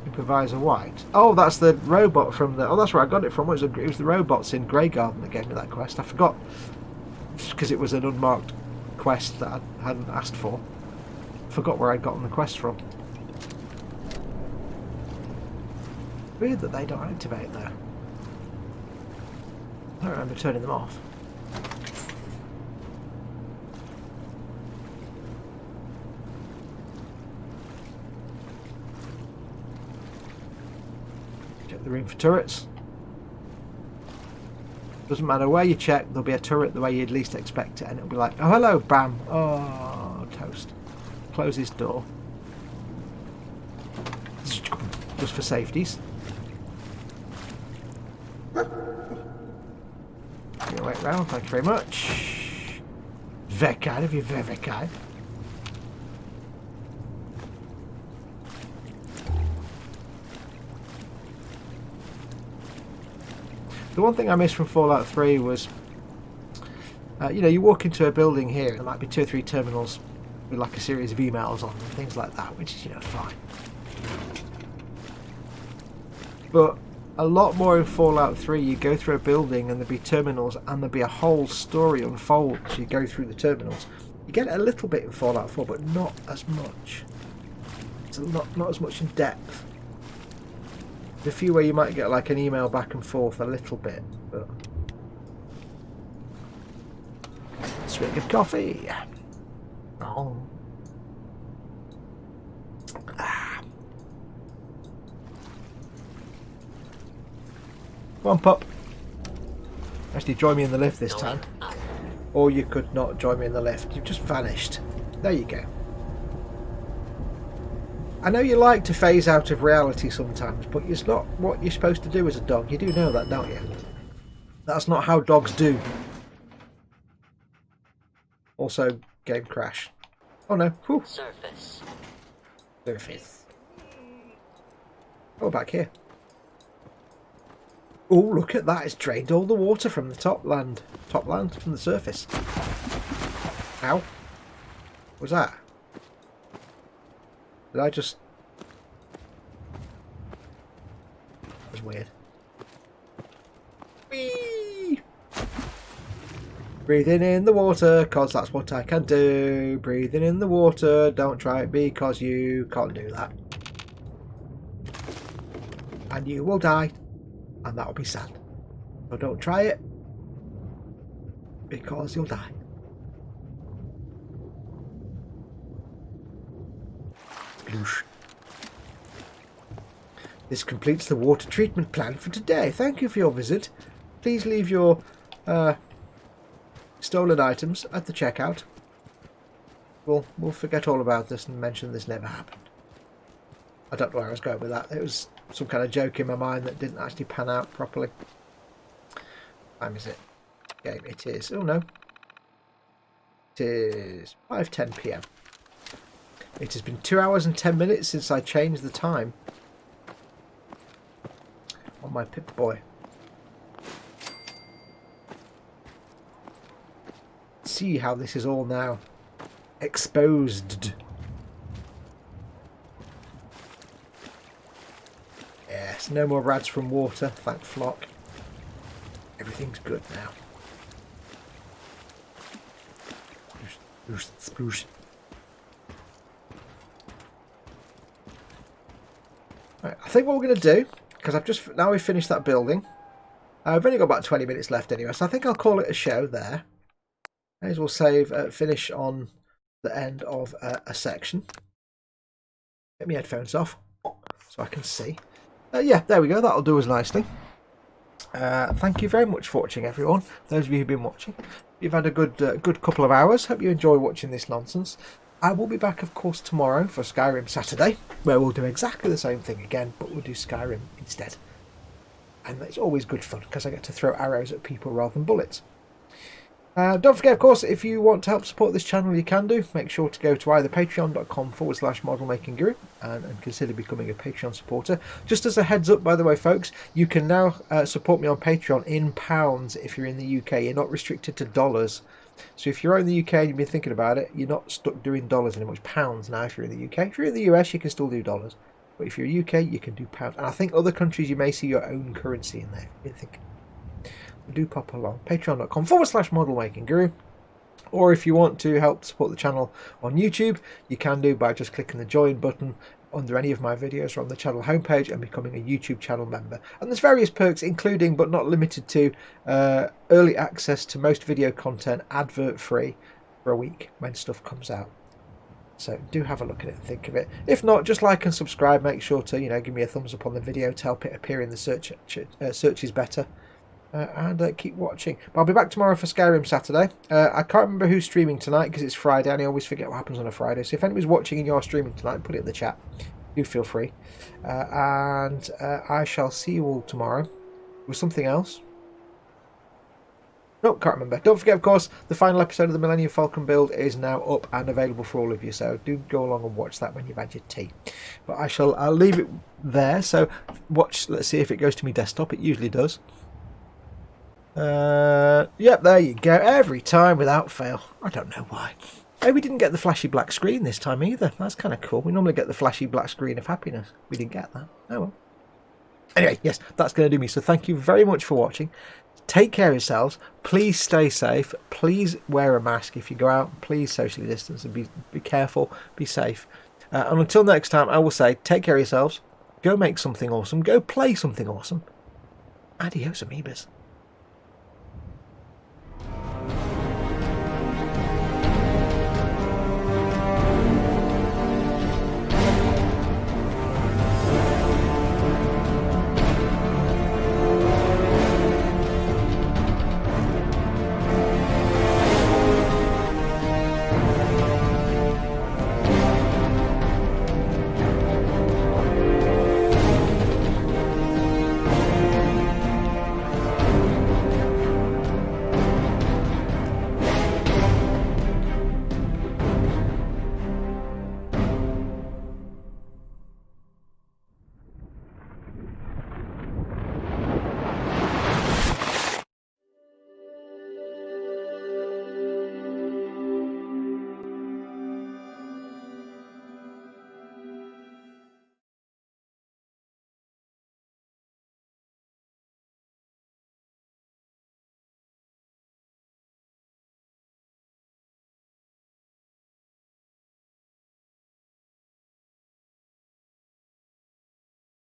Supervisor White. Oh, that's the robot from the... Oh, that's where I got it from. It was the robots in Grey Garden that gave me that quest. I forgot, because it was an unmarked quest that I hadn't asked for. I forgot where I'd gotten the quest from. Weird that they don't activate though. I don't remember turning them off. Check the room for turrets. Doesn't matter where you check, there'll be a turret the way you'd least expect it, and it'll be like, oh hello, bam, oh toast. Close this door. Just for safeties. Wait round, thank you very much. Very kind of you, very kind. The one thing I missed from Fallout 3 was, you know, you walk into a building here, there might be 2 or 3 terminals with like a series of emails on them, things like that, which is, you know, fine. But a lot more in Fallout 3, you go through a building and there'll be terminals and there'll be a whole story unfold as you go through the terminals. You get it a little bit in Fallout 4, but not as much. It's not as much in depth. There's a few where you might get like an email back and forth a little bit, but... Swig of coffee. Oh. Come on, pup. Actually, join me in the lift this time. Or you could not join me in the lift. You've just vanished. There you go. I know you like to phase out of reality sometimes, but it's not what you're supposed to do as a dog. You do know that, don't you? That's not how dogs do. Also, game crash. Oh no. Whew. Surface. Surface. Oh, back here. Oh, look at that. It's drained all the water from the top land. Top land from the surface. Ow. What was that? Did I just... That was weird. Whee! Breathing in the water, cause that's what I can do. Breathing in the water, don't try it because you can't do that. And you will die. And that will be sad. So don't try it. Because you'll die. Sploosh. This completes the water treatment plan for today. Thank you for your visit. Please leave your stolen items at the checkout. We'll forget all about this and mention this never happened. I don't know where I was going with that. It was some kind of joke in my mind that didn't actually pan out properly. What time is it? Game it is. Oh no. It is 5:10 PM. It has been 2 hours and 10 minutes since I changed the time on my Pip-Boy. See how this is all now exposed. Yes, no more rads from water, thank Flock. Everything's good now. Spruce. Right, I think what we're going to do, because now we've finished that building. I've only got about 20 minutes left anyway, so I think I'll call it a show there. May as well finish on the end of a section. Get my headphones off so I can see. Yeah, there we go. That'll do us nicely. Thank you very much for watching, everyone. Those of you who've been watching, you've had a good couple of hours. Hope you enjoy watching this nonsense. I will be back, of course, tomorrow for Skyrim Saturday, where we'll do exactly the same thing again, but we'll do Skyrim instead. And it's always good fun because I get to throw arrows at people rather than bullets. Don't forget, of course, if you want to help support this channel, you can do. Make sure to go to either patreon.com/modelmakingguru and consider becoming a Patreon supporter. Just as a heads up, by the way, folks, you can now support me on Patreon in pounds if you're in the UK. You're not restricted to dollars. So if you're in the UK and you've been thinking about it, you're not stuck doing dollars anymore. It's pounds now if you're in the UK. If you're in the US, you can still do dollars. But if you're UK, you can do pounds. And I think other countries, you may see your own currency in there. You've been thinking. Do pop along. Patreon.com/modelmakingguru. Or if you want to help support the channel on YouTube, you can do by just clicking the join button under any of my videos or on the channel homepage and becoming a YouTube channel member. And there's various perks, including but not limited to early access to most video content advert free for a week when stuff comes out. So do have a look at it and think of it. If not, just like and subscribe. Make sure to give me a thumbs up on the video to help it appear in the searches better. And keep watching. But I'll be back tomorrow for Skyrim Saturday. I can't remember who's streaming tonight because it's Friday and I always forget what happens on a Friday. So if anybody's watching and you're streaming tonight, put it in the chat. Do feel free. And I shall see you all tomorrow with something else. Nope, can't remember. Don't forget, of course, the final episode of the Millennium Falcon build is now up and available for all of you. So do go along and watch that when you've had your tea. But I'll leave it there. So watch. Let's see if it goes to my desktop. It usually does. Yep, there you go. Every time without fail. I don't know why. Hey, we didn't get the flashy black screen this time either. That's kind of cool. We normally get the flashy black screen of happiness. We didn't get that. Oh well. Anyway, yes, that's going to do me. So thank you very much for watching. Take care of yourselves. Please stay safe. Please wear a mask if you go out. Please socially distance and be careful. Be safe. And until next time, I will say, take care of yourselves. Go make something awesome. Go play something awesome. Adios, amoebas.